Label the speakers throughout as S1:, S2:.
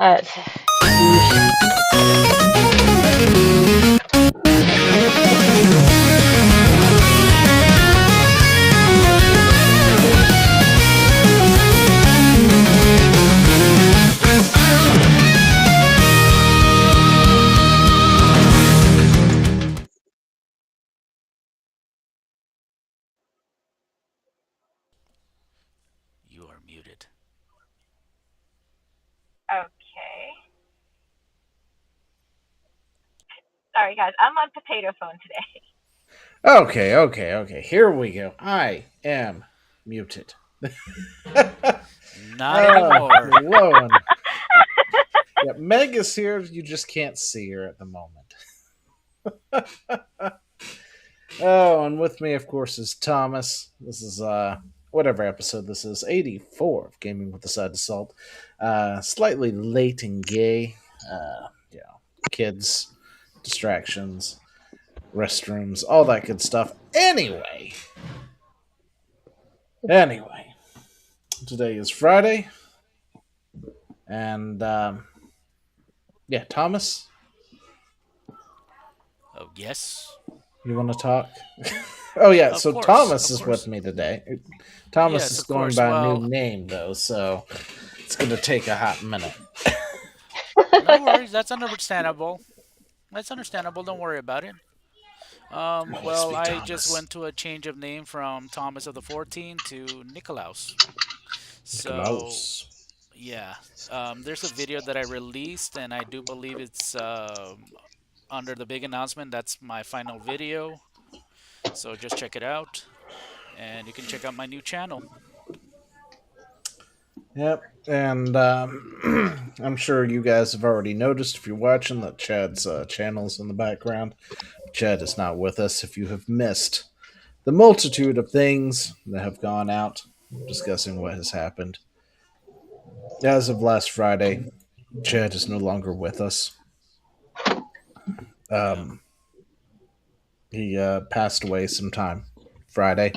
S1: Uh,
S2: You are muted.
S3: Okay. Sorry, guys. I'm on potato phone today.
S4: Okay. Here we go. I am muted.
S2: Not anymore.
S4: Hello. Yeah, Meg is here. You just can't see her at the moment. Oh, and with me, of course, is Thomas. This is whatever episode this is, 84 of Gaming with the Side of Salt. Slightly late and gay. Kids, distractions, restrooms, all that good stuff. Anyway, today is Friday, and yeah, Thomas,
S2: Oh, yes.
S4: you want to talk? Oh yeah,
S2: Of
S4: so
S2: course.
S4: Thomas
S2: Of
S4: is with
S2: course.
S4: me today. Thomas
S2: Yes,
S4: is
S2: of
S4: going
S2: course.
S4: by a new
S2: Well,
S4: name though, so it's gonna take a hot minute.
S2: no worries. That's understandable. That's understandable. Don't worry about it.
S4: Always
S2: Well,
S4: be
S2: I just
S4: Thomas.
S2: went to a change of name from Thomas of the 14 to Nikolaus. So,
S4: Nikolaus.
S2: yeah. There's a video that I released, and I do believe it's under the big announcement. That's my final video. So just check it out, and you can check out my new channel.
S4: Yep, and I'm sure you guys have already noticed if you're watching that Chad's channel's in the background. Chad is not with us. If you have missed the multitude of things that have gone out discussing what has happened, as of last Friday, Chad is no longer with us.
S2: Yeah.
S4: Um, he passed away sometime Friday,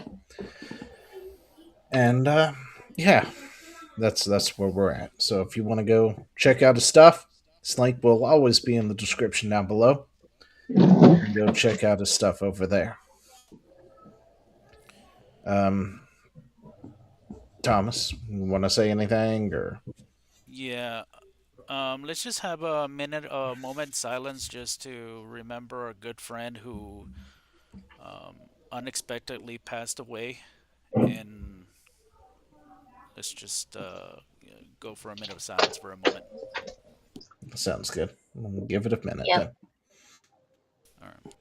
S4: and yeah, that's where we're at. So if you want to go check out his stuff, his link will always be in the description down below. You can go check out his stuff over there. Um, Thomas, you want to say anything or?
S2: Yeah. Let's just have a moment silence just to remember a good friend who unexpectedly passed away. And let's just go for a minute of silence for a moment.
S4: Sounds good. We'll give it a minute
S1: yep.
S4: then.
S2: All right.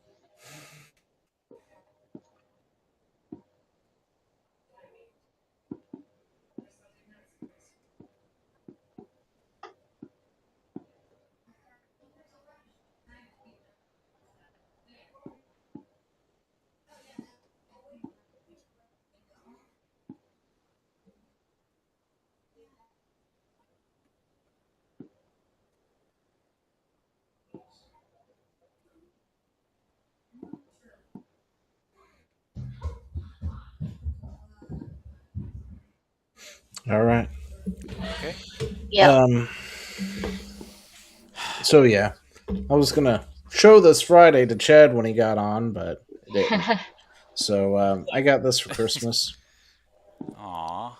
S4: All right.
S2: Okay.
S1: Yep.
S4: Um. So yeah, I was gonna show this Friday to Chad when he got on, but it didn't. So I got this for Christmas.
S2: Aw.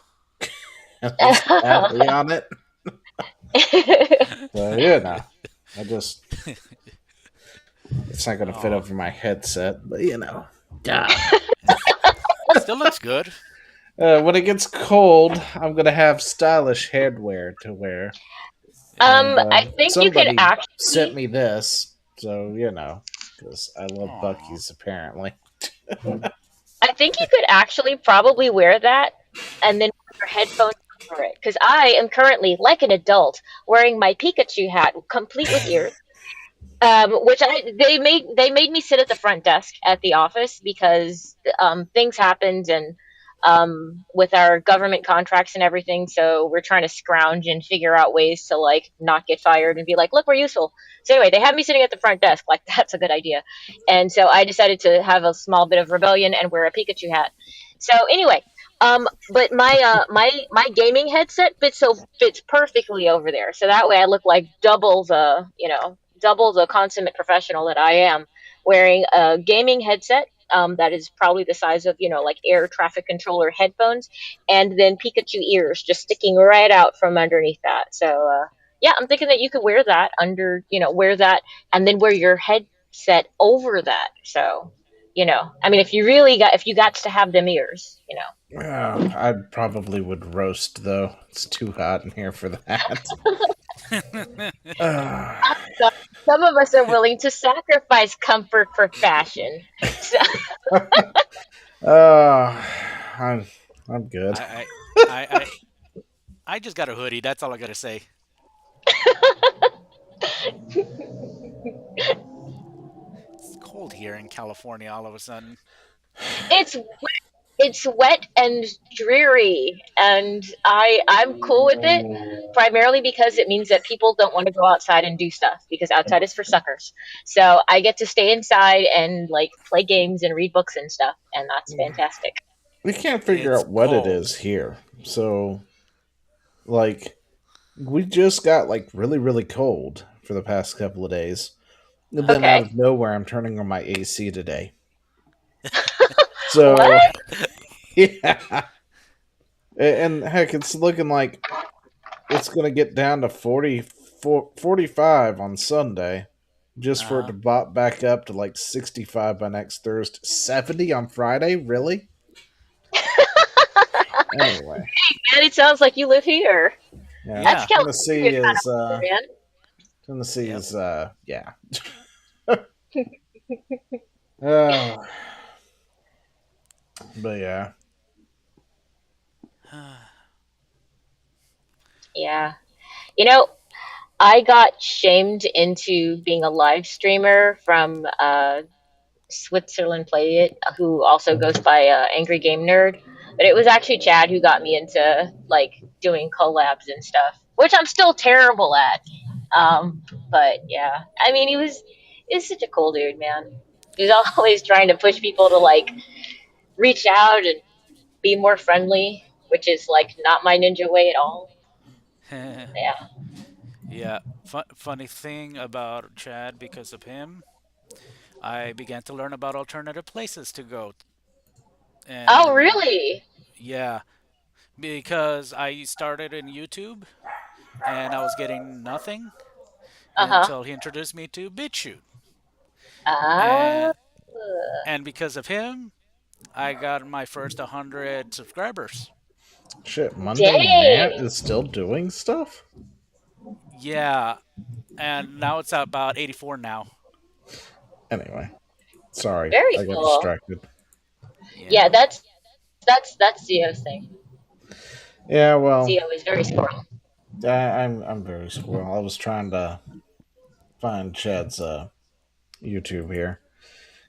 S4: It's badly on it. So yeah, no, I just it's not gonna fit
S2: Aw.
S4: over my headset, but you know. God.
S2: Still looks good.
S4: When it gets cold, I'm gonna have stylish headwear to wear,
S2: Yeah.
S4: and
S1: I think you could
S4: somebody sent
S1: actually.
S4: me this, so you know, because I love
S2: Aw.
S4: Bucky's apparently.
S1: I think you could actually probably wear that and then put your headphones over it. Because I am currently, like an adult, wearing my Pikachu hat, complete with ears. Which they made me sit at the front desk at the office because things happened and with our government contracts and everything, so we're trying to scrounge and figure out ways to like not get fired and be like, look, we're useful. So anyway, they had me sitting at the front desk, like that's a good idea, and so I decided to have a small bit of rebellion and wear a Pikachu hat. So anyway, But my gaming headset fits perfectly over there. So that way I look like double the consummate professional that I am, wearing a gaming headset that is probably the size of like air traffic controller headphones, and then Pikachu ears just sticking right out from underneath that. So yeah, I'm thinking that you could wear that wear that, and then wear your headset over that. So I mean, if you got to have them ears.
S4: I probably would roast though. It's too hot in here for that. Uh,
S1: So, some of us are willing to sacrifice comfort for fashion. So,
S4: uh, I'm I'm good.
S2: I, I, I, I, I just got a hoodie. That's all I gotta say. It's cold here in California all of a sudden.
S1: it's it's wet and dreary, and I'm cool with it, primarily because it means that people don't want to go outside and do stuff, because outside is for suckers. So I get to stay inside and like play games and read books and stuff, and that's fantastic.
S4: We can't figure
S2: It's
S4: out what it
S2: cold.
S4: is here. So, like, we just got like really, really cold for the past couple of days. And then out
S1: Okay.
S4: of nowhere, I'm turning on my AC today. So,
S1: What?
S4: yeah. And heck, it's looking like it's going to get down to 45 on Sunday, just for it
S2: Uh-huh.
S4: to bop back up to like 65 by next Thursday. 70 on Friday? Really? Anyway,
S1: Man, it sounds like you live here.
S4: yeah.
S1: That's
S2: Yeah.
S4: Tennessee
S1: California kind
S4: is,
S1: of man.
S4: Tennessee
S2: Yep.
S4: is, yeah. Oh, but yeah.
S1: Yeah. You know, I got shamed into being a live streamer from Switzerland Play It, who also goes by Angry Game Nerd. But it was actually Chad who got me into like doing collabs and stuff, which I'm still terrible at. But yeah, I mean, he's such a cool dude, man. He's always trying to push people to like reach out and be more friendly, which is like not my ninja way at all. Yeah.
S2: Yeah. Funny thing about Chad, because of him, I began to learn about alternative places to go.
S1: Oh,
S2: And
S1: really?
S2: yeah, because I started in YouTube and I was getting nothing
S1: Uh huh.
S2: until he introduced me to BitChute.
S1: Ah.
S2: And and because of him, I got my first 100 subscribers.
S4: Shit, Monday Matt
S1: Dang.
S4: is still doing stuff?
S2: Yeah, and now it's at about 84 now.
S4: Anyway, sorry,
S1: Very
S4: I got
S1: cool.
S4: distracted.
S1: Yeah,
S2: Yeah.
S1: that's Zio's thing.
S4: Yeah, well,
S1: Zio is very squirrel.
S4: I'm very squirrel. I was trying to find Chad's YouTube here.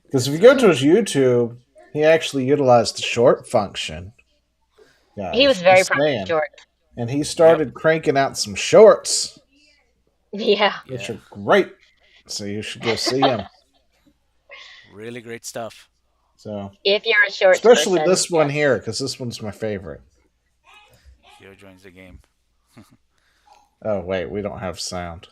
S4: Because if you go to his YouTube, he actually utilized the short function,
S1: He was
S4: guys.
S1: very
S4: Just
S1: proud of his
S4: saying.
S1: short.
S4: And he
S2: Yep.
S4: started cranking out some shorts,
S1: Yeah.
S4: which
S2: Yeah.
S4: are great. So you should go see him.
S2: Really great stuff.
S4: So,
S1: If you're a shorts
S4: especially
S1: person,
S4: this one here,
S1: yes.
S4: because this one's my favorite.
S2: Here joins the game.
S4: Oh, wait, we don't have sound.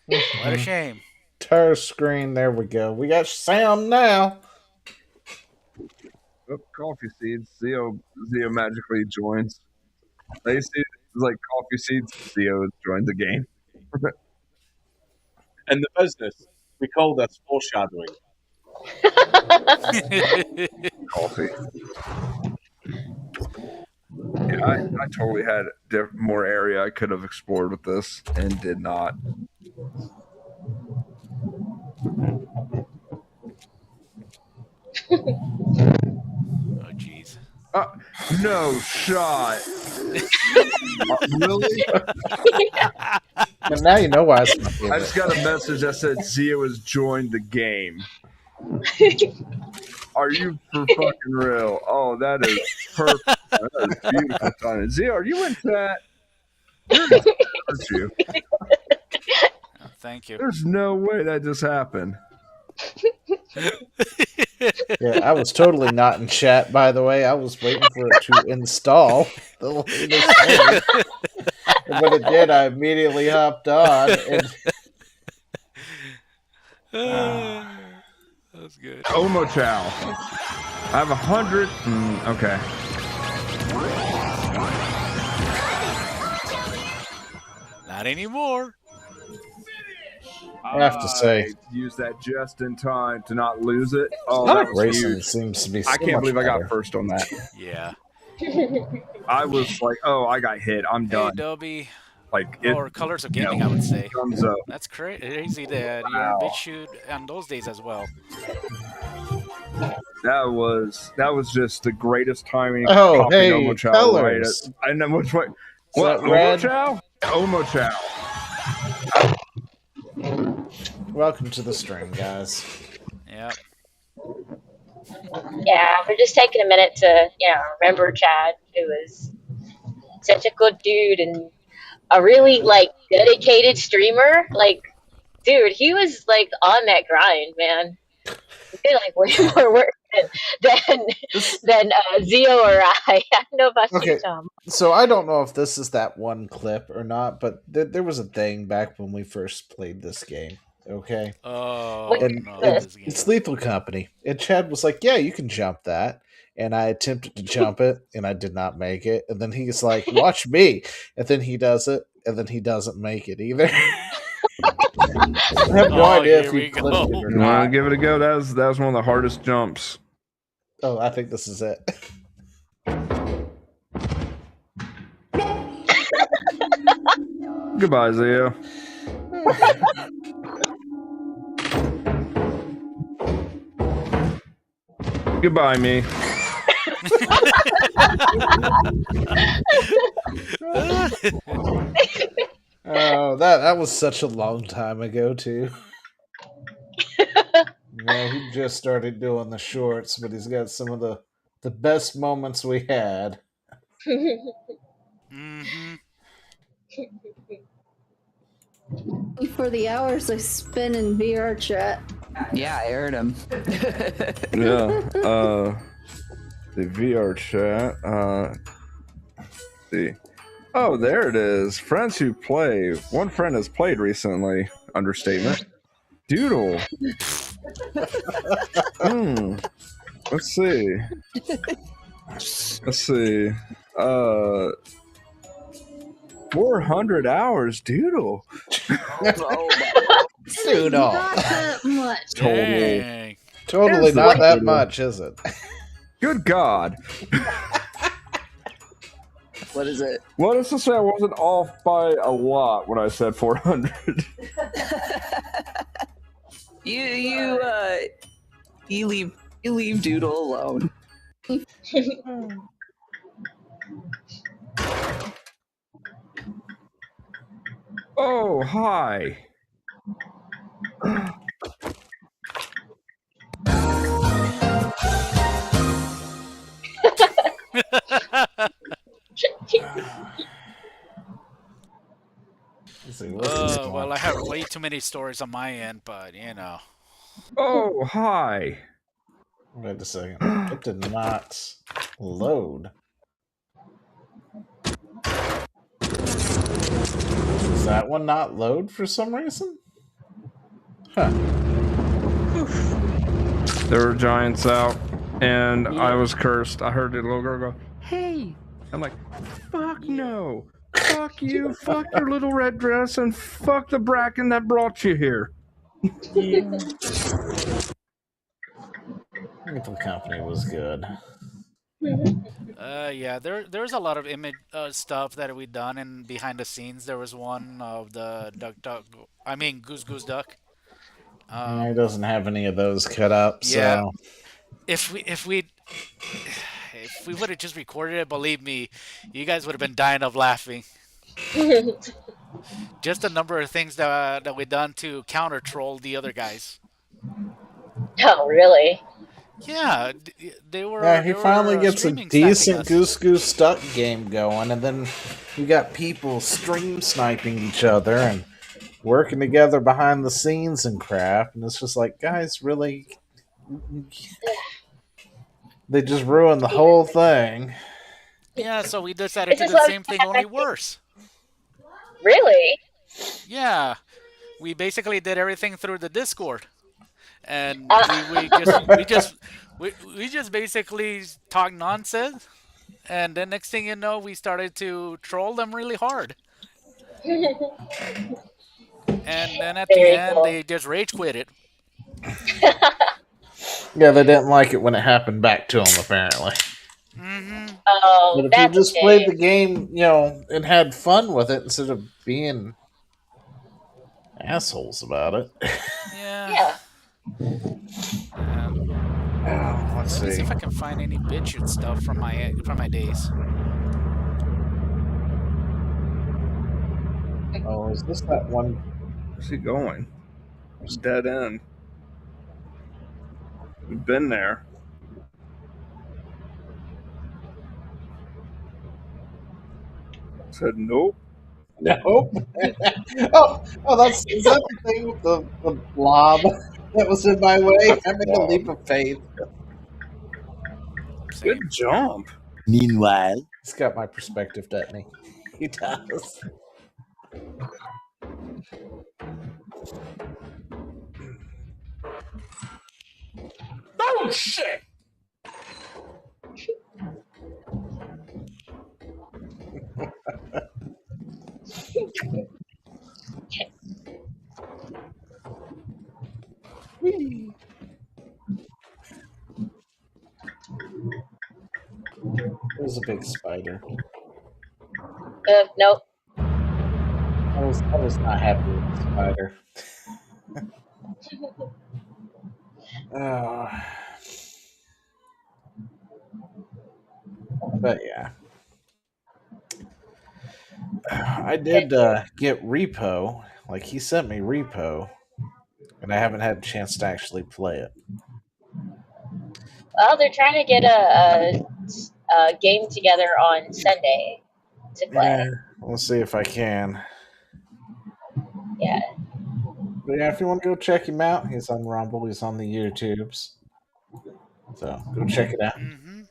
S2: What a shame.
S4: Entire screen, there we go. We got sound now.
S5: Oh, coffee seeds. Zio magically joins. They see it's like coffee seeds. Zio joins the game.
S6: And the business, we call that foreshadowing.
S5: Coffee. Yeah, I totally had more area I could have explored with this and did not.
S2: Oh, jeez.
S5: No shot. Really?
S4: And now you know why it's my
S5: I
S4: favorite.
S5: just got a message that said Zio has joined the game. Are you for fucking real? Oh, that is perfect. That is beautiful timing. Zio, are you in chat? Aren't you?
S2: Thank you.
S5: There's no way that just happened.
S4: Yeah, I was totally not in chat, by the way. I was waiting for it to install the latest thing. And when it did, I immediately hopped on. And
S2: That's good.
S5: Omo Chow. I have 100. Okay.
S2: Not anymore.
S4: I have to say,
S5: Use that just in time to not lose it. Oh,
S4: Sonic
S5: that was
S4: Racing
S5: huge.
S4: seems to be so
S5: I can't
S4: much
S5: believe I
S4: better.
S5: got first on that.
S2: Yeah.
S5: I was like, oh, I got hit. I'm
S2: Hey,
S5: done.
S2: Dobby.
S5: Like, it
S2: Or Colors of Gaming, I would say.
S5: thumbs up.
S2: That's crazy that you're in BitChute on those days as well.
S5: That was just the greatest timing.
S4: Oh,
S5: popping
S4: hey,
S5: Omo Chow
S4: Colors.
S5: Right I know which way.
S4: Is
S5: What?
S4: that red?
S5: Omo Chow? Omo Chow.
S4: Welcome to the stream, guys.
S2: Yeah.
S1: Yeah, we're just taking a minute to, remember Chad, who was such a good dude and a really, dedicated streamer. Dude, he was, on that grind, man. He did, way more work than Zio or I. I don't know about
S4: Okay.
S1: you, Tom.
S4: So I don't know if this is that one clip or not, but there was a thing back when we first played this game. Okay.
S2: Oh,
S4: And
S2: no,
S1: it's-
S2: this game.
S4: It's Lethal Company. And Chad was like, yeah, you can jump that. And I attempted to jump it, and I did not make it. And then he's like, watch me. And then he does it, and then he doesn't make it either. I have no
S2: Oh,
S4: idea
S2: here
S4: if
S2: we
S4: he clipped
S2: go.
S4: it or
S5: You want to
S4: not.
S5: give it a go? That was one of the hardest jumps.
S4: Oh, I think this is it.
S5: Goodbye, Zio. Goodbye, me.
S4: Oh, that was such a long time ago, too. Yeah, he just started doing the shorts, but he's got some of the best moments we had.
S2: Mm-hmm.
S7: For the hours I spent in VR chat.
S8: Yeah, I heard him.
S5: Yeah. The VR chat. See. Oh, there it is. Friends who play. One friend has played recently. Understatement. Doodle. Let's see. Let's see. 400 hours, Doodle.
S4: Dude,
S7: Not that much.
S2: Dang.
S4: totally
S5: Here's the
S4: not that
S5: video.
S4: much, is it?
S5: Good God.
S8: What is it?
S5: Well, let's just say I wasn't off by a lot when I said 400.
S8: You leave Doodle alone.
S5: Oh, hi.
S4: Let's see, what's this one?
S2: Well, I have way too many stories on my end, but
S5: Oh, hi.
S4: Wait a second. It did not load. Does that one not load for some reason? Huh.
S5: There were giants out, and I was cursed. I heard the little girl go, hey. I'm like, fuck no. Fuck you. Fuck your little red dress, and fuck the bracken that brought you here.
S4: Lethal Company was good.
S2: yeah, there's a lot of image stuff that we done in behind the scenes. There was one of the Goose Goose Duck.
S4: He doesn't have any of those cut up, so
S2: Yeah. If we would have just recorded it, believe me, you guys would have been dying of laughing. Just the number of things that we done to counter troll the other guys.
S1: Oh, really?
S2: Yeah, they were.
S4: yeah, he
S2: they
S4: finally
S2: were
S4: gets a
S2: streaming sniping
S4: decent
S2: us.
S4: Goose Goose Duck game going, and then you got people stream sniping each other and working together behind the scenes and crap, and it's just like, guys, really? They just ruined the whole thing.
S2: Yeah, so we decided
S1: It's
S2: to
S1: just
S2: do the
S1: like
S2: same thing, only worse.
S1: really.
S2: Yeah, we basically did everything through the Discord, and
S1: Uh,
S2: we just basically talked nonsense, and then next thing you know, we started to troll them really hard, and then at the
S1: Very
S2: end,
S1: cool.
S2: they just rage quit it.
S4: Yeah, they didn't like it when it happened back to them, apparently.
S2: Mm-hmm.
S1: Oh,
S4: But if you
S1: that's a
S4: just played the
S1: shame.
S4: game, and had fun with it instead of being assholes about it.
S2: Yeah.
S1: Yeah.
S4: Let's
S2: Let me see
S4: see.
S2: if I can find any BitChute stuff from my days.
S4: Oh, is this that one?
S5: Where's he going? It's dead end. We've been there. Said nope.
S4: No. Is that the thing with the blob that was in my way? Having a leap of faith.
S5: Good jump.
S9: Meanwhile,
S4: He's got my perspective, doesn't he? He does.
S5: Oh shit!
S4: It was a big spider.
S1: Nope.
S4: I was not happy with the spider. But yeah. I did get Repo. Like, he sent me Repo, and I haven't had a chance to actually play it.
S1: Well, they're trying to get a game together on Sunday to play.
S4: Yeah, we'll see if I can.
S1: Yeah.
S4: But yeah, if you want to go check him out, he's on Rumble, he's on the YouTubes. So go check it out.
S2: Mm-hmm.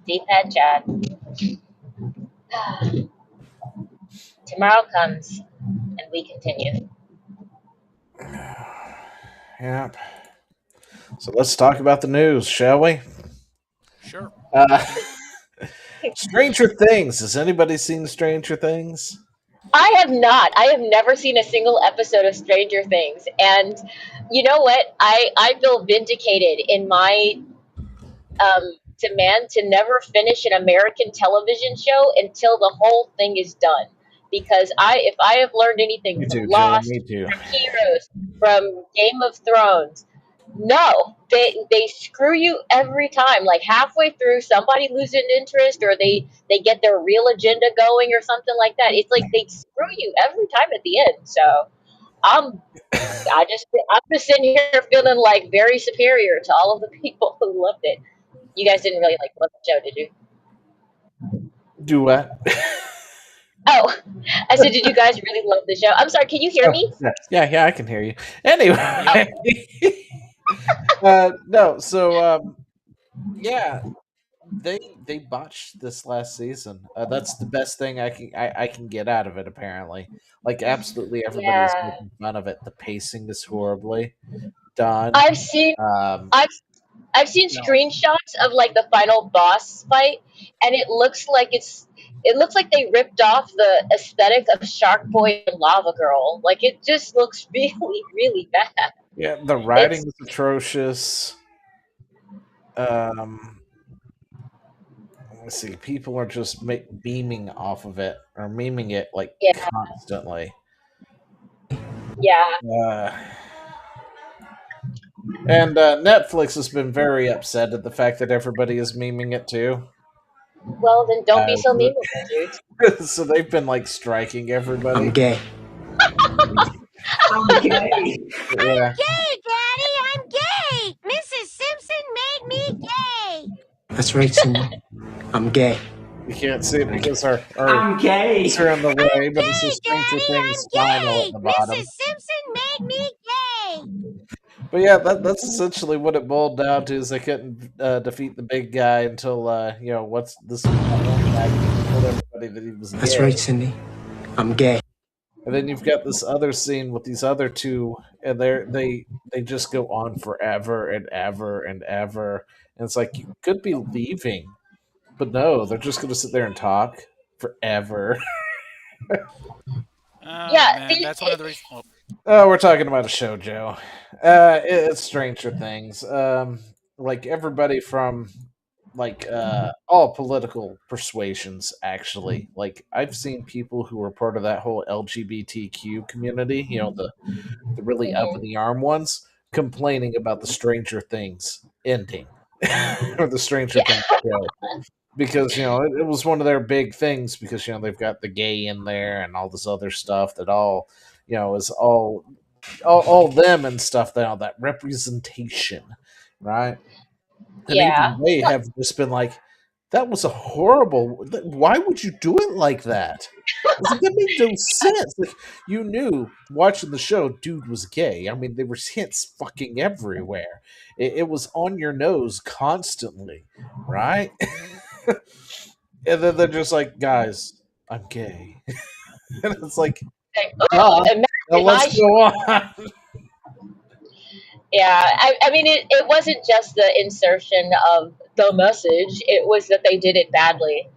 S1: D-pad chat. Tomorrow comes, and we continue.
S4: Yep. So let's talk about the news, shall we?
S2: Sure.
S4: Stranger Things. Has anybody seen Stranger Things?
S1: I have not. I have never seen a single episode of Stranger Things. And you know what? I feel vindicated in my demand to never finish an American television show until the whole thing is done. Because if I have learned anything
S4: Me
S1: from
S4: too,
S1: Lost,
S4: me too.
S1: from Heroes, from Game of Thrones, no, they screw you every time. Like halfway through, somebody loses interest, or they get their real agenda going, or something like that. It's like they screw you every time at the end. So I'm just sitting here feeling like very superior to all of the people who loved it. You guys didn't really love the show, did you?
S4: Do what?
S1: Oh, I said, did you guys really love the show? I'm sorry, can you hear me?
S4: Yeah, I can hear you. Anyway. No, so yeah, they botched this last season. That's the best thing I can get out of it. Apparently, like absolutely everybody's making fun of it. The pacing is horribly done.
S1: I've seen screenshots of like the final boss fight, and it looks like they ripped off the aesthetic of Shark Boy and Lava Girl. Like it just looks really, really bad.
S4: Yeah, the writing is atrocious. Let's see. People are just beaming off of it or memeing it like constantly.
S1: Yeah.
S4: And Netflix has been very upset at the fact that everybody is memeing it too.
S1: Well, then don't be so memeable, dude.
S4: So they've been like striking everybody.
S9: I'm gay.
S10: I'm gay.
S4: Yeah.
S11: I'm gay, Daddy. I'm gay. Mrs. Simpson made me gay.
S9: That's right, Cindy. I'm gay.
S4: You can't see it because our
S10: I'm gay.
S4: are in the way, but it's a
S11: Gay,
S4: Stranger
S11: Daddy.
S4: Things
S11: I'm
S4: final
S11: gay.
S4: at the bottom.
S11: Mrs. Simpson made me gay.
S4: But yeah, that's essentially what it boiled down to. Is they couldn't defeat the big guy until what's this one guy told everybody that he was
S9: That's
S4: gay.
S9: right, Cindy. I'm gay.
S4: And then you've got this other scene with these other two, and they just go on forever and ever and ever. And it's like, you could be leaving, but no, they're just going to sit there and talk forever.
S1: Yeah,
S2: man, that's one of the reasons. Oh,
S4: Oh, we're talking about a show, Joe. It's Stranger Things. Like everybody from all political persuasions, actually. Like I've seen people who are part of that whole LGBTQ community, the really up in the arm ones, complaining about the Stranger Things ending or the Stranger Things show. Because it was one of their big things, because they've got the gay in there and all this other stuff that all is all them and stuff, that representation, right? And
S1: Yeah.
S4: even they have just been like, that was a horrible. Why would you do it like that? It's like, that made no sense. Like, you knew watching the show, dude was gay. I mean, there was hints fucking everywhere. It was on your nose constantly, right? And then they're just like, guys, I'm gay. And it's like,
S1: Oh,
S4: now let's go on.
S1: Yeah, I mean, it wasn't just the insertion of the message; it was that they did it badly.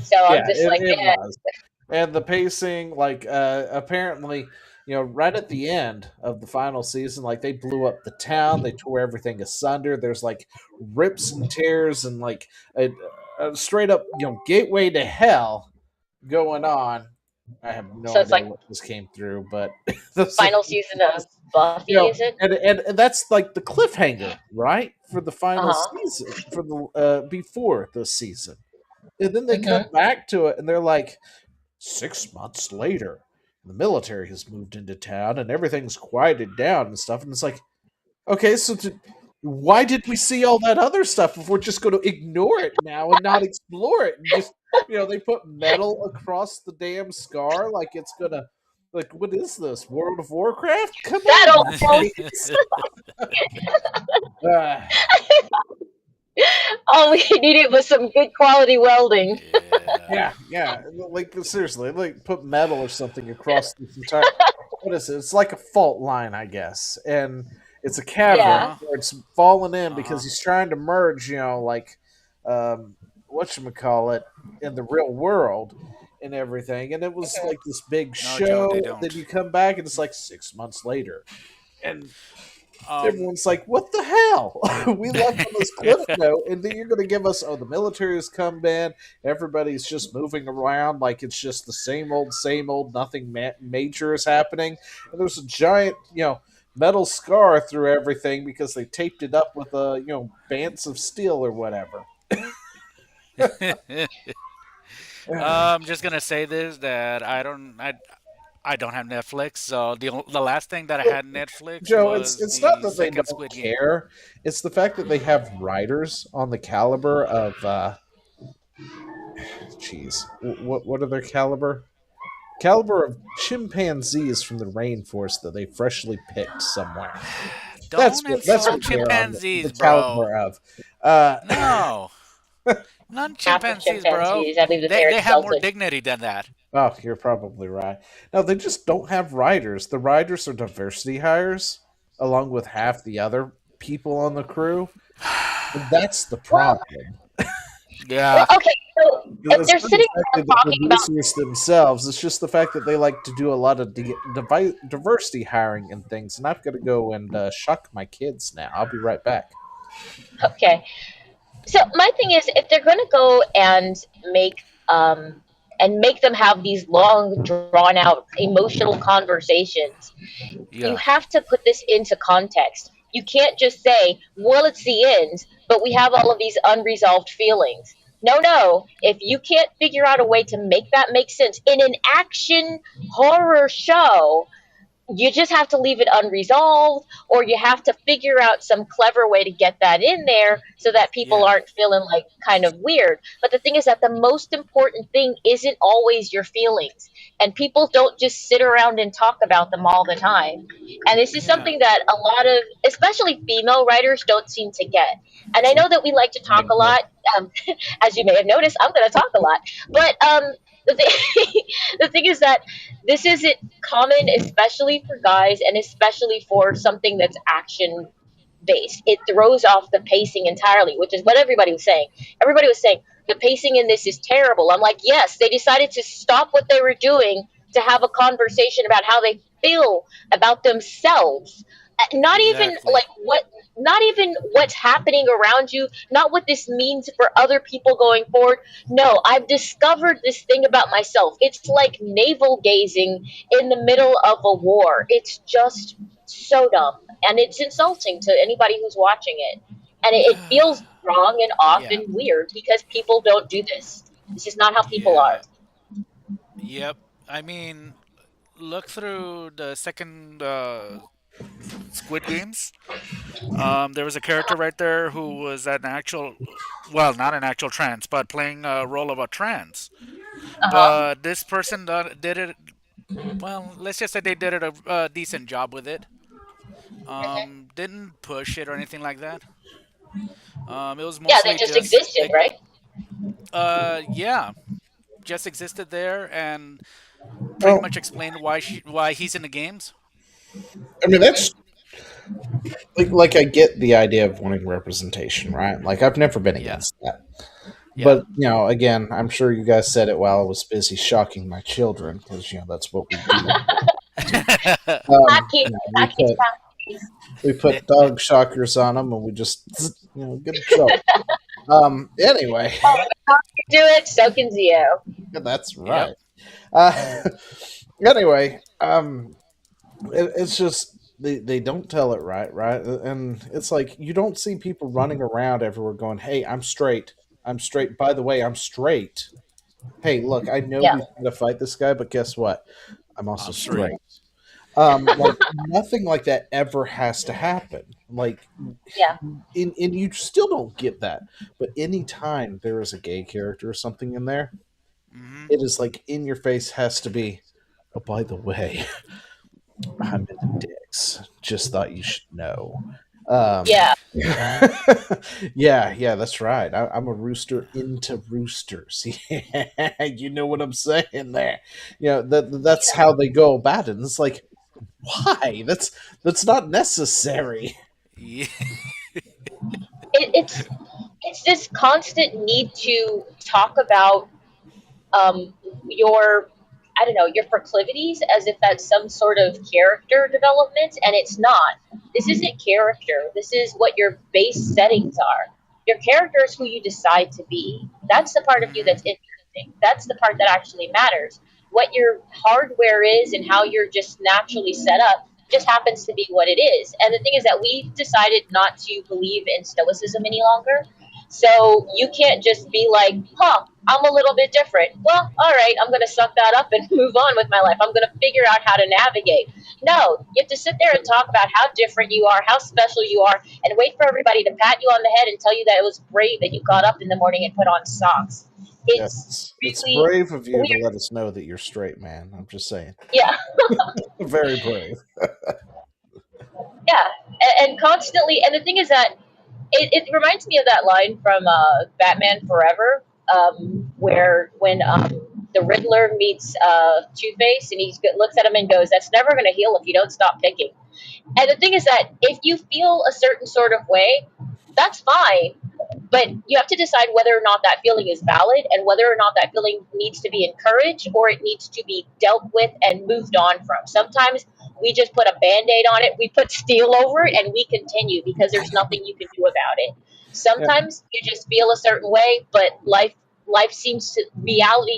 S1: So I'm just like,
S4: it
S1: yeah.
S4: was. And the pacing, apparently, right at the end of the final season, like they blew up the town, they tore everything asunder. There's like rips and tears and like a straight up, gateway to hell going on. I have no
S1: So it's
S4: idea
S1: like
S4: what this came through, but
S1: final season of Buffy, is it?
S4: and that's like the cliffhanger, right, for the final
S1: Uh-huh.
S4: season, for the before the season, and then they come back to it, and they're like, 6 months later, the military has moved into town, and everything's quieted down and stuff, and it's like, okay, so why did we see all that other stuff if we're just going to ignore it now and not explore it? And just, they put metal across the damn scar like it's gonna, like, what is this, World of Warcraft? Come on,
S1: That
S4: Uh,
S1: all we needed was some good quality welding.
S4: yeah, like seriously, like put metal or something across this entire. What is it? It's like a fault line, I guess, and it's a cavern
S1: Yeah.
S4: where it's fallen in because he's trying to merge, whatchamacallit, in the real world and everything. And it was like this big
S2: No, Joe,
S4: show.
S2: they
S4: Then
S2: don't.
S4: you come back and it's like 6 months later, and
S2: Um,
S4: everyone's like, "What the hell?" We left on this cliff note, and then you're going to give us, "Oh, the military has come in. Everybody's just moving around like it's just the same old. Nothing major is happening." And there's a giant, metal scar through everything because they taped it up with bands of steel or whatever.
S2: I'm just gonna say this, that I don't have Netflix, so the last thing that I had Netflix
S4: Joe,
S2: was
S4: it's
S2: the
S4: not that they
S2: second
S4: don't
S2: Squid Game.
S4: care. It's the fact that they have writers on the caliber of, what are their caliber? Caliber of chimpanzees from the rainforest that they freshly picked somewhere. That's
S2: Don't
S4: what they're on
S2: chimpanzees,
S4: the
S2: bro.
S4: caliber of.
S2: No, not chimpanzees, bro.
S1: chimpanzees, I leave the
S2: They
S1: parents
S2: have more
S1: salted.
S2: dignity than that.
S4: Oh, you're probably right. No, they just don't have writers. The writers are diversity hires, along with half the other people on the crew. And that's the problem.
S2: Yeah.
S1: Okay, so if
S4: It's
S1: they're
S4: not
S1: sitting
S4: exactly
S1: there
S4: the
S1: talking about
S4: producers themselves. It's just the fact that they like to do a lot of diversity hiring and things. And I've got to go and shuck my kids now. I'll be right back.
S1: okay. So my thing is, if they're going to go and make them have these long, drawn out, emotional conversations,
S2: Yeah.
S1: you have to put this into context. You can't just say, "Well, it's the end," but we have all of these unresolved feelings. No. If you can't figure out a way to make that make sense in an action horror show, you just have to leave it unresolved, or you have to figure out some clever way to get that in there so that people
S2: Yeah.
S1: aren't feeling like kind of weird. But the thing is that the most important thing isn't always your feelings, and people don't just sit around and talk about them all the time. And this is
S2: Yeah.
S1: something that a lot of, especially female writers, don't seem to get. And I know that we like to talk a lot. Um, as you may have noticed, I'm going to talk a lot. But the thing, the thing is that this isn't common, especially for guys, and especially for something that's action based. It throws off the pacing entirely, which is what everybody was saying. Everybody was saying the pacing in this is terrible. I'm like, yes, they decided to stop what they were doing to have a conversation about how they feel about themselves. Not even
S2: Exactly.
S1: like not even what's happening around you, not what this means for other people going forward. No, I've discovered this thing about myself. It's like navel gazing in the middle of a war. It's just so dumb, and it's insulting to anybody who's watching it. And it feels wrong and off
S2: Yeah.
S1: and weird because people don't do this. This is not how people
S2: Yeah.
S1: are.
S2: Yep. I mean, look through the second Squid Games. There was a character right there who was an actual, well, not an actual trans, but playing a role of a trans.
S1: Uh-huh.
S2: But this person did it. Well, let's just say they did it a decent job with it. Didn't push it or anything like that. It was
S1: Yeah, they
S2: mostly
S1: just
S2: just,
S1: existed, right?
S2: yeah, just existed there and pretty
S4: Well,
S2: much explained why he's in the games.
S4: I mean, that's like I get the idea of wanting representation, right? Like I've never been
S2: Yeah.
S4: against that.
S2: Yeah.
S4: But again, I'm sure you guys said it while I was busy shocking my children because that's what we do.
S1: Hockey, hockey
S4: we put dog shockers on them, and we just get a joke. Anyway,
S1: do it, so can Zio.
S4: that's right. Anyway, it's just they don't tell it right, and it's like you don't see people running around everywhere going, "Hey, I'm straight. I'm straight. By the way, I'm straight. Hey, look, I know
S1: Yeah.
S4: he's going to fight this guy, but guess what? I'm also
S2: I'm
S4: straight."
S2: straight.
S4: Like nothing like that ever has to happen. Like,
S1: Yeah.
S4: and you still don't get that. But anytime there is a gay character or something in there,
S2: Hmm.
S4: it is like in your face has to be. Oh, by the way, I'm into dicks. Just thought you should know.
S1: Yeah.
S4: yeah, that's right. I'm a rooster into roosters. You know what I'm saying there. That's how they go about it. And it's like, why? That's not necessary.
S2: Yeah.
S1: It's this constant need to talk about your, I don't know, your proclivities as if that's some sort of character development, and it's not. This isn't character. This is what your base settings are. Your character is who you decide to be. That's the part of you that's interesting. That's the part that actually matters. What your hardware is and how you're just naturally set up just happens to be what it is. And the thing is that we decided not to believe in stoicism any longer. So you can't just be like, huh, I'm a little bit different. Well, all right, I'm going to suck that up and move on with my life. I'm going to figure out how to navigate. No, you have to sit there and talk about how different you are, how special you are, and wait for everybody to pat you on the head and tell you that it was brave that you got up in the morning and put on socks. It's
S4: It's
S1: really
S4: brave of you to
S1: weird.
S4: let us know that you're straight, man. I'm just saying.
S1: Yeah.
S4: Very brave.
S1: Yeah, and constantly, and the thing is that it reminds me of that line from Batman Forever, where when the Riddler meets Two Face, and he looks at him and goes, "That's never going to heal if you don't stop picking." And the thing is that if you feel a certain sort of way, that's fine. But you have to decide whether or not that feeling is valid and whether or not that feeling needs to be encouraged or it needs to be dealt with and moved on from. Sometimes we just put a band-aid on it, we put steel over it, and we continue because there's nothing you can do about it. Sometimes you just feel a certain way, but reality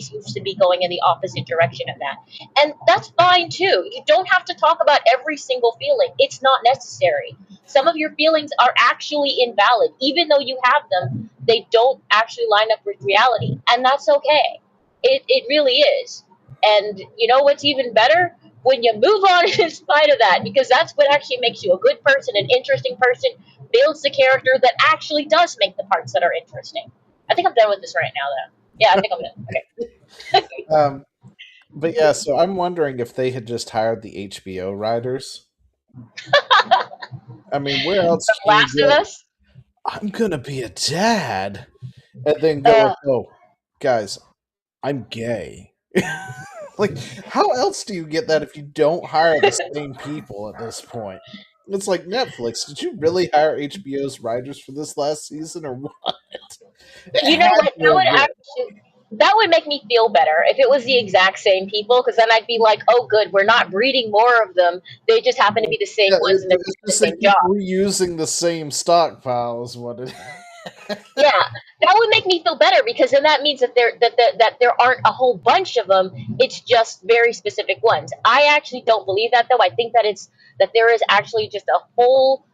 S1: seems to be going in the opposite direction of that. And that's fine too. You don't have to talk about every single feeling. It's not necessary. Some of your feelings are actually invalid. Even though you have them, they don't actually line up with reality. And that's okay. It really is. And you know what's even better? when you move on in spite of that, because that's what actually makes you a good person, an interesting person, builds the character that actually does make the parts that are interesting. I think I'm done with this right now, though. Yeah, I think I'm done. Okay.
S4: But yeah, so I'm wondering if they had just hired the HBO writers. I mean, where else
S1: The
S4: can
S1: Last
S4: you
S1: of
S4: get,
S1: Us.
S4: I'm gonna be a dad, and then go, like, oh, guys, I'm gay. Like, how else do you get that if you don't hire the same people at this point? It's like Netflix. Did you really hire HBO's writers for this last season, or what?
S1: You know what? That would make me feel better if it was the exact same people, because then I'd be like, oh, good, we're not breeding more of them. They just happen to be the same ones, and they're doing the same job.
S4: Reusing the same stockpile is what it.
S1: Yeah, that would make me feel better, because then that means that there aren't a whole bunch of them. It's just very specific ones. I actually don't believe that, though. I think that there is actually just a whole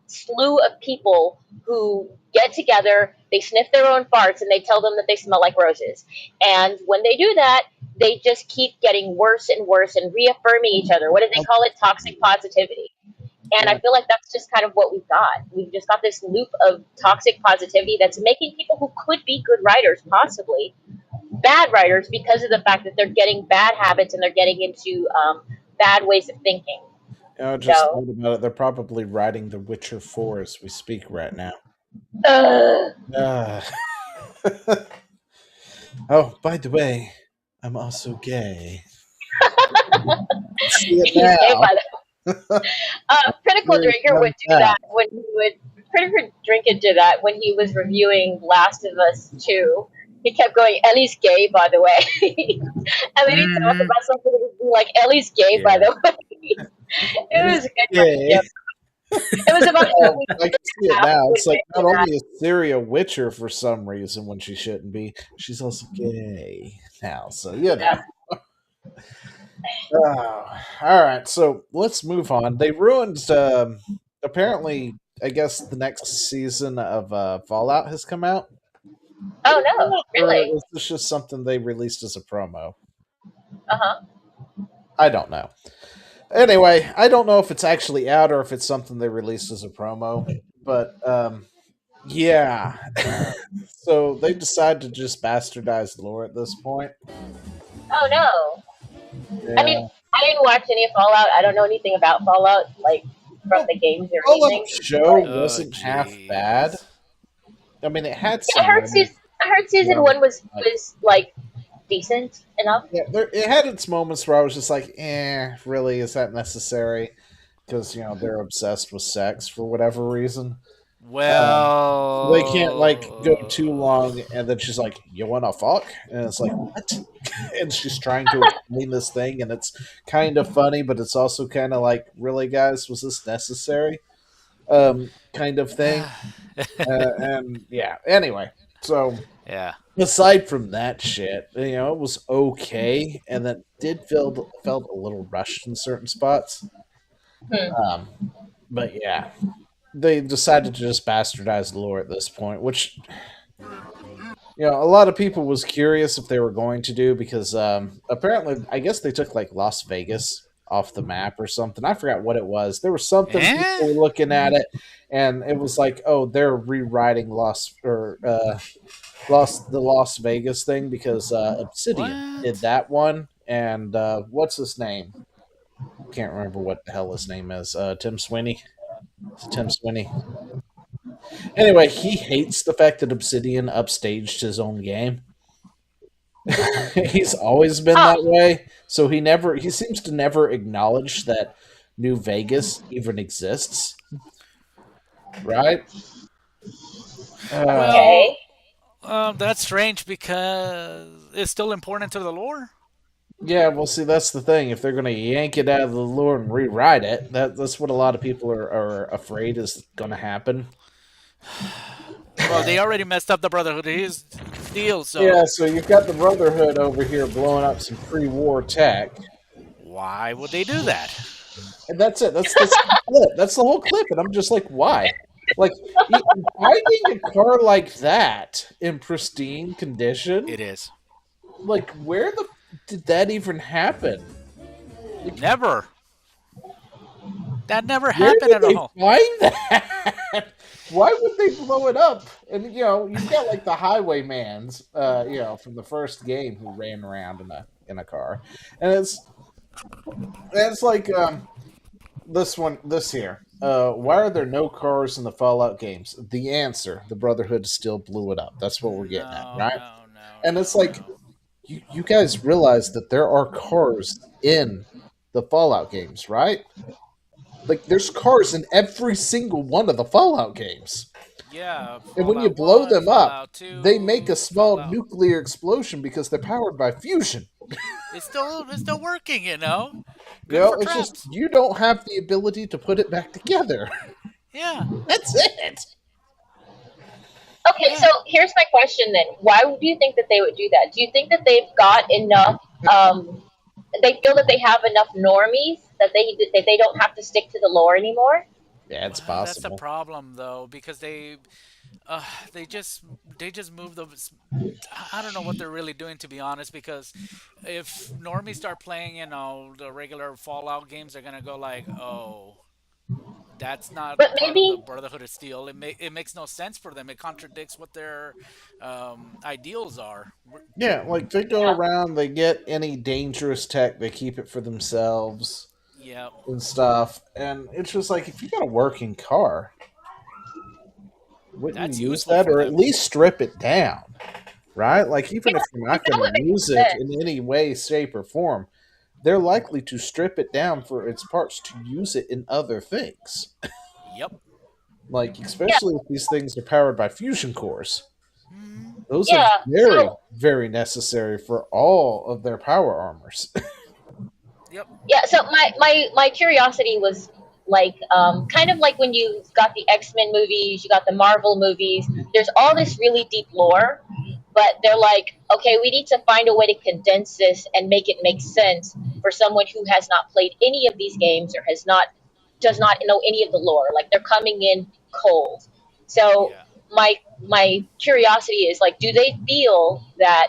S1: slew of people who get together, they sniff their own farts, and they tell them that they smell like roses. And when they do that, they just keep getting worse and worse and reaffirming each other. What do they call it? Toxic positivity. And I feel like that's just kind of what we've got. We've just got this loop of toxic positivity that's making people who could be good writers possibly bad writers, because of the fact that they're getting bad habits and they're getting into bad ways of thinking.
S4: Just thought about it. They're probably writing The Witcher 4 as we speak right now. Oh, by the way, I'm also gay. See it now.
S1: Critical Drinker would do that when he would. Critical Drinker did that when he was reviewing Last of Us 2. He kept going, Ellie's gay, by the way. And then he'd talk about something that would be like, Ellie's gay, by the way. It was a good joke. It was about
S4: I can see it now. It's like, not only is Ciri a Witcher for some reason when she shouldn't be, she's also gay now. So, you know. All right, so let's move on. They ruined, apparently, I guess the next season of Fallout has come out.
S1: Oh, no, really?
S4: Or is this just something they released as a promo?
S1: Uh-huh.
S4: I don't know. Anyway, I don't know if it's actually out or if it's something they released as a promo. But, yeah. So they decided to just bastardize the lore at this point.
S1: Oh, no.
S4: Yeah.
S1: I mean, I didn't watch any of Fallout. I don't know anything about Fallout, like, from the games or anything.
S4: The show wasn't half bad. I mean, it had some...
S1: I heard season 1 was like, decent enough.
S4: Yeah, it had its moments where I was just like, really, is that necessary? Because, you know, they're obsessed with sex for whatever reason.
S2: Well,
S4: they can't, like, go too long, and then she's like, you wanna fuck? And it's like, what? And she's trying to explain this thing, and it's kind of funny, but it's also kind of like, really, guys, was this necessary? Kind of thing. And, yeah, anyway, so...
S2: Yeah.
S4: Aside from that shit, you know, it was okay, and that did felt a little rushed in certain spots. But yeah, they decided to just bastardize the lore at this point, which, you know, a lot of people was curious if they were going to do, because apparently, I guess they took like Las Vegas off the map or something. I forgot what it was. There was something people were looking at it, and it was like, oh, they're rewriting the Las Vegas thing because Obsidian did that one, and what's his name? Can't remember what the hell his name is. Tim Sweeney. Tim Sweeney. Anyway, he hates the fact that Obsidian upstaged his own game. He's always been that way, so he seems to never acknowledge that New Vegas even exists. Right?
S1: Okay.
S2: That's strange because it's still important to the lore.
S4: Yeah, well, see, that's the thing. If they're going to yank it out of the lore and rewrite it, that's what a lot of people are afraid is going to happen.
S2: Well, they already messed up the Brotherhood of his deal, so...
S4: Yeah, so you've got the Brotherhood over here blowing up some pre-war tech.
S2: Why would they do that?
S4: And that's it. That's the clip. That's the whole clip, and I'm just like, why? Like, finding a car like that in pristine condition...
S2: It is.
S4: Like, where the did that even happen?
S2: Never. That never
S4: Where
S2: happened
S4: did
S2: at
S4: they
S2: all.
S4: find that? Why would they blow it up? And you've got like the highwaymans, from the first game who ran around in a car, and it's like this here. Why are there no cars in the Fallout games? The answer: the Brotherhood still blew it up. That's what we're getting at, right? And it's like you guys realize that there are cars in the Fallout games, right? Like, there's cars in every single one of the Fallout games.
S2: Yeah.
S4: And when you
S2: Fallout
S4: blow
S2: 1,
S4: them
S2: Fallout
S4: up,
S2: 2,
S4: they make a small
S2: Fallout.
S4: nuclear explosion because they're powered by fusion.
S2: It's still working, Good for
S4: It's
S2: traps.
S4: just you don't have the ability to put it back together.
S2: Yeah.
S4: That's it.
S1: Okay, so here's my question then. Why do you think that they would do that? Do you think that they've got enough? They feel that they have enough normies that they don't have to stick to the lore anymore?
S4: Yeah, it's
S2: That's the
S4: possible.
S2: problem, though, because they just move those. I don't know what they're really doing, to be honest. Because if normies start playing, the regular Fallout games, they're gonna go like, "Oh, that's not
S1: But
S2: part of
S1: maybe
S2: the Brotherhood of Steel. It makes no sense for them. It contradicts what their ideals are."
S4: Yeah, like they go around, they get any dangerous tech, they keep it for themselves
S2: Yeah.
S4: and stuff. And it's just like, if you got a working car, wouldn't
S2: That's
S4: you use
S2: useful
S4: that,
S2: for
S4: or at
S2: them.
S4: least strip it down, right? Like, even if you're not
S1: that
S4: going
S1: would
S4: to
S1: make
S4: use it
S1: sense.
S4: in any way, shape, or form, they're likely to strip it down for its parts to use it in other things.
S2: Yep.
S4: Like, especially if these things are powered by fusion cores. Those
S1: Yeah,
S4: are very,
S1: so
S4: very necessary for all of their power armors.
S2: Yep.
S1: yeah, so my curiosity was like kind of like when you got the X-Men movies, you got the Marvel movies. There's all this really deep lore, but they're like, okay, we need to find a way to condense this and make it make sense for someone who has not played any of these games or does not know any of the lore. Like, they're coming in cold. So
S2: Yeah.
S1: my curiosity is like, do they feel that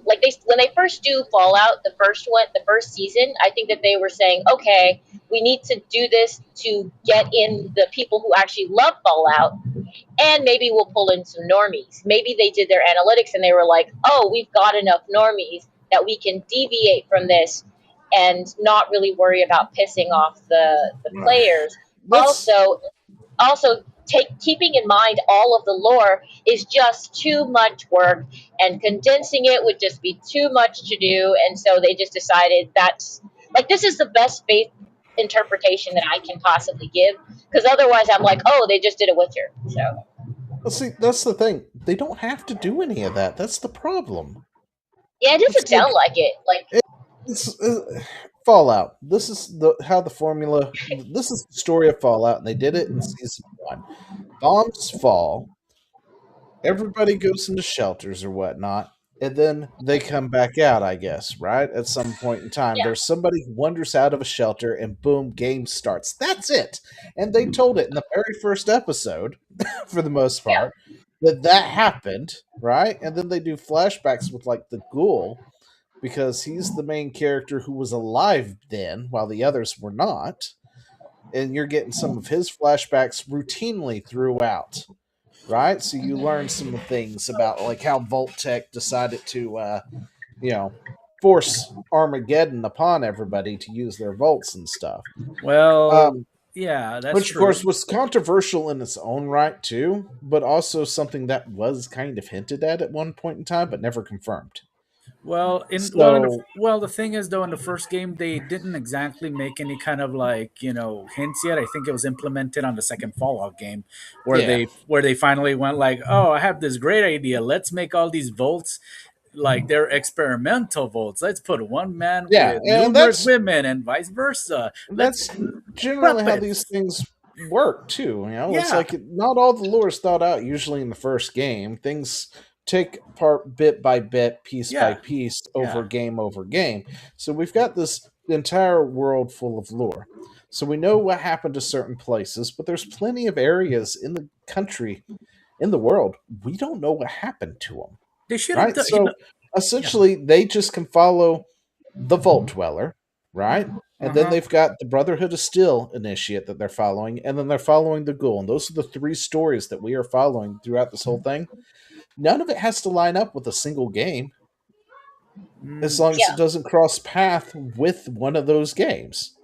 S1: like when they first do Fallout, the first season, I think that they were saying, okay, we need to do this to get in the people who actually love Fallout, and maybe we'll pull in some normies. Maybe they did their analytics and they were like, oh, we've got enough normies that we can deviate from this and not really worry about pissing off the players.
S4: That's
S1: Also keeping in mind all of the lore is just too much work, and condensing it would just be too much to do, and so they just decided that's like, this is the best faith interpretation that I can possibly give, because otherwise I'm like, oh, they just did a Witcher. So
S4: see, that's the thing. They don't have to do any of that. That's the problem.
S1: yeah, it doesn't sound like it. Like,
S4: It's Fallout. This is how the formula. This is the story of Fallout, and they did it in season 1. Bombs fall. Everybody goes into shelters or whatnot, and then they come back out, I guess, right? At some point in time,
S1: yeah,
S4: there's somebody who wanders out of a shelter, and boom, game starts. That's it. And they told it in the very first episode, for the most
S1: yeah,
S4: part, that happened, right? And then they do flashbacks with, like, the ghoul, because he's the main character who was alive then, while the others were not. And you're getting some of his flashbacks routinely throughout, right? So you learn some things about, like, how Vault-Tec decided to, force Armageddon upon everybody to use their vaults and stuff.
S10: Well, yeah, that's
S4: Which,
S10: true.
S4: of course, was controversial in its own right, too, but also something that was kind of hinted at one point in time, but never confirmed.
S10: Well, the thing is, though, in the first game, they didn't exactly make any kind of hints yet. I think it was implemented on the second Fallout game, where they finally went like, "Oh, I have this great idea. Let's make all these vaults like they're experimental vaults. Let's put one man with numerous women and vice versa."
S4: That's generally how these things work too. It's like not all the lore is thought out usually in the first game. Things take part bit by bit, piece by piece, over game. So we've got this entire world full of lore. So we know what happened to certain places, but there's plenty of areas in the country, in the world, we don't know what happened to them.
S10: They should
S4: have
S10: done,
S4: So essentially, they just can follow the Vault Dweller, right? And then they've got the Brotherhood of Steel initiate that they're following, and then they're following the Ghoul. And those are the 3 stories that we are following throughout this whole thing. None of it has to line up with a single game, as long as it doesn't cross path with one of those games.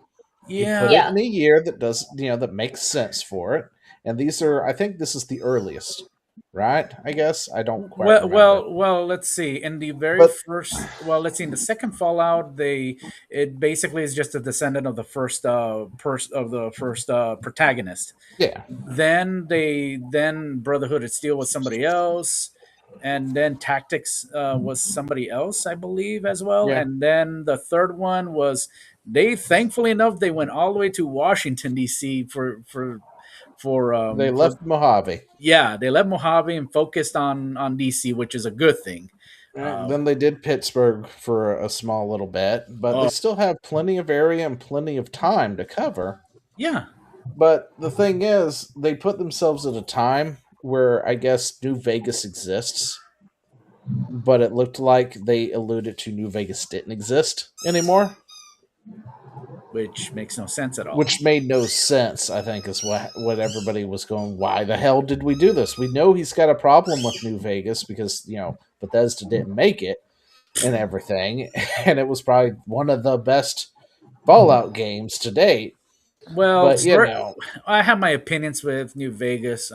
S10: Yeah.
S4: You put it in a year that does, that makes sense for it. And these are, I think this is the earliest, right? I guess I don't quite remember.
S10: Well. Let's see. In the very first, let's see. In the second Fallout, it basically is just a descendant of the first protagonist.
S4: Yeah.
S10: Then Brotherhood of Steel was somebody else, and then Tactics was somebody else, I believe, as well.
S4: Yeah.
S10: And then the third one was thankfully enough, they went all the way to Washington D.C. for
S4: they left Mojave.
S10: Yeah, they left Mojave and focused on DC, which is a good thing.
S4: Then they did Pittsburgh for a small little bit, but they still have plenty of area and plenty of time to cover.
S10: Yeah.
S4: But the thing is, they put themselves at a time where I guess New Vegas exists, but it looked like they alluded to New Vegas didn't exist anymore.
S10: Which makes no sense at all.
S4: Which made no sense, I think, is what everybody was going, why the hell did we do this? We know he's got a problem with New Vegas because, Bethesda didn't make it and everything, and it was probably one of the best Fallout games to date.
S10: Well,
S4: but,
S10: I have my opinions with New Vegas.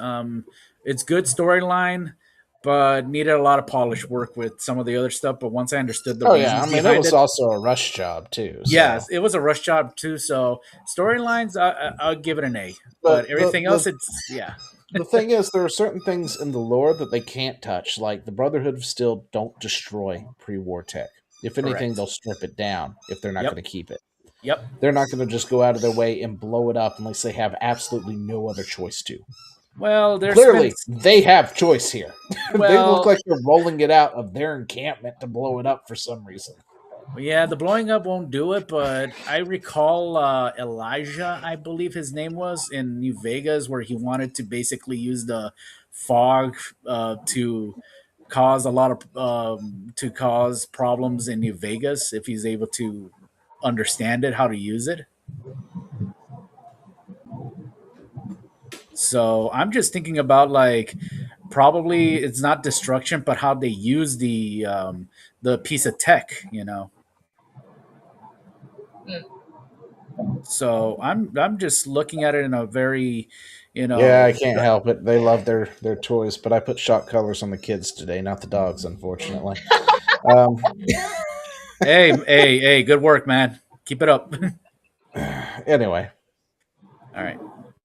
S10: It's good storyline, but needed a lot of polish work with some of the other stuff. But once I understood the reasons behind
S4: it was also a rush job too. So.
S10: Yes, it was a rush job too. So storylines, I'll give it an A. But everything else,
S4: The thing is, there are certain things in the lore that they can't touch, like the Brotherhood of Steel don't destroy pre-war tech. If anything, they'll strip it down if they're not going to keep it.
S10: Yep.
S4: They're not going to just go out of their way and blow it up unless they have absolutely no other choice to.
S10: Well,
S4: clearly they have choice here. They look like they're rolling it out of their encampment to blow it up for some reason.
S10: Yeah, the blowing up won't do it, but I recall Elijah, I believe his name was, in New Vegas, where he wanted to basically use the fog to cause a lot of problems in New Vegas if he's able to understand it, how to use it. So I'm just thinking about probably it's not destruction, but how they use the piece of tech, So I'm just looking at it in a very,
S4: Yeah, I can't help it. They love their toys, but I put shock colors on the kids today, not the dogs, unfortunately.
S10: Hey, good work, man. Keep it up.
S4: Anyway.
S10: All right.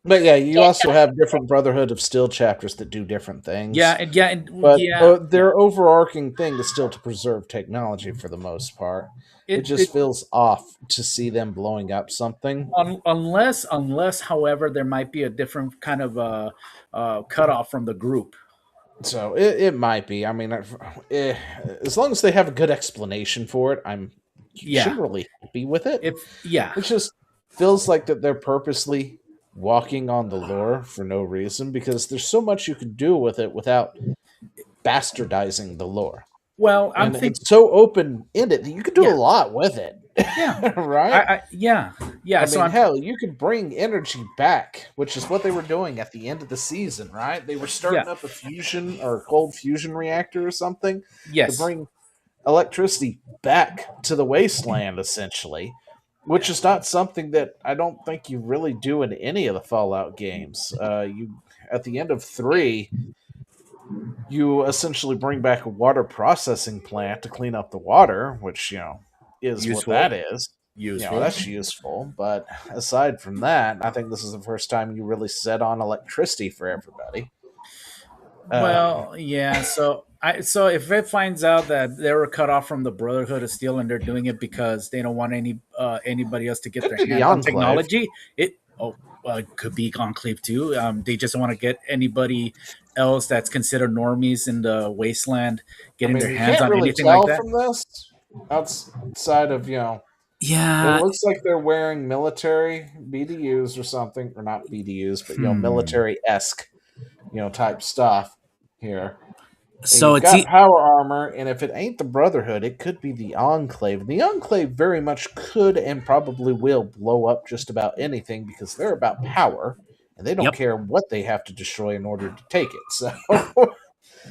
S4: But yeah, you also have different Brotherhood of Steel chapters that do different things.
S10: But
S4: their overarching thing is still to preserve technology for the most part. It just feels off to see them blowing up something.
S10: Unless, however, there might be a different kind of cutoff from the group.
S4: So it might be. I mean, as long as they have a good explanation for it, I'm generally happy with it. It just feels like that they're purposely walking on the lore for no reason, because there's so much you can do with it without bastardizing the lore.
S10: Well,
S4: it's so open-ended that you can do a lot with it.
S10: Yeah.
S4: Right?
S10: Yeah.
S4: I mean, hell, you could bring energy back, which is what they were doing at the end of the season, right? They were starting up a fusion or cold fusion reactor or something to bring electricity back to the wasteland, essentially. Which is not something that I don't think you really do in any of the Fallout games. You at the end of 3, you essentially bring back a water processing plant to clean up the water, which is useful. What that is.
S10: Useful.
S4: That's useful. But aside from that, I think this is the first time you really set on electricity for everybody.
S10: So if it finds out that they were cut off from the Brotherhood of Steel and they're doing it because they don't want anybody else to get their hands on technology, it could be Enclave too. They just want to get anybody else that's considered normies in the wasteland getting their hands on anything like that.
S4: From this, outside of it looks like they're wearing military BDUs or something, or not BDUs, but military-esque type stuff here.
S10: So
S4: you've got power armor, and if it ain't the Brotherhood, it could be the Enclave. The Enclave very much could and probably will blow up just about anything because they're about power, and they don't care what they have to destroy in order to take it. So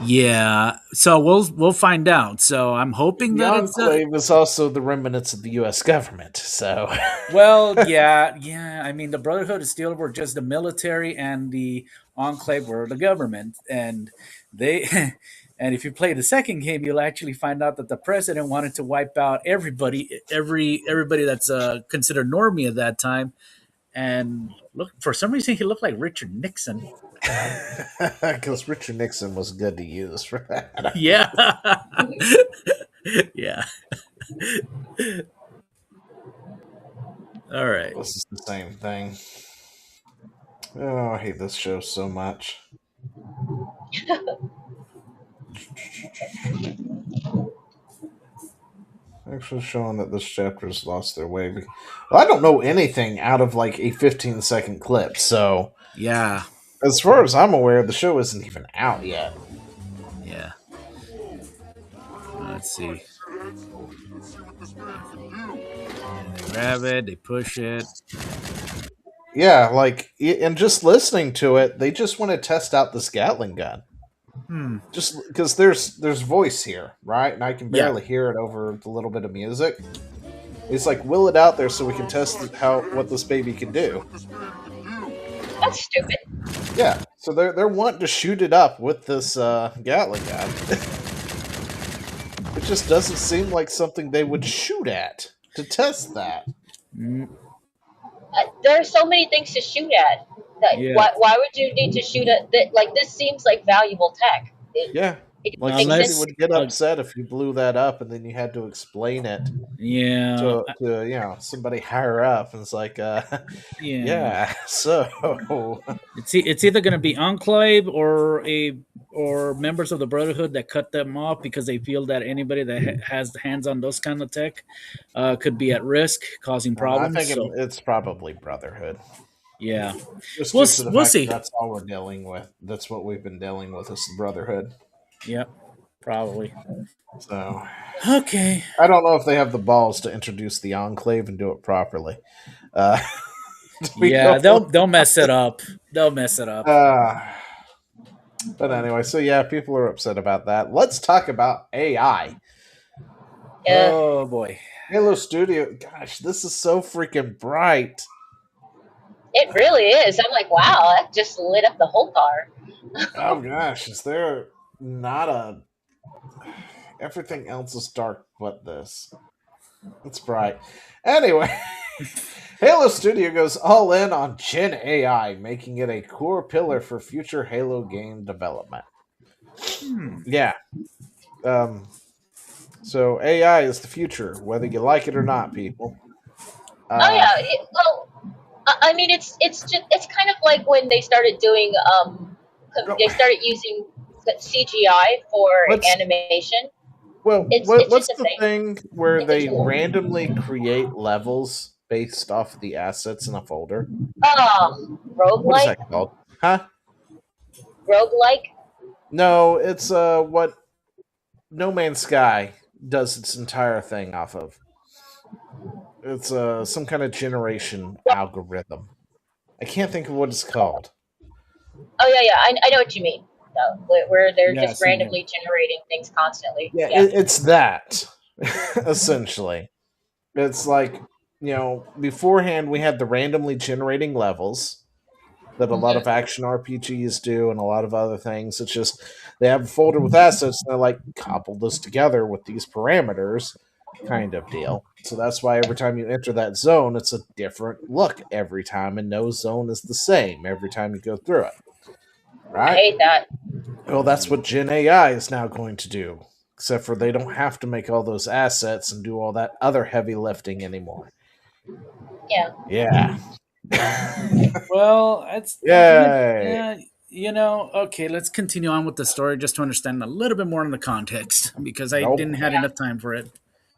S10: yeah, so we'll find out. So I'm hoping
S4: the
S10: that
S4: Enclave is also the remnants of the U.S. government. So
S10: well, yeah. I mean, the Brotherhood of Steel were just the military, and the Enclave were the government, and they. And if you play the second game, you'll actually find out that the president wanted to wipe out everybody that's considered normie at that time. And look, for some reason, he looked like Richard Nixon.
S4: Because Richard Nixon was good to use for that.
S10: Yeah. Yeah. All right.
S4: This is the same thing. Oh, I hate this show so much. Actually showing that this chapter's lost their way. Well, I don't know anything out of like a 15-second clip, so
S10: yeah.
S4: As far as I'm aware, the show isn't even out yet.
S10: Yeah. Let's see. And they grab it, they push it.
S4: Yeah, like, and just listening to it, they just want to test out this Gatling gun. Just because there's voice here, right? And I can barely hear it over the little bit of music. It's like, will it out there so we can test what this baby can do.
S1: That's stupid.
S4: Yeah, so they're wanting to shoot it up with this Gatling gun. It just doesn't seem like something they would shoot at to test that.
S1: There are so many things to shoot at. Why would you need to shoot at that? Like, this seems like valuable tech. Like
S4: somebody would get upset if you blew that up and then you had to explain it.
S10: Yeah.
S4: To somebody higher up, and it's like, So
S10: it's either going to be Enclave or members of the Brotherhood that cut them off because they feel that anybody that has hands on those kind of tech could be at risk, causing problems.
S4: I think it's probably Brotherhood.
S10: Yeah,
S4: just
S10: we'll see.
S4: That's all we're dealing with. That's what we've been dealing with is the Brotherhood.
S10: Yep, probably.
S4: So
S10: okay,
S4: I don't know if they have the balls to introduce the Enclave and do it properly.
S10: They'll mess it up. They'll mess it up.
S4: But anyway, so yeah, people are upset about that. Let's talk about AI.
S1: Yeah.
S10: Oh boy,
S4: Halo Studio. Gosh, this is so freaking bright.
S1: It really is. I'm like, wow, that just lit up the whole car.
S4: Oh gosh, is there not a... Everything else is dark but this. It's bright. Anyway, Halo Studio goes all in on Gen AI, making it a core pillar for future Halo game development. Yeah. So AI is the future, whether you like it or not, people.
S1: I mean, it's kind of like when they started doing they started using CGI for animation.
S4: Well, what's the thing where they randomly create levels based off of the assets in a folder?
S1: Roguelike?
S4: What is that called? Huh?
S1: Roguelike?
S4: No, it's what No Man's Sky does its entire thing off of. It's some kind of generation algorithm. I can't think of what it's called.
S1: Oh yeah, I know what you mean. Where they're just randomly generating things constantly.
S4: Yeah. It's that essentially. It's like, beforehand we had the randomly generating levels that a lot of action RPGs do and a lot of other things. It's just they have a folder with assets and they're like, cobble this together with these parameters kind of deal. So that's why every time you enter that zone, it's a different look every time, and no zone is the same every time you go through it. Right?
S1: I hate that.
S4: Well, that's what Gen AI is now going to do, except for they don't have to make all those assets and do all that other heavy lifting anymore. Yeah.
S10: Well, that's
S4: yay.
S10: Okay, let's continue on with the story just to understand a little bit more in the context because I didn't have enough time for it.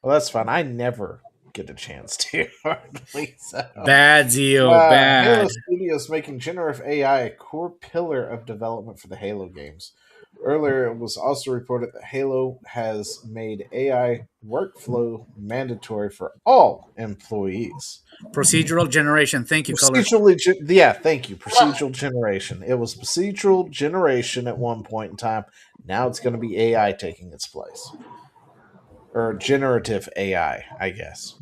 S4: Well, that's fine. I never get a chance to. Hardly so.
S10: Bad, Zio. Bad.
S4: Halo Studios making generative AI a core pillar of development for the Halo games. Earlier, it was also reported that Halo has made AI workflow mandatory for all employees.
S10: Procedural generation. Thank you, Color.
S4: Yeah, thank you. Procedural generation. It was procedural generation at one point in time. Now it's going to be AI taking its place. Or generative AI, I guess.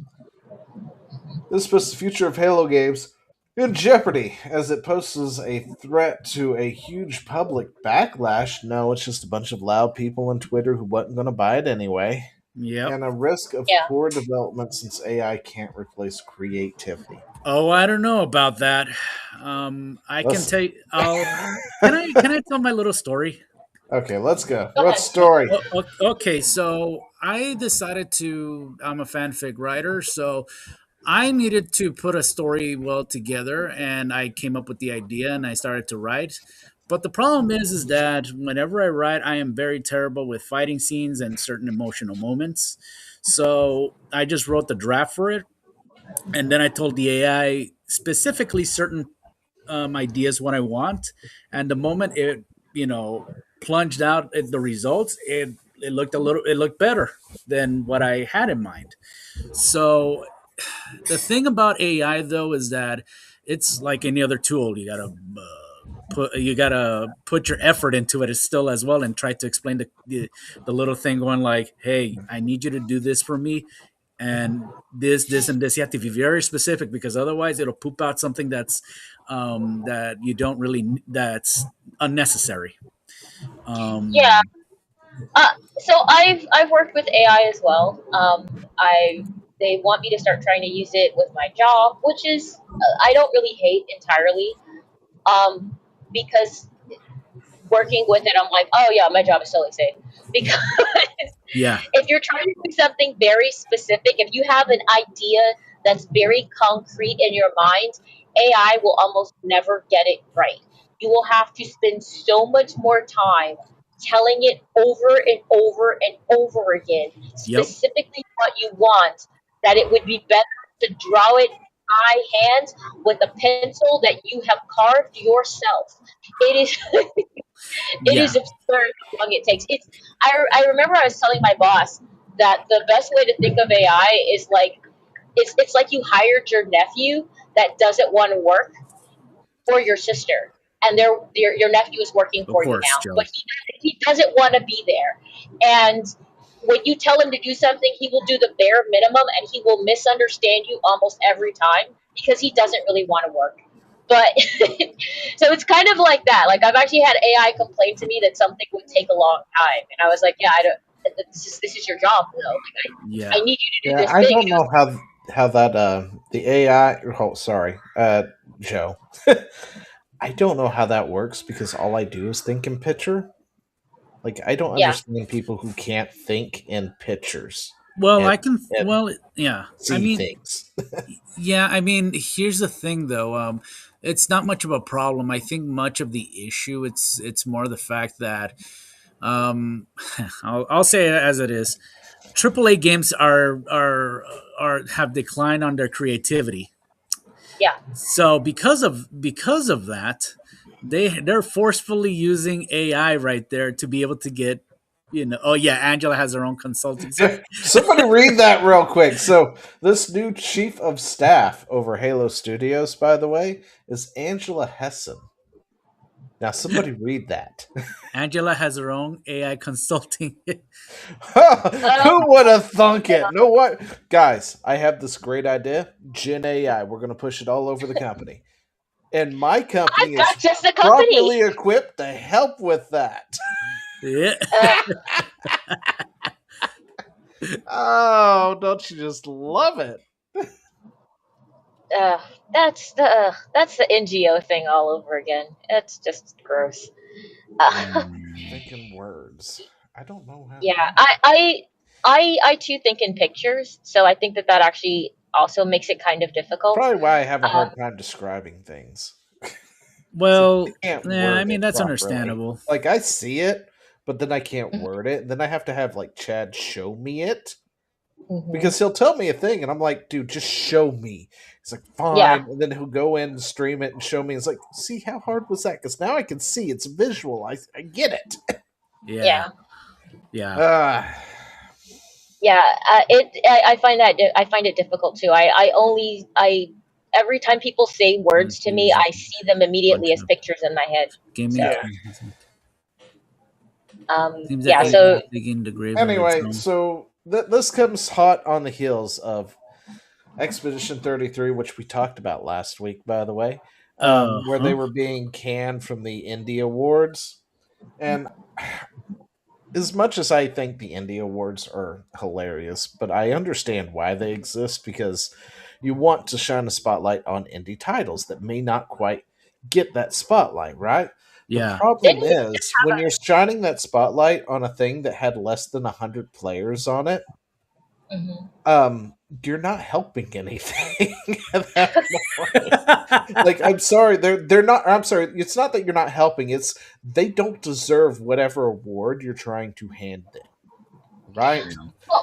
S4: This puts the future of Halo games in jeopardy as it poses a threat to a huge public backlash. No, it's just a bunch of loud people on Twitter who wasn't going to buy it anyway.
S10: Yep.
S4: And a risk of poor development since AI can't replace creativity.
S10: Oh, I don't know about that. I can tell you. Can I tell my little story?
S4: Okay, let's go. What story?
S10: Okay, so I decided to. I'm a fanfic writer, so I needed to put a story well together, and I came up with the idea, and I started to write. But the problem is that whenever I write, I am very terrible with fighting scenes and certain emotional moments. So I just wrote the draft for it, and then I told the AI specifically certain ideas what I want, and the moment it plunged out at the results, it looked better than what I had in mind. So the thing about AI though is that it's like any other tool. You gotta put your effort into it still as well, and try to explain the little thing going like, hey, I need you to do this for me, and this and this. You have to be very specific because otherwise it'll poop out something that's that you don't really that's unnecessary.
S1: Yeah. So I've worked with AI as well. They want me to start trying to use it with my job, which is I don't really hate entirely, because working with it, I'm like, oh yeah, my job is totally safe. Because if you're trying to do something very specific, if you have an idea that's very concrete in your mind, AI will almost never get it right. You will have to spend so much more time telling it over and over and over again, specifically what you want, that it would be better to draw it by hand with a pencil that you have carved yourself. It is it is absurd how long it takes. I remember I was telling my boss that the best way to think of AI is like it's like you hired your nephew that doesn't want to work for your sister, and your nephew is working for you now, but he doesn't want to be there. And when you tell him to do something, he will do the bare minimum, and he will misunderstand you almost every time because he doesn't really want to work. But so it's kind of like that. Like I've actually had AI complain to me that something would take a long time, and I was like, yeah, I don't. This is your job, though. Like, I need you to do this
S4: I
S1: thing.
S4: don't know how that the AI. Oh, sorry, Joe. I don't know how that works because all I do is think in picture. Like I don't understand people who can't think in pictures.
S10: Well, I can. Well, yeah.
S4: See
S10: I mean,
S4: things.
S10: yeah. I mean, here's the thing, though. It's not much of a problem. I think much of the issue it's more the fact that I'll say it as it is. AAA games are have declined on their creativity.
S1: Yeah.
S10: So because of that, they're forcefully using AI right there to be able to get, oh yeah, Angela has her own consulting.
S4: Somebody read that real quick. So this new chief of staff over Halo Studios, by the way, is Angela Hessen. Now somebody read that.
S10: Angela has her own AI consulting.
S4: Who would have thunk it? Know what? Guys, I have this great idea. Gen AI. We're going to push it all over the company. And my company is properly equipped to help with that.
S10: Yeah.
S4: Oh, don't you just love it?
S1: That's the NGO thing all over again. It's just gross.
S4: Thinking words. I don't know how.
S1: Yeah, I too think in pictures, so I think that actually also makes it kind of difficult.
S4: Probably why I have a hard time describing things.
S10: Well, I mean that's understandable.
S4: Like I see it, but then I can't word it. And then I have to have like Chad show me it. Because he'll tell me a thing, and I'm like, dude, just show me. He's like, fine. Yeah. And then he'll go in and stream it and show me. It's like, see, how hard was that? Because now I can see. It's visual. I get it.
S10: Yeah.
S4: Uh,
S1: Yeah, I find it difficult too. I every time people say words to me, I see them immediately as pictures in my head.
S10: Game
S1: So,
S10: Seems
S1: yeah.
S10: like
S1: So
S10: they're digging the grave of its
S4: anyway,
S10: own.
S4: so this comes hot on the heels of Expedition 33, which we talked about last week, by the way, where they were being canned from the Indie Awards. And as much as I think the Indie Awards are hilarious, but I understand why they exist, because you want to shine a spotlight on indie titles that may not quite get that spotlight, right?
S10: Yeah.
S4: The problem is when you're shining that spotlight on a thing that had less than 100 players on it, you're not helping anything at that point. Like, I'm sorry, they're not. I'm sorry. It's not that you're not helping. It's they don't deserve whatever award you're trying to hand them. Right?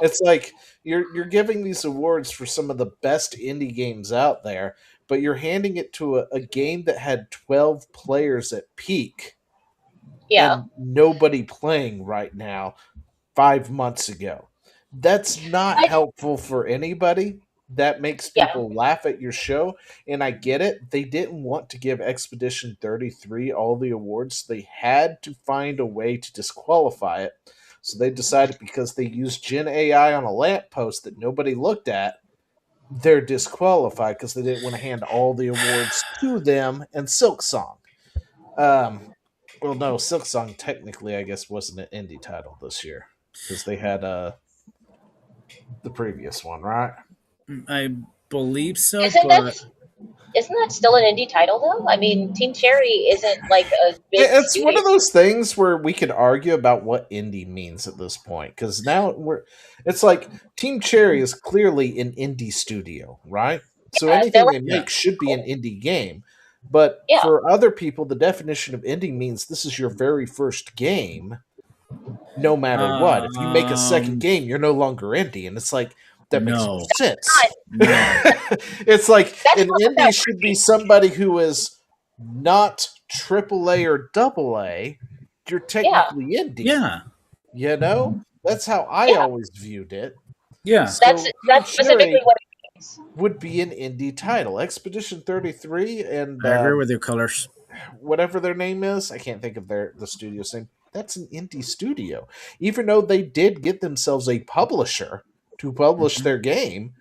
S4: It's like you're giving these awards for some of the best indie games out there, but you're handing it to a game that had 12 players at peak.
S1: Yeah.
S4: And nobody playing right now 5 months ago. That's not helpful for anybody. That makes people laugh at your show, and I get it. They didn't want to give Expedition 33 all the awards. They had to find a way to disqualify it. So they decided, because they used Gen AI on a lamppost that nobody looked at, they're disqualified because they didn't want to hand all the awards to them and Silksong. Well, no, Silksong technically, I guess, wasn't an indie title this year because they had the previous one, right?
S10: I believe so.
S1: Isn't that still an indie title though? I mean, Team Cherry isn't like a big.
S4: It's
S1: studio.
S4: one of those things where we could argue about what indie means at this point, because now it's like Team Cherry is clearly an indie studio, right? So anything they make should be an indie game. But for other people, the definition of indie means this is your very first game, no matter what. If you make a second game, you're no longer indie, and it's like that makes no sense. It's like an indie should be somebody who is not AAA or AA. You're technically indie.
S10: Yeah.
S4: You know? That's how I always viewed it.
S10: Yeah.
S4: So
S1: that's specifically what it means.
S4: Would be an indie title. Expedition 33 and
S10: I agree with your colors.
S4: Whatever their name is, I can't think of the studio's name. That's an indie studio. Even though they did get themselves a publisher to publish their game,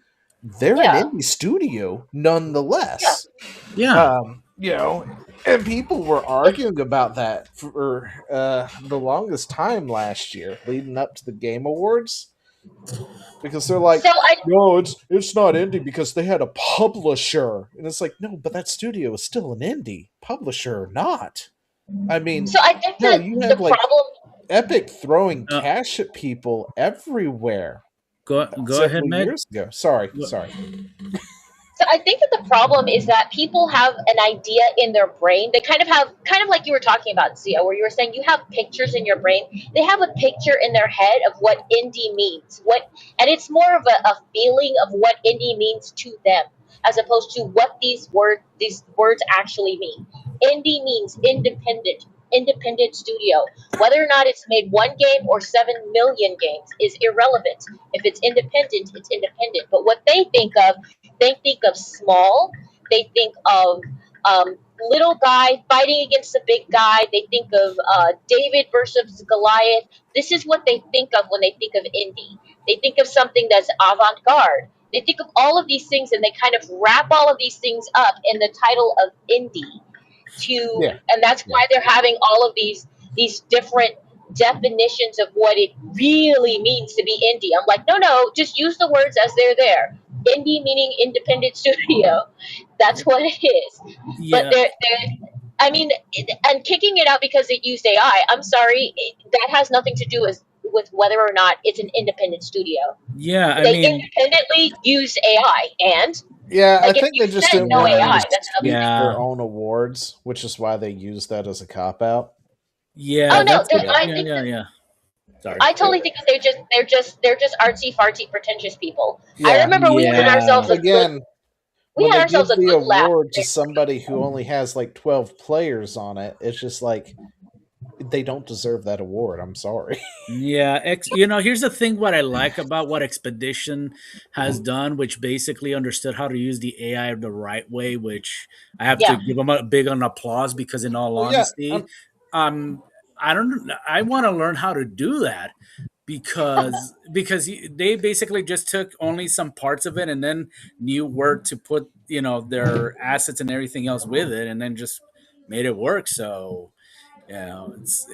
S4: they're an indie studio nonetheless.
S10: Yeah.
S4: You know, and people were arguing about that for the longest time last year, leading up to the Game Awards. Because they're like, no, it's not indie because they had a publisher. And it's like, no, but that studio is still an indie, publisher or not. I mean,
S1: so I think
S4: you have like
S1: problem...
S4: Epic throwing cash at people everywhere.
S10: Go ahead, Meg.
S4: Years ago. Sorry.
S1: So I think that the problem is that people have an idea in their brain. They kind of like you were talking about, Zia, where you were saying you have pictures in your brain. They have a picture in their head of what indie means. And it's more of a feeling of what indie means to them, as opposed to what these words actually mean. Indie means independent studio. Whether or not it's made one game or 7 million games is irrelevant. If it's independent, it's independent. But what they think of small. They think of little guy fighting against the big guy. They think of David versus Goliath. This is what they think of when they think of indie. They think of something that's avant-garde. They think of all of these things, and they kind of wrap all of these things up in the title of indie. And that's why they're having all of these different definitions of what it really means to be indie. I'm like, no, just use the words as they're there. Indie meaning independent studio. That's what it is. Yeah. But they're I mean, and kicking it out because it used AI, I'm sorry, that has nothing to do with whether or not it's an independent studio.
S10: Yeah,
S1: they independently use AI, and
S4: I think they just didn't want
S1: AI.
S4: to their own awards, which is why they use that as a cop out.
S10: Yeah.
S1: Oh no,
S10: yeah. Sorry.
S1: I totally think that they're just artsy fartsy pretentious people. I remember we had ourselves a good
S4: award to somebody who only has like 12 players on it. It's just like they don't deserve that award. I'm sorry.
S10: Yeah, here's the thing what I like about what Expedition has done, which basically understood how to use the AI the right way, which I have to
S1: Yeah.
S10: give them a big applause because in all
S4: Well, yeah,
S10: honesty, I want to learn how to do that because they basically just took only some parts of it and then knew where to put, their assets and everything else with it and then just made it work. So it's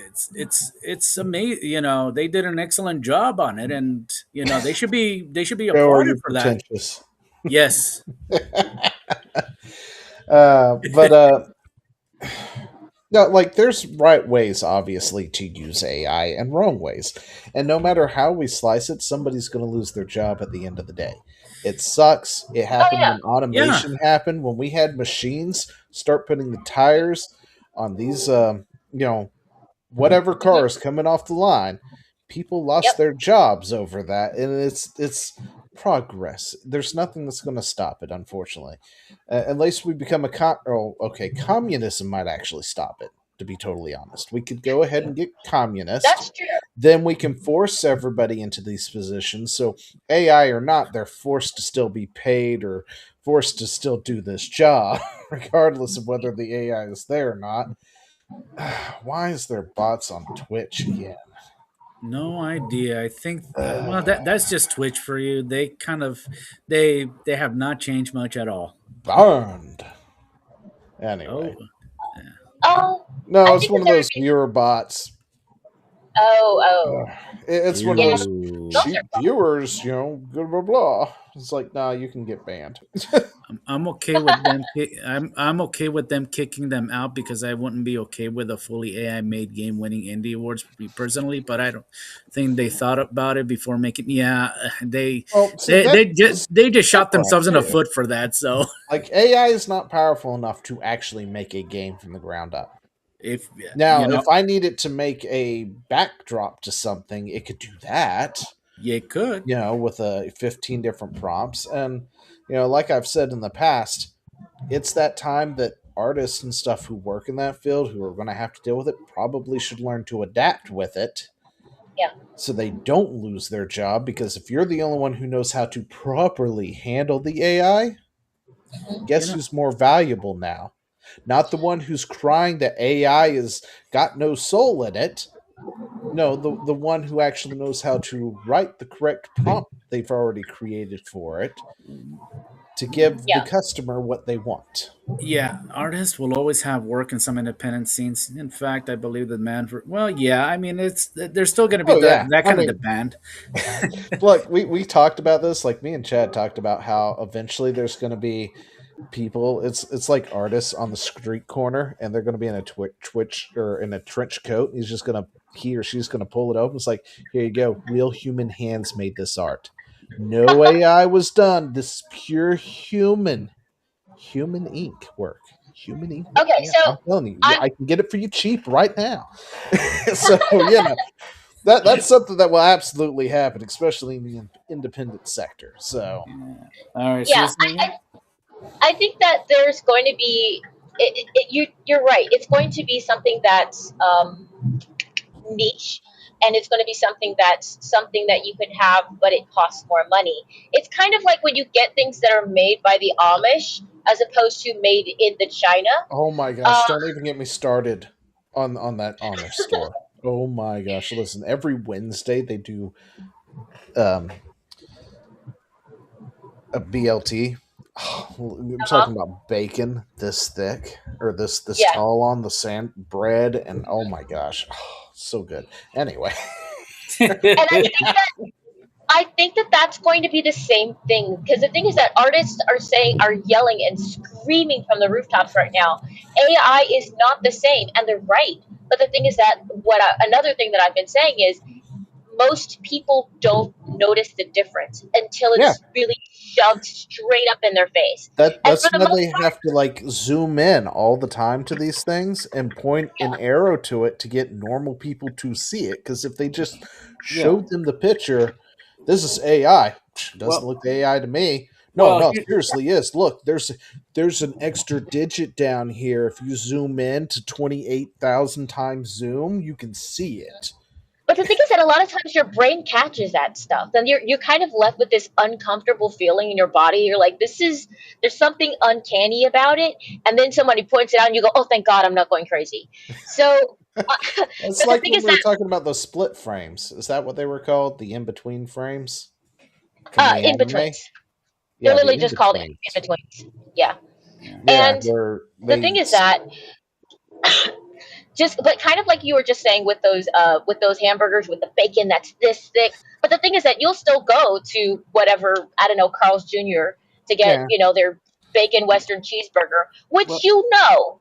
S10: amazing. They did an excellent job on it, and they should be
S4: Joe, are
S10: applauded
S4: you
S10: for that.
S4: pretentious?
S10: Yes.
S4: But no, like there's right ways, obviously, to use AI and wrong ways, and no matter how we slice it, somebody's going to lose their job at the end of the day. It sucks. It happened when automation happened. When we had machines start putting the tires on these, whatever cars coming off the line, people lost their jobs over that, and it's progress. There's nothing that's going to stop it, unfortunately, unless we become communism might actually stop it. To be totally honest, we could go ahead and get communist.
S1: That's true.
S4: Then we can force everybody into these positions. So AI or not, they're forced to still be paid or forced to still do this job, regardless of whether the AI is there or not. Why is there bots on Twitch again?
S10: No idea. I think that's just Twitch for you. They kind of they have not changed much at all.
S4: Burned. Anyway. No, it's one of those viewer bots. It's one of those cheap viewers, blah blah blah. It's like, nah, you can get banned.
S10: I'm okay with them. I'm okay with them kicking them out because I wouldn't be okay with a fully AI made game winning indie awards personally. But I don't think they thought about it before making. Yeah, they just shot themselves in the foot for that. So
S4: like AI is not powerful enough to actually make a game from the ground up. If I need it to make a backdrop to something, it could do that.
S10: Yeah, it could.
S4: With 15 different prompts. And, like I've said in the past, it's that time that artists and stuff who work in that field, who are going to have to deal with it, probably should learn to adapt with it.
S1: Yeah.
S4: So they don't lose their job, because if you're the only one who knows how to properly handle the AI, guess who's more valuable now? Not the one who's crying that AI has got no soul in it. No, the one who actually knows how to write the correct prompt they've already created for it to give the customer what they want.
S10: Yeah, artists will always have work in some independent scenes. In fact, I believe the demand for there's still going to be that kind of demand.
S4: Look, we talked about this. Like me and Chad talked about how eventually there's going to be people. It's like artists on the street corner, and they're going to be in a twitch or in a trench coat. He or she's going to pull it open. It's like, here you go. Real human hands made this art. No AI was done. This is pure human ink work. Human ink.
S1: Okay, so
S4: I'm telling you, I can get it for you cheap right now. So that's something that will absolutely happen, especially in the independent sector. So,
S10: all right.
S1: Yeah, I think that there's going to be. You're right. It's going to be something that's niche, and it's going to be something that you can have, but it costs more money. It's kind of like when you get things that are made by the Amish as opposed to made in the China.
S4: Oh my gosh! Don't even get me started on that Amish store. Oh my gosh! Listen, every Wednesday they do a BLT. I'm talking about bacon this thick or this tall on the sand bread, and oh my gosh, so good. Anyway,
S1: and I think that that's going to be the same thing, because the thing is that artists are yelling and screaming from the rooftops right now. AI is not the same, and they're right. But the thing is that another thing that I've been saying is most people don't notice the difference until it's really shoved straight up in their face.
S4: That's why they have to zoom in all the time to these things and point an arrow to it to get normal people to see it. Because if they just showed them the picture, this is AI. Doesn't look AI to me.
S10: Well,
S4: seriously is. Look, there's an extra digit down here. If you zoom in to 28,000 times zoom, you can see it.
S1: But the thing is that a lot of times your brain catches that stuff. Then you're kind of left with this uncomfortable feeling in your body. You're like, there's something uncanny about it. And then somebody points it out and you go, oh, thank God I'm not going crazy. So
S4: It's like when we were talking about those split frames. Is that what they were called? The in-between frames?
S1: In betweens. They're literally just called in betweens. Yeah. And the thing is that but kind of like you were just saying with those hamburgers with the bacon that's this thick. But the thing is that you'll still go to whatever, I don't know, Carl's Jr. to get, their bacon Western cheeseburger, which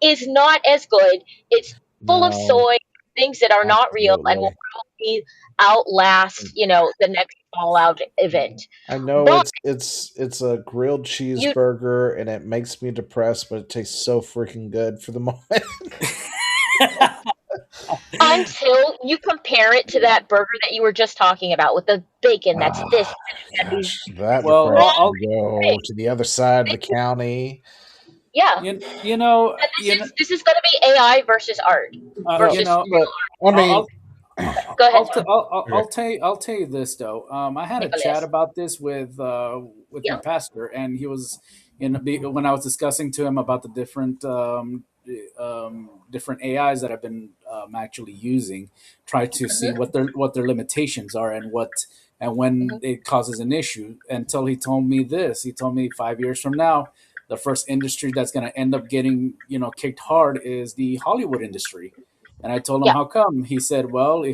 S1: is not as good. It's full of soy, things that are not real and will probably outlast, the next Fallout event.
S4: I know it's a grilled cheeseburger and it makes me depressed, but it tastes so freaking good for the moment.
S1: Until you compare it to that burger that you were just talking about with the bacon that's this.
S4: That I'll go to the other side of the county.
S1: Yeah.
S10: This
S1: is going to be AI versus art. Versus
S4: I mean,
S1: go ahead.
S10: I'll tell you this though. I had a chat about this with my pastor, and he was when I was discussing to him about the different AIs that I've been actually using, try to see what their limitations are and when it causes an issue. Until he told me this, he told me 5 years from now, the first industry that's going to end up getting kicked hard is the Hollywood industry. And I told him how come. He said, well,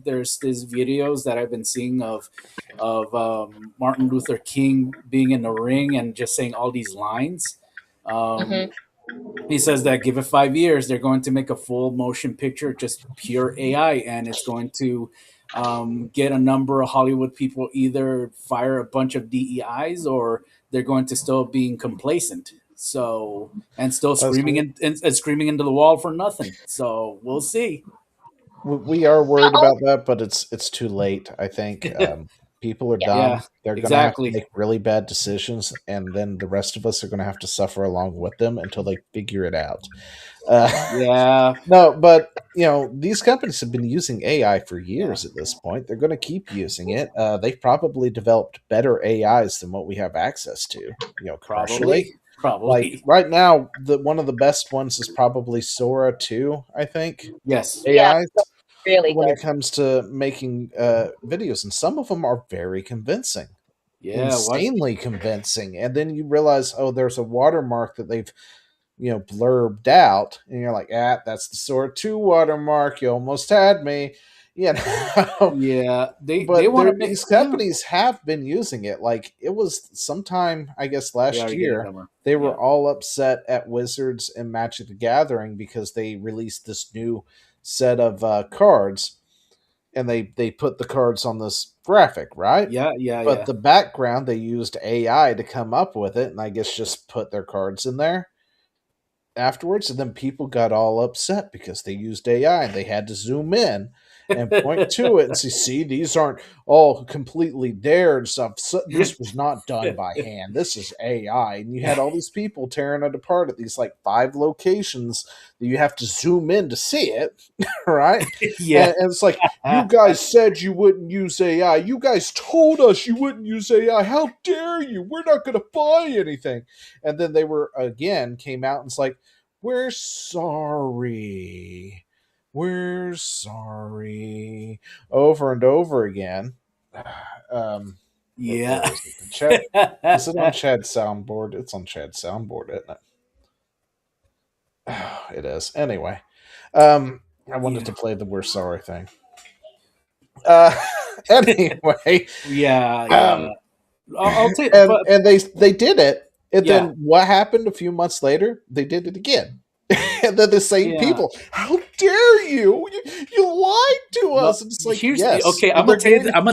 S10: there's these videos that I've been seeing of Martin Luther King being in the ring and just saying all these lines. He says that give it 5 years, they're going to make a full motion picture, just pure AI, and it's going to get a number of Hollywood people either fire a bunch of DEIs or they're going to still being complacent. So, and still screaming and screaming into the wall for nothing. So we'll see.
S4: We are worried about that, but it's too late. I think people are dumb.
S10: Yeah,
S4: they're going to have to make really bad decisions, and then the rest of us are going to have to suffer along with them until they figure it out. No, but these companies have been using AI for years at this point. They're going to keep using it. They've probably developed better AIs than what we have access to.
S10: Probably.
S4: Like right now, one of the best ones is probably Sora 2, I think.
S10: Yes.
S4: AIs.
S1: Really
S4: when
S1: good.
S4: It comes to making videos, and some of them are very convincing. Insanely convincing. And then you realize, there's a watermark that they've blurbed out, and you're like, that's the Sora 2 watermark. You almost had me.
S10: Yeah,
S4: these companies have been using it. Like it was sometime, I guess, last year. They were all upset at Wizards and Magic the Gathering because they released this new set of cards, and they put the cards on this graphic, right? But the background, they used AI to come up with it, and I guess just put their cards in there afterwards, and then people got all upset because they used AI and they had to zoom in and point to it and see, these aren't all completely there and stuff. So, this was not done by hand. This is AI. And you had all these people tearing it apart at these 5 locations that you have to zoom in to see it, right?
S10: Yeah.
S4: And it's like, you guys said you wouldn't use AI. You guys told us you wouldn't use AI. How dare you? We're not going to buy anything. And then they came out and it's like, we're sorry. We're sorry. Over and over again.
S10: Yeah.
S4: Is it on Chad's soundboard? It's on Chad's soundboard, isn't it? It is. Anyway. I wanted to play the we're sorry thing. Anyway.
S10: I'll take
S4: and they did it. And then what happened a few months later? They did it again. And then the same people, how dare you? You lied to us. And it's like,
S10: I'm gonna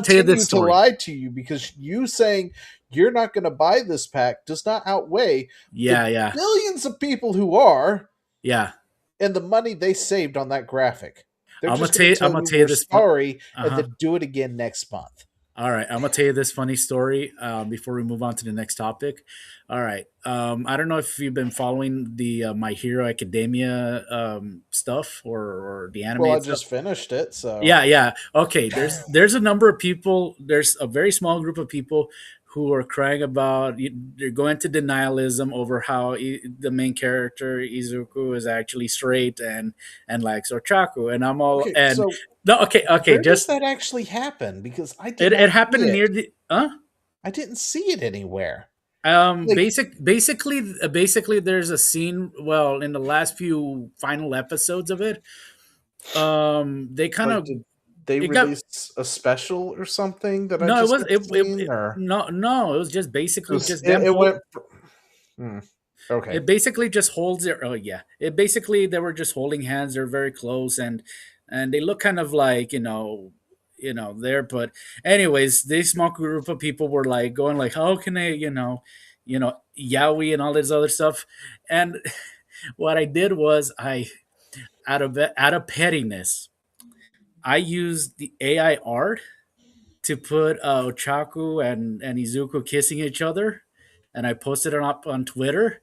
S10: tell you this story.
S4: To lie to you because you saying you're not going to buy this pack does not outweigh the billions of people who are.
S10: Yeah.
S4: And the money they saved on that graphic.
S10: I'm gonna tell you this.
S4: Sorry, and then do it again next month.
S10: All right, I'm gonna tell you this funny story before we move on to the next topic. All right, I don't know if you've been following the My Hero Academia stuff or the
S4: Well, I
S10: animated stuff.
S4: just finished it, so
S10: Yeah, yeah. Okay, there's a number of people. There's a very small group of people who are crying about. They're going to denialism over how the main character Izuku is actually straight and likes Ochaku, and I'm all
S4: okay.
S10: and
S4: So
S10: no, okay,
S4: where does
S10: just
S4: that actually happen? Because I did
S10: it
S4: not
S10: happened
S4: see
S10: near
S4: it.
S10: the huh.
S4: I didn't see it anywhere. Like,
S10: Basically, there's a scene. Well, in the last few final episodes of it, they kind
S4: like
S10: of
S4: did they
S10: it got
S4: release a special or something that I
S10: no. It
S4: just
S10: was
S4: haven't seen, or
S10: no. It was just basically
S4: just
S10: just them.
S4: it went? Hmm, okay.
S10: It basically just holds their. Oh yeah. It basically they were just holding hands. They're very close and they look kind of like there. But anyways, this small group of people were like going like, how can they yaoi and all this other stuff, and what I did was I out of pettiness I used the AI art to put Ochaku and Izuku kissing each other, and I posted it up on Twitter.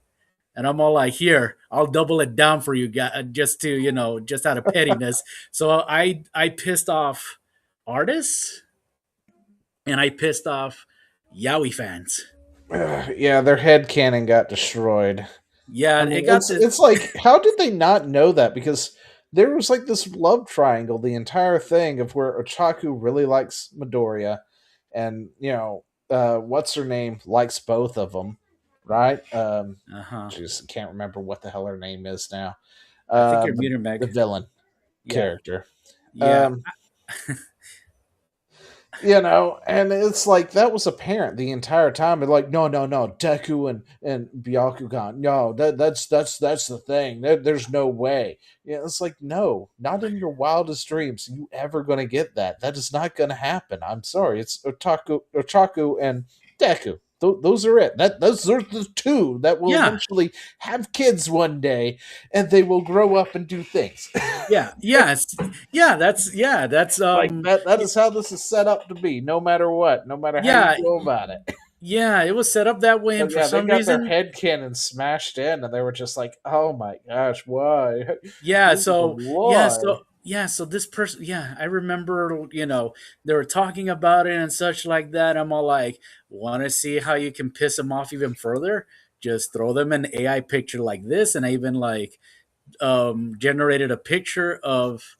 S10: And I'm all like, here, I'll double it down for you guys, just to just out of pettiness. So I pissed off artists and I pissed off Yaoi fans.
S4: Yeah, their head cannon got destroyed.
S10: Yeah,
S4: I mean, it's like, how did they not know that? Because there was like this love triangle the entire thing of where Ochaku really likes Midoriya, and what's her name likes both of them, right? Just can't remember what the hell her name is now.
S10: I think you're muted, Meg.
S4: The villain character.
S10: Yeah.
S4: And it's like that was apparent the entire time. They're like, no, Deku and Byakugan, no, that's the thing. There's no way. Yeah, it's like, no, not in your wildest dreams are you ever gonna get that. That is not gonna happen. I'm sorry. It's Ochaku and Deku. Those are it. Those are the two that will eventually have kids one day, and they will grow up and do things.
S10: That's
S4: like that is how this is set up to be. No matter what, no matter how you go about it.
S10: Yeah, it was set up that way, and for some reason,
S4: their head cannon smashed in, and they were just like, "Oh my gosh, why?"
S10: So this person, I remember, they were talking about it and such like that. I'm all like, want to see how you can piss them off even further? Just throw them an AI picture like this, and I even like generated a picture of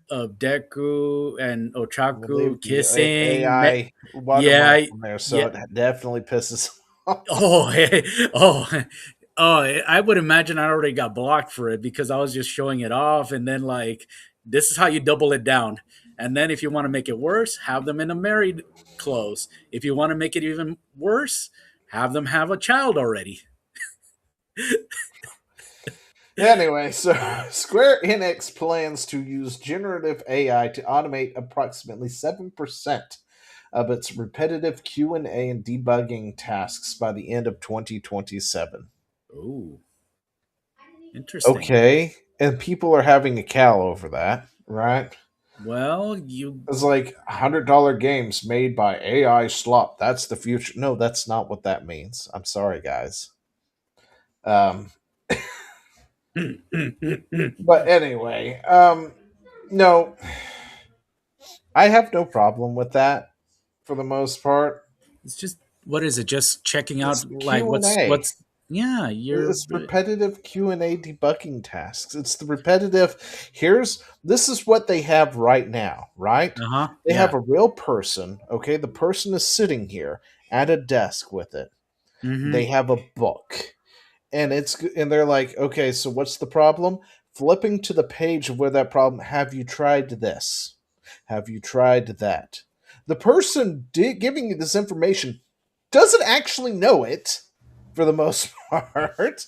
S10: Deku and Ochaku kissing.
S4: AI watermark from there, so it definitely pisses off.
S10: I would imagine I already got blocked for it because I was just showing it off, and then like this is how you double it down. And then if you want to make it worse, have them in a married clothes. If you want to make it even worse, have them have a child already.
S4: Anyway, so Square Enix plans to use generative AI to automate approximately 7% of its repetitive Q&A and debugging tasks by the end of 2027.
S10: Ooh. Interesting.
S4: Okay, and people are having a cow over that, right?
S10: Well,
S4: it's like $100 games made by AI slop. That's the future. No, that's not what that means. I'm sorry, guys. But anyway, no, I have no problem with that for the most part.
S10: It's just, what is it? Just checking out like what's
S4: it's repetitive Q&A debugging tasks. It's the repetitive. This is what they have right now, right? They have a real person. Okay, the person is sitting here at a desk with it.
S10: Mm-hmm.
S4: They have a book. And they're like, okay, so what's the problem? Flipping to the page of where that problem. Have you tried this? Have you tried that? The person giving you this information doesn't actually know it, for the most part.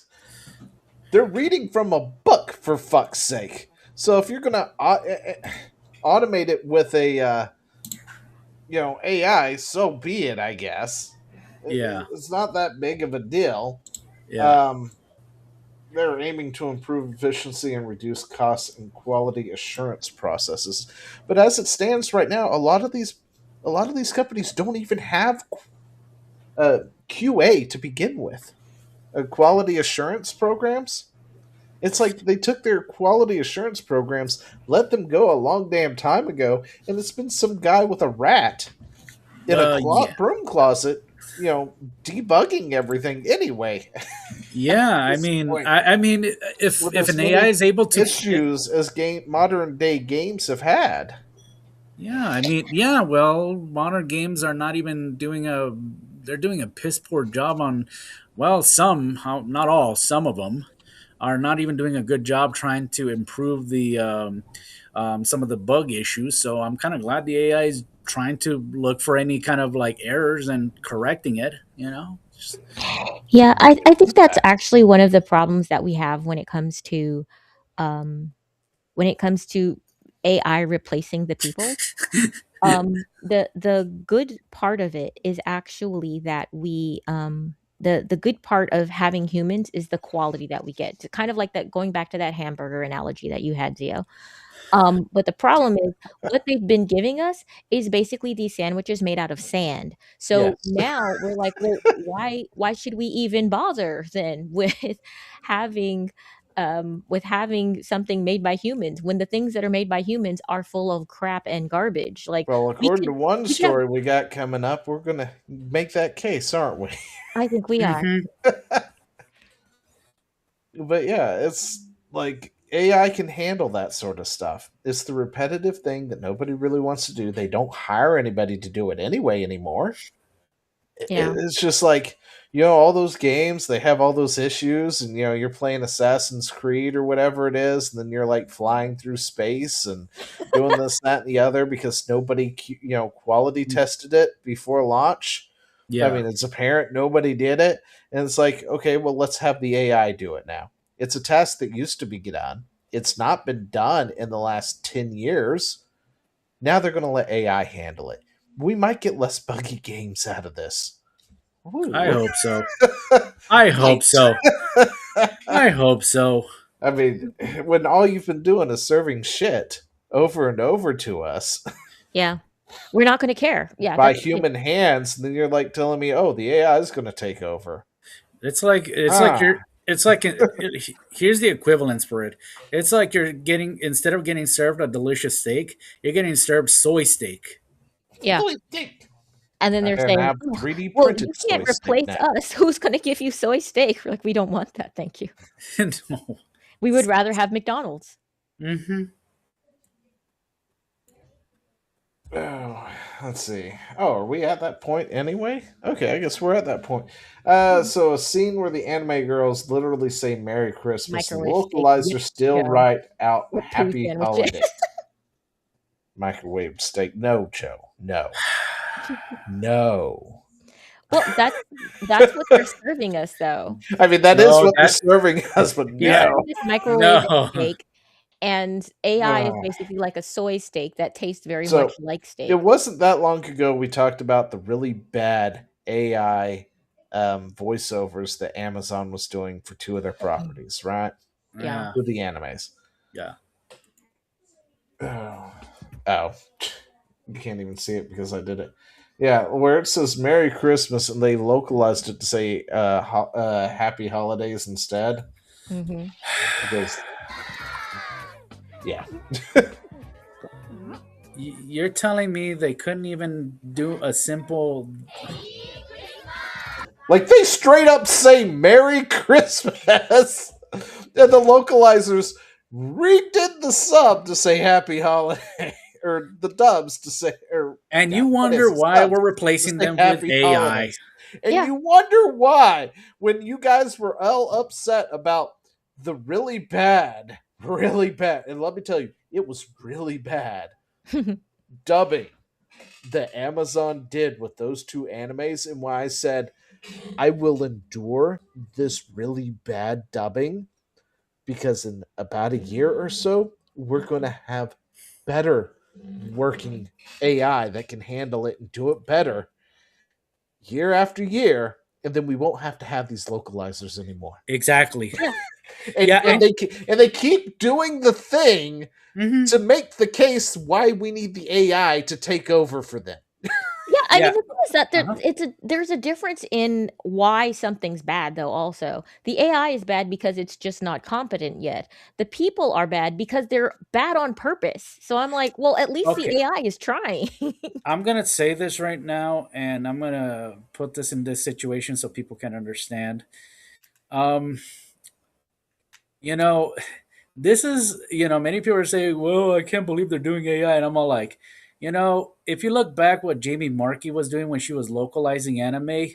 S4: They're reading from a book, for fuck's sake. So if you're gonna automate it with a AI, so be it, I guess.
S10: Yeah,
S4: it's not that big of a deal.
S10: Yeah.
S4: they're aiming to improve efficiency and reduce costs and quality assurance processes. But as it stands right now, a lot of these companies don't even have QA to begin with. Quality assurance programs. It's like they took their quality assurance programs, let them go a long damn time ago, and it's been some guy with a rat in a broom closet, debugging everything anyway.
S10: Yeah, I mean, if an AI is able to
S4: issues as modern day games have had.
S10: Yeah, I mean, yeah. Well, modern games are not even doing they're doing a piss poor job on, well, not all, some of them are not even doing a good job trying to improve the some of the bug issues. So I'm kind of glad the AI is trying to look for any kind of like errors and correcting it.
S12: Yeah, I think that's actually one of the problems that we have when it comes to AI replacing the people. The good part of it is actually that we the good part of having humans is the quality that we get. It's kind of like that, going back to that hamburger analogy that you had, Zio. But the problem is what they've been giving us is basically these sandwiches made out of sand. So now we're like, well, why should we even bother then with having something made by humans when the things that are made by humans are full of crap and garbage? Like,
S4: well, according to one story we got coming up, we're gonna make that case, aren't we?
S12: I think we are.
S4: But yeah, it's like AI can handle that sort of stuff. It's the repetitive thing that nobody really wants to do. They don't hire anybody to do it anyway anymore.
S12: Yeah.
S4: It's just like, all those games, they have all those issues, and you're playing Assassin's Creed or whatever it is, and then you're like flying through space and doing this, that, and the other because nobody quality tested it before launch.
S10: Yeah.
S4: I mean, it's apparent nobody did it, and it's like, okay, well, let's have the AI do it now. It's a task that used to be done. It's not been done in the last 10 years. Now they're going to let AI handle it. We might get less buggy games out of this.
S10: Ooh. I hope so. I hope so. I hope so.
S4: I mean, when all you've been doing is serving shit over and over to us.
S12: Yeah. We're not going to care. Yeah.
S4: By human hands, and then you're like telling me, oh, the AI is going to take over.
S10: It's like here's the equivalence for it. It's like you're getting, instead of getting served a delicious steak, you're getting served soy steak.
S12: Yeah.
S4: Soy steak.
S12: And then they're saying,
S4: 3D
S12: well, you can't replace us. Who's going to give you soy steak? We're like, we don't want that. Thank you.
S10: No.
S12: We would rather have McDonald's.
S10: Mm-hmm.
S4: Oh, let's see. Oh, are we at that point anyway? Okay, I guess we're at that point. So a scene where the anime girls literally say Merry Christmas and the localizer still write out Happy Holiday. Microwave steak. No, Joe. No. No.
S12: Well, that's what they're serving us, though.
S4: I mean, that is what they're serving us, but no.
S12: Microwave steak. And AI is basically like a soy steak that tastes very much like steak.
S4: It wasn't that long ago we talked about the really bad AI voiceovers that Amazon was doing for 2 of their properties, right?
S12: Yeah.
S4: With the animes.
S10: Yeah.
S4: Oh. You can't even see it because I did it. Yeah, where it says Merry Christmas and they localized it to say Happy Holidays instead.
S12: Mm-hmm.
S4: Because... Yeah.
S10: You're telling me they couldn't even do a simple...
S4: Like, they straight up say Merry Christmas! And the localizers redid the sub to say Happy Holiday. Or the dubs to say...
S10: And you wonder why we're replacing them with AI.
S4: Holidays. And you wonder why, when you guys were all upset about the really bad... and let me tell you, it was really bad dubbing that Amazon did with those 2 animes, and why I said I will endure this really bad dubbing because in about a year or so we're going to have better working AI that can handle it and do it better year after year, and then we won't have to have these localizers anymore.
S10: Exactly.
S4: And they keep doing the thing to make the case why we need the AI to take over for them.
S12: Yeah, I mean, the thing is that there's a difference in why something's bad, though. Also, the AI is bad because it's just not competent yet. The people are bad because they're bad on purpose. So I'm like, well, at least the AI is trying.
S10: I'm gonna say this right now, and I'm gonna put this in this situation so people can understand. You know, this is, many people are saying, "Well, I can't believe they're doing AI," and I'm all like, if you look back what Jamie Markey was doing when she was localizing anime,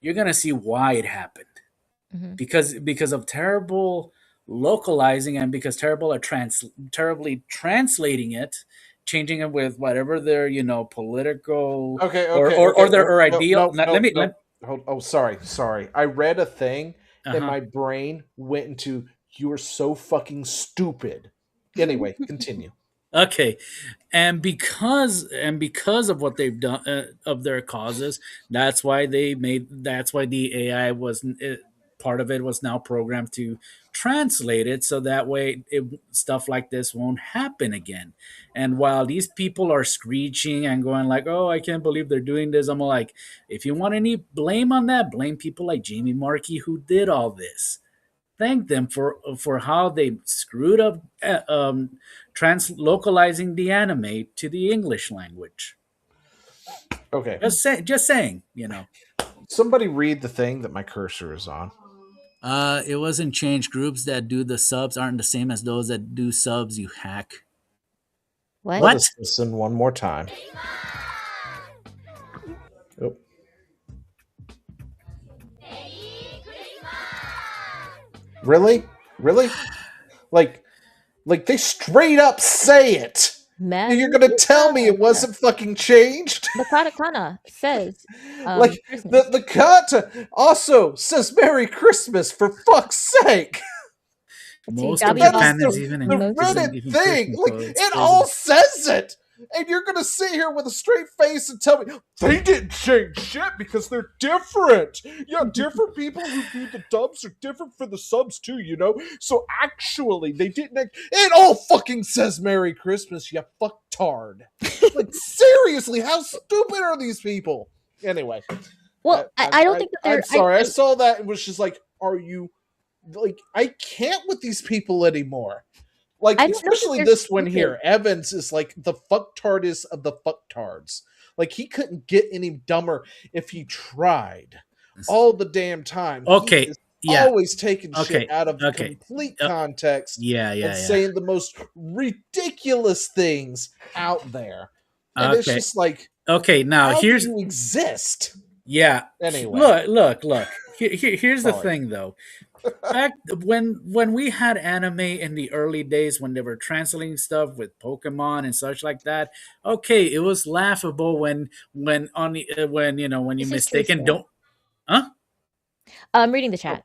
S10: you're gonna see why it happened. Because of terrible localizing and because terribly translating it, changing it with whatever their political or their ideal.
S4: Sorry. I read a thing and my brain went into "you are so fucking stupid." Anyway, continue.
S10: Okay, and because of what they've done of their causes, that's why the AI was part of it was now programmed to translate it so that way stuff like this won't happen again. And while these people are screeching and going like, "Oh, I can't believe they're doing this," I'm like, if you want any blame on that, blame people like Jamie Markey who did all this. Thank them for how they screwed up localizing the anime to the English language.
S4: Okay.
S10: Just saying,
S4: Somebody read the thing that my cursor is on.
S10: It wasn't change. Groups that do the subs aren't the same as those that do subs, you hack.
S12: What?
S4: Let's listen one more time. Oh. Really? Like they straight up say it. And you're gonna tell me it wasn't fucking changed?
S12: The katakana says,
S4: like the kata also says "Merry Christmas" for fuck's sake.
S10: Most of Japan is even
S4: the Reddit thing. Like it all says it. And you're gonna sit here with a straight face and tell me they didn't change shit because they're different. Yeah, different people who do the dubs are different for the subs too, So actually, they didn't. It all fucking says "Merry Christmas," you fucktard. Like seriously, how stupid are these people? Anyway,
S12: well, I don't think that they're.
S4: I'm sorry, I saw that and was just like, are you? Like, I can't with these people anymore. Like, especially this one here. Evans is like the fucktardest of the fucktards. Like, he couldn't get any dumber if he tried. All the damn time.
S10: Okay.
S4: Always taking shit out of complete context. And saying the most ridiculous things out there. And it's just like,
S10: okay, now
S4: how
S10: here's
S4: do you exist.
S10: Yeah.
S4: Anyway.
S10: Look. Here's the thing, though. Back when we had anime in the early days when they were translating stuff with Pokemon and such like that, okay, it was laughable when you mistaken don't. Huh?
S12: I'm reading the chat.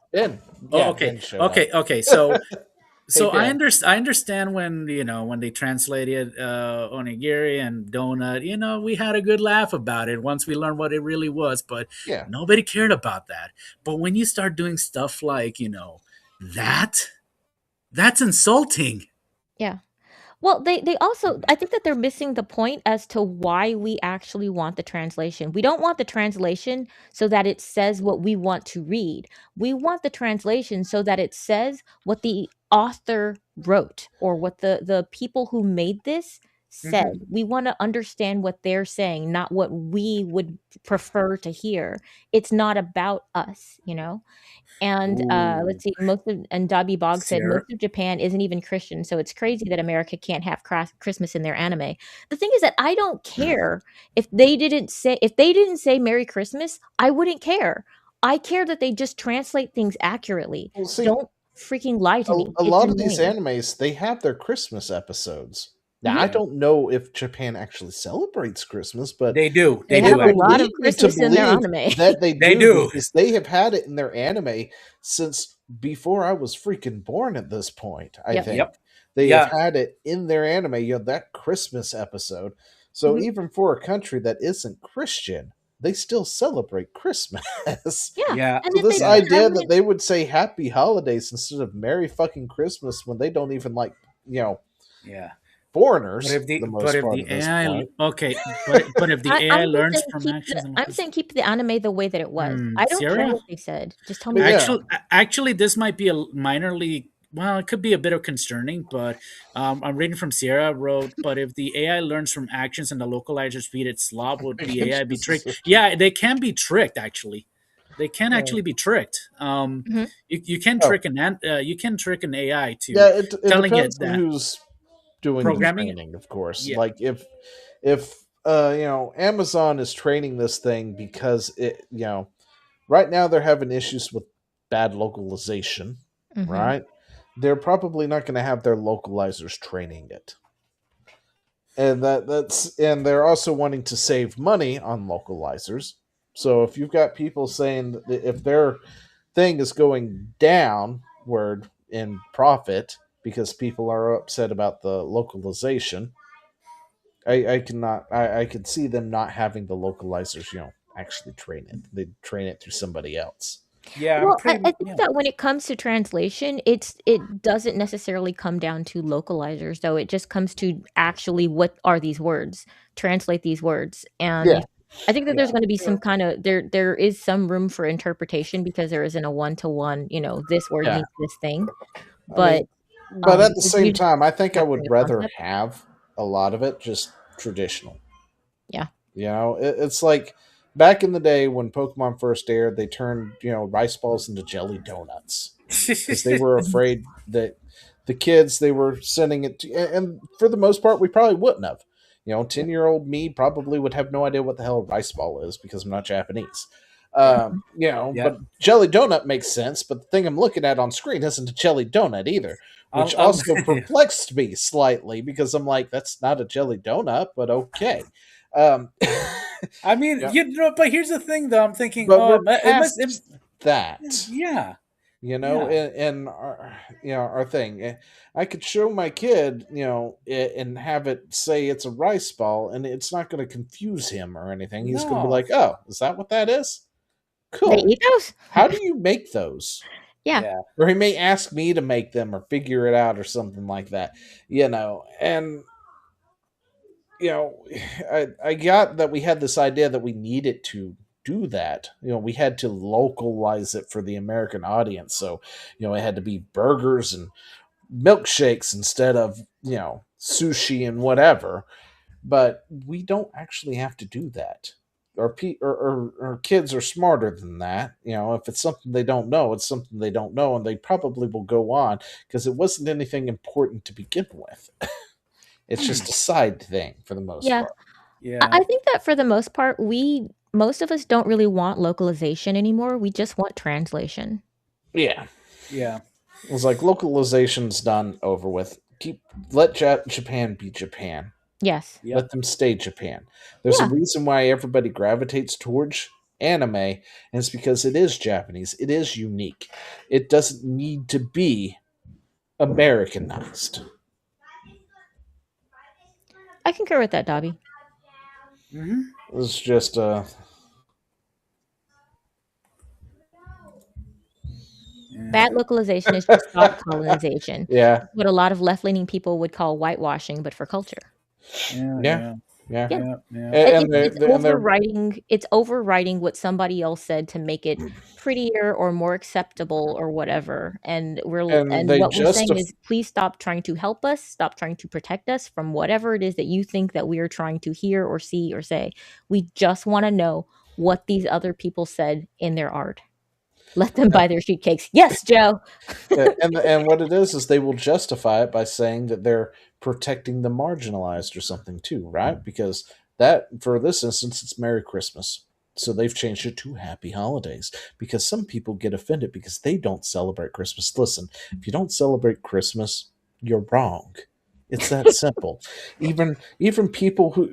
S10: Okay. So I understand when when they translated onigiri and donut, we had a good laugh about it once we learned what it really was, but nobody cared about that. But when you start doing stuff like that's insulting.
S12: Yeah. Well, they also, I think that they're missing the point as to why we actually want the translation. We don't want the translation so that it says what we want to read. We want the translation so that it says what the author wrote or what the people who made this said. We want to understand what they're saying, not what we would prefer to hear. It's not about us, And let's see, and Dobby Bog said most of Japan isn't even Christian, so it's crazy that America can't have Christmas in their anime. The thing is that I don't care if they didn't say Merry Christmas. I wouldn't care. I care that they just translate things accurately.
S4: Well, see,
S12: don't freaking lie to me.
S4: A lot of these animes, they have their Christmas episodes. Now, I don't know if Japan actually celebrates Christmas, but
S10: they do.
S12: They have a lot of Christmas in their anime.
S4: That they do. Because they have had it in their anime since before I was freaking born at this point, I think. They have had it in their anime, that Christmas episode. So even for a country that isn't Christian, they still celebrate Christmas.
S12: Yeah.
S10: Yeah.
S12: And
S4: So
S12: if they
S4: this
S12: don't
S4: idea
S12: have
S4: that
S12: it,
S4: they would say Happy Holidays instead of Merry fucking Christmas when they don't even like,
S10: Yeah.
S4: foreigners
S10: But if the
S4: the most part
S10: the
S4: at this
S10: AI
S4: point.
S10: okay, but if the AI
S12: I'm just
S10: learns
S12: saying
S10: from
S12: keep
S10: actions
S12: the,
S10: and
S12: I'm saying keep the anime the way that it was. I don't care
S10: Sierra,
S12: what they said. Just tell me
S4: But
S12: the
S4: yeah,
S12: truth.
S10: actually, this might be a minorly. Well, it could be a bit of concerning, but I'm reading from Sierra wrote. But if the AI learns from actions and the localizers feed it slop, would the AI be tricked? Yeah, they can be tricked. Actually, they can actually be tricked.
S12: Mhm.
S10: You can
S4: Oh,
S10: trick you can trick an AI to
S4: yeah, it
S10: telling
S4: depends
S10: it
S4: on
S10: that
S4: who's doing the
S10: programming it.
S4: training, of course.
S10: Yeah,
S4: Like if Amazon is training this thing because it right now they're having issues with bad localization,
S12: Mhm.
S4: right? They're probably not going to have their localizers training it. And and they're also wanting to save money on localizers. So if you've got people saying that if their thing is going downward in profit because people are upset about the localization, I could see them not having the localizers, actually train it. They train it through somebody else.
S10: yeah. I'm
S12: Well,
S10: pretty.
S12: I think
S10: Yeah.
S12: that when it comes to translation, it doesn't necessarily come down to localizers, though. It just comes to actually what are these words? Translate these words,
S4: Yeah,
S12: and I think that
S4: yeah.
S12: there's going to be some kind of there is some room for interpretation because there isn't a one-to-one. This word
S4: Yeah.
S12: means this thing,
S4: I mean,
S12: but
S4: but at the
S12: it's
S4: same
S12: usually
S4: time, I think I would
S12: capturing a
S4: rather
S12: concept.
S4: have a lot of it just traditional.
S12: Yeah.
S4: It's like back in the day when Pokemon first aired, they turned rice balls into jelly donuts because they were afraid that the kids they were sending it to, and for the most part, we probably wouldn't have. 10-year-old me probably would have no idea what the hell a rice ball is because I'm not Japanese.
S10: Yeah.
S4: But jelly donut makes sense, but the thing I'm looking at on screen isn't a jelly donut either, which
S10: I'll
S4: also perplexed me slightly because I'm like, that's not a jelly donut, but okay.
S10: I mean,
S4: Yeah.
S10: but here's the thing, though. I'm thinking,
S4: But we're
S10: it
S4: past
S10: must,
S4: that,
S10: yeah,
S4: in our, our thing. I could show my kid, and have it say it's a rice ball, and it's not going to confuse him or anything. He's going to be
S10: No.
S4: like, "Oh, is that what that is?
S12: They
S4: Cool.
S12: eat those?
S4: How do you make those?"
S12: Yeah.
S4: Or he may ask me to make them or figure it out or something like that, and I got that we had this idea that we needed to do that. We had to localize it for the American audience. So, it had to be burgers and milkshakes instead of, sushi and whatever. But we don't actually have to do that. Our kids are smarter than that. If it's something they don't know, it's something they don't know, and they probably will go on because it wasn't anything important to begin with. It's just a side thing for the most
S12: Yeah.
S4: part.
S10: Yeah.
S12: I think that for the most part, most of us don't really want localization anymore. We just want translation.
S4: Yeah.
S10: Yeah.
S4: It's like localization's done, over with. Let Japan be Japan.
S12: Yes.
S10: Yep.
S4: Let them stay Japan. There's a reason why everybody gravitates towards anime, and it's because it is Japanese. It is unique. It doesn't need to be Americanized.
S12: I concur with that, Dobby.
S4: It's just
S12: Bad localization is just soft colonization.
S4: Yeah.
S12: What a lot of left-leaning people would call whitewashing, but for culture.
S4: Yeah.
S12: It's overwriting what somebody else said to make it prettier or more acceptable or whatever. And what we're saying is, please stop trying to help us, stop trying to protect us from whatever it is that you think that we are trying to hear or see or say. We just want to know what these other people said in their art. Let them buy their sheet cakes. Yes, Joe.
S4: and what it is they will justify it by saying that they're protecting the marginalized or something too, right? Because that, for this instance, it's Merry Christmas. So they've changed it to Happy Holidays because some people get offended because they don't celebrate Christmas. Listen, if you don't celebrate Christmas, you're wrong. It's that simple. Even people who,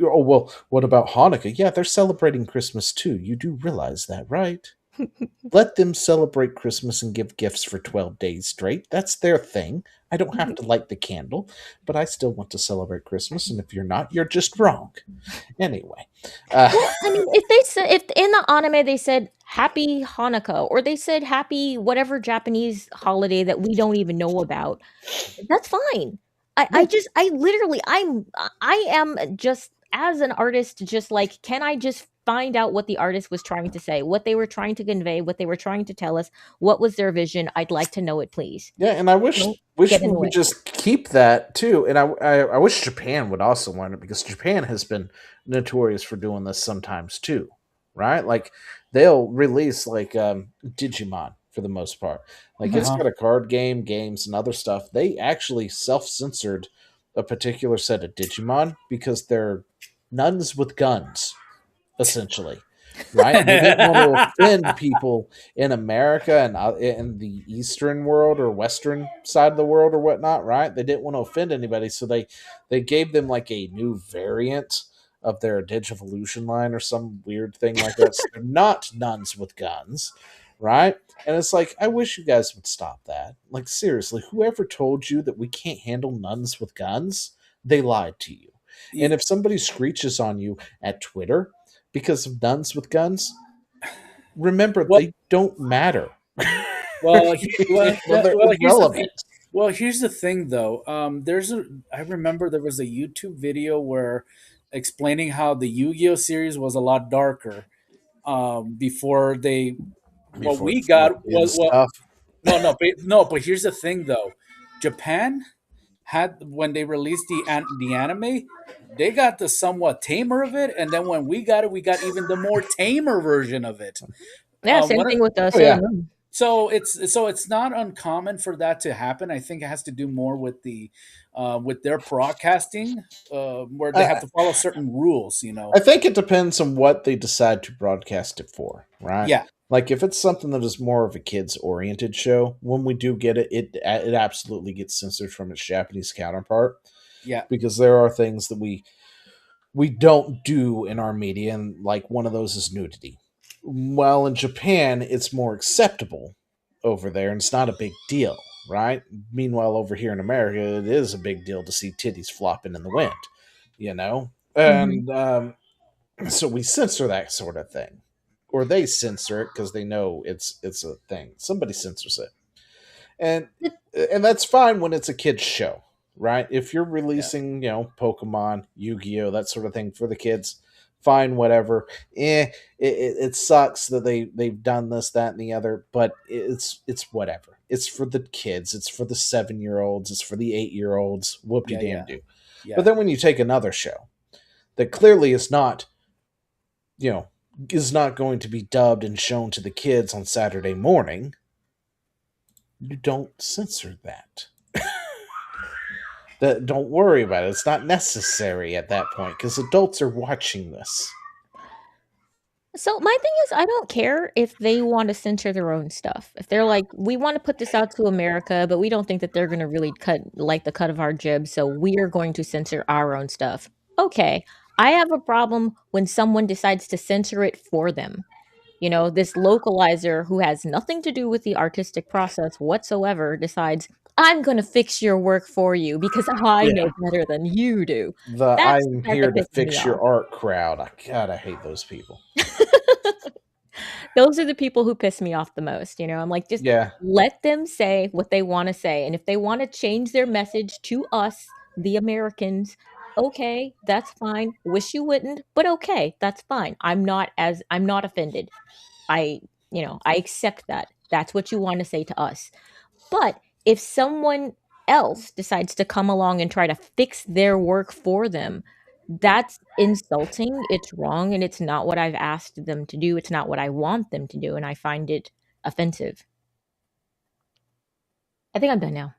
S4: what about Hanukkah? Yeah, they're celebrating Christmas too. You do realize that, right? Let them celebrate Christmas and give gifts for 12 days straight. That's their thing. I don't have to light the candle, but I still want to celebrate Christmas. And if you're not, you're just wrong. Anyway.
S12: Well, I mean, if they said, if in the anime they said Happy Hanukkah, or they said Happy whatever Japanese holiday that we don't even know about, that's fine. I am just, as an artist, just like, can I just find out what the artist was trying to say, what they were trying to convey, what they were trying to tell us, what was their vision? I'd like to know it, please.
S4: Yeah, and I wish
S12: Don't
S4: we
S12: get in the
S4: would
S12: way.
S4: just keep that too. And I wish Japan would also learn it, because Japan has been notorious for doing this sometimes too, right? Like they'll release like Digimon for the most part. Like it's got a card game, games, and other stuff. They actually self-censored a particular set of Digimon because they're nuns with guns, essentially. Right? And they didn't want to offend people in America and in the Eastern world or Western side of the world or whatnot, right? They didn't want to offend anybody, so they gave them like a new variant of their Digivolution line or some weird thing like that. So they're not nuns with guns, right? And it's like, I wish you guys would stop that. Like, seriously, whoever told you that we can't handle nuns with guns, they lied to you. And if somebody screeches on you at Twitter because of nuns with guns, remember, they don't matter.
S10: Well,
S4: They're irrelevant.
S10: here's the thing, though. I remember there was a YouTube video where explaining how the Yu-Gi-Oh series was a lot darker before they. What we got was but here's the thing, though. Japan had, when they released the anime, they got the somewhat tamer of it, and then when we got it, we got even the more tamer version of it.
S12: Yeah, same thing with us.
S10: So it's not uncommon for that to happen. I think it has to do more with the with their broadcasting, where they have to follow certain rules. You know,
S4: I think it depends on what they decide to broadcast it for, right?
S10: Yeah.
S4: Like if it's something that is more of a kids-oriented show, when we do get it, it absolutely gets censored from its Japanese counterpart.
S10: Yeah.
S4: Because there are things that we don't do in our media, and like one of those is nudity. Well, in Japan, it's more acceptable over there, and it's not a big deal, right? Meanwhile, over here in America, it is a big deal to see titties flopping in the wind, you know? And so we censor that sort of thing. Or they censor it because they know it's a thing. Somebody censors it. And that's fine when it's a kid's show, right? If you're releasing, Pokemon, Yu-Gi-Oh, that sort of thing for the kids, fine, whatever. It sucks that they've done this, that, and the other, but it's whatever. It's for the kids. It's for the 7-year-olds. It's for the 8-year-olds. Whoop-de-damn-do.
S10: Yeah.
S4: But then when you take another show that clearly is not, is not going to be dubbed and shown to the kids on Saturday morning, you don't censor that. Don't worry about it. It's not necessary at that point because adults are watching this.
S12: So my thing is, I don't care if they want to censor their own stuff. If they're like, we want to put this out to America, but we don't think that they're going to really like the cut of our jib, so we are going to censor our own stuff. Okay, I have a problem when someone decides to censor it for them. This localizer who has nothing to do with the artistic process whatsoever decides, I'm going to fix your work for you because I know better than you do.
S4: I'm here to fix your art crowd. I hate those people.
S12: Those are the people who piss me off the most. I'm like, just let them say what they want to say. And if they want to change their message to us, the Americans, okay, that's fine. Wish you wouldn't, but okay, that's fine. I'm not offended. I accept that. That's what you want to say to us. But if someone else decides to come along and try to fix their work for them, that's insulting, it's wrong, and it's not what I've asked them to do. It's not what I want them to do, and I find it offensive. I think I'm done now.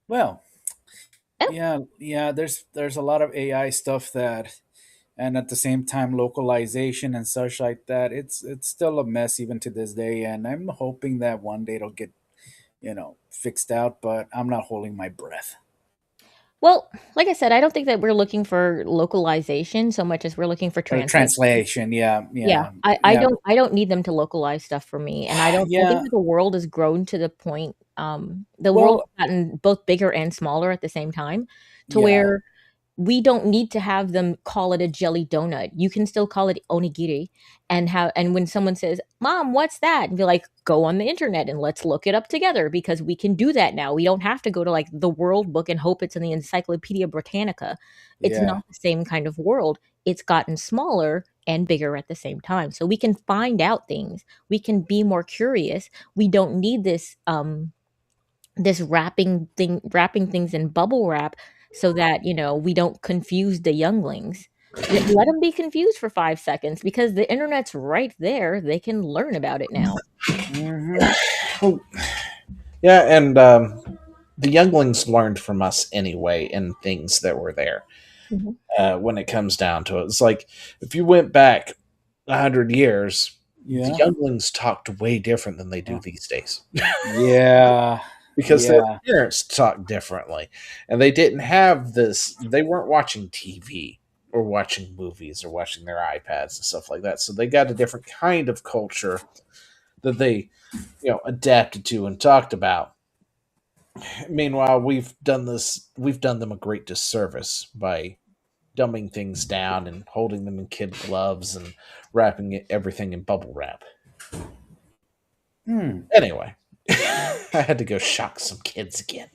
S10: Well, yeah. There's a lot of AI stuff that, and at the same time localization and such like that. It's still a mess even to this day, and I'm hoping that one day it'll get fixed out. But I'm not holding my breath.
S12: Well, like I said, I don't think that we're looking for localization so much as we're looking for
S10: Or
S12: translation.
S10: translation, yeah,
S12: Yeah,
S10: yeah,
S12: I
S10: yeah.
S12: don't need them to localize stuff for me, and I think
S10: Yeah.
S12: that the world has grown to the point, the
S10: Well-
S12: world's gotten both bigger and smaller at the same time, to
S10: Yeah.
S12: where we don't need to have them call it a jelly donut. You can still call it onigiri, and when someone says, "Mom, what's that?" and be like, "Go on the internet and let's look it up together," because we can do that now. We don't have to go to like the World Book and hope it's in the Encyclopedia Britannica. It's
S10: Yeah.
S12: not the same kind of world. It's gotten smaller and bigger at the same time. So we can find out things. We can be more curious. We don't need this this wrapping things in bubble wrap so that, you know, we don't confuse the younglings. Let them be confused for 5 seconds because the internet's right there. They can learn about it now.
S4: Yeah, and the younglings learned from us anyway in things that were there. When it comes down to it, it's like if you went back 100 years,
S10: Yeah.
S4: the younglings talked way different than they do these days.
S10: Yeah.
S4: Because
S10: Yeah.
S4: their parents talked differently, and they didn't have this. They weren't watching TV or watching movies or watching their iPads and stuff like that. So they got a different kind of culture that they, adapted to and talked about. Meanwhile, we've done them a great disservice by dumbing things down and holding them in kid gloves and wrapping everything in bubble wrap. Anyway, I had to go shock some kids again.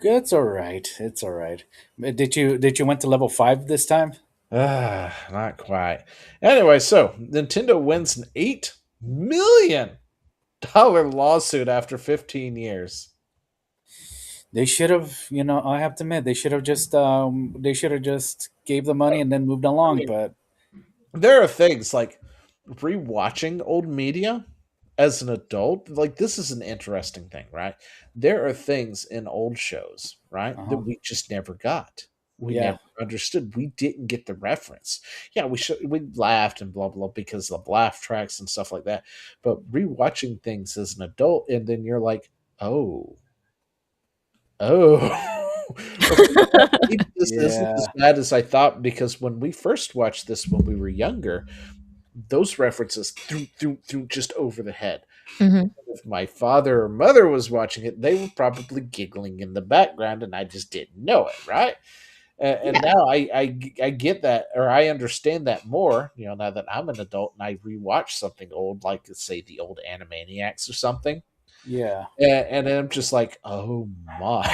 S10: It's all right. It's all right. Did you went to level 5 this time?
S4: Not quite. Anyway, so Nintendo wins an $8 million lawsuit after 15 years.
S10: They should have, I have to admit, they should have just gave the money and then moved along. But
S4: there are things like rewatching old media as an adult. Like, this is an interesting thing, right? There are things in old shows, right, that we just never got. We never understood. We didn't get the reference. Yeah, we laughed and blah blah because of the laugh tracks and stuff like that. But rewatching things as an adult, and then you're like, oh, this isn't as bad as I thought. Because when we first watched this when we were younger, those references through just over the head. If my father or mother was watching it, they were probably giggling in the background, and I just didn't know it, right? And now I get that, or I understand that more, now that I'm an adult and I rewatch something old, like say the old Animaniacs or something.
S10: Yeah.
S4: And then I'm just like, oh my,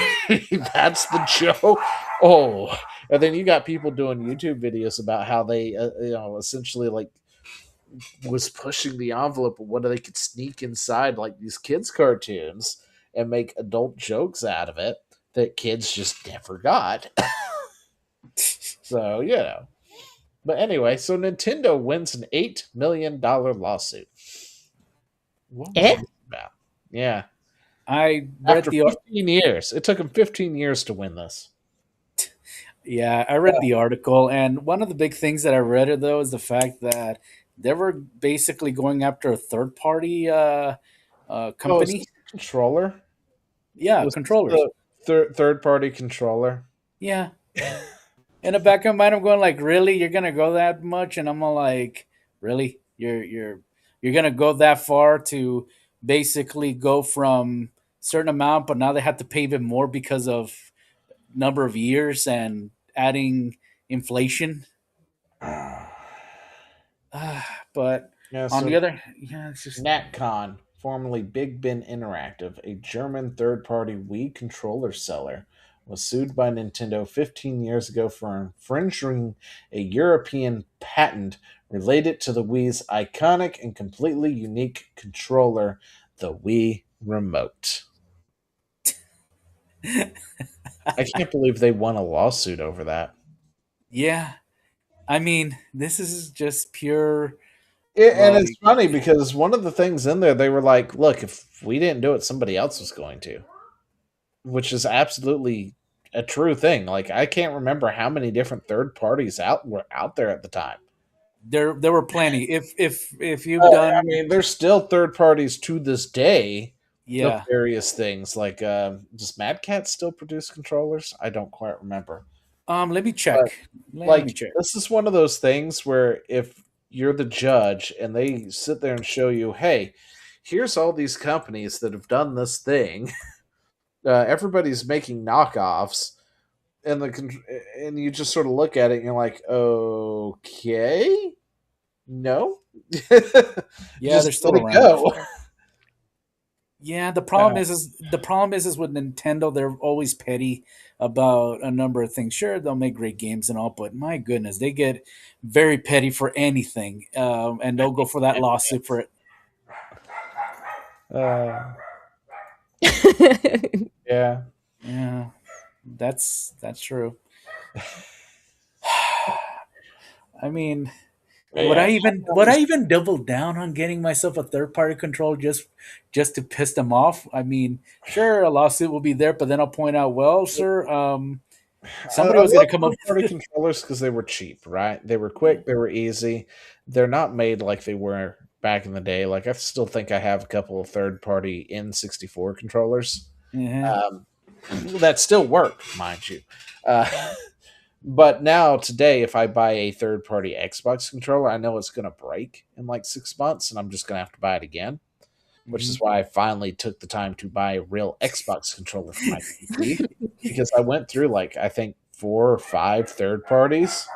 S4: that's the joke. Oh, and then you got people doing YouTube videos about how they, essentially like was pushing the envelope of what they could sneak inside like these kids' cartoons and make adult jokes out of it that kids just never got. So, But anyway, so Nintendo wins an $8 million lawsuit. What was this about? Yeah.
S10: I read
S4: After 15 years. It took them 15 years to win this.
S10: Yeah, I read the article, and one of the big things that I read though is the fact that they were basically going after a third-party company.
S4: Controller?
S10: Yeah, controllers.
S4: Third-party controller.
S10: Yeah. In the back of my mind, I'm going like, really? You're gonna go that much? And I'm all like, really? You're gonna go that far to basically go from certain amount, but now they have to pay even more because of number of years and adding inflation. But on the other, it's just
S4: Natcon, formerly Big Ben Interactive, a German third-party Wii controller seller, was sued by Nintendo 15 years ago for infringing a European patent related to the Wii's iconic and completely unique controller, the Wii Remote. I can't believe they won a lawsuit over that.
S10: Yeah. I mean, this is just pure...
S4: And it's funny because one of the things in there, they were like, look, if we didn't do it, somebody else was going to. Which is absolutely a true thing. Like, I can't remember how many different third parties were out there at the time.
S10: There were plenty. If you've done,
S4: I mean, there's still third parties to this day
S10: Yeah.
S4: Of various things. Like, does Mad Cat still produce controllers? I don't quite remember.
S10: Let me check.
S4: But
S10: Let me
S4: like,
S10: check.
S4: this is one of those things where if you're the judge and they sit there and show you, hey, here's all these companies that have done this thing. Everybody's making knockoffs, and and you just sort of look at it and you're like, okay, no,
S10: Yeah, they're
S4: just
S10: still
S4: let it
S10: around.
S4: go.
S10: Yeah, the problem is with Nintendo, they're always petty about a number of things. Sure, they'll make great games and all, but my goodness, they get very petty for anything, and they'll go for that lawsuit for it.
S4: Yeah,
S10: Yeah, that's true. I mean, would I even double down on getting myself a third party control just to piss them off? I mean, sure, a lawsuit will be there, but then I'll point out, well, sir, somebody was going to come up
S4: party controllers because they were cheap, right? They were quick, they were easy. They're not made like they were back in the day. Like, I still think I have a couple of third party N64 controllers that still work, mind you. But now, today, if I buy a third-party Xbox controller, I know it's going to break in like 6 months, and I'm just going to have to buy it again. Which is why I finally took the time to buy a real Xbox controller for my PC, because I went through like, I think 4 or 5 third parties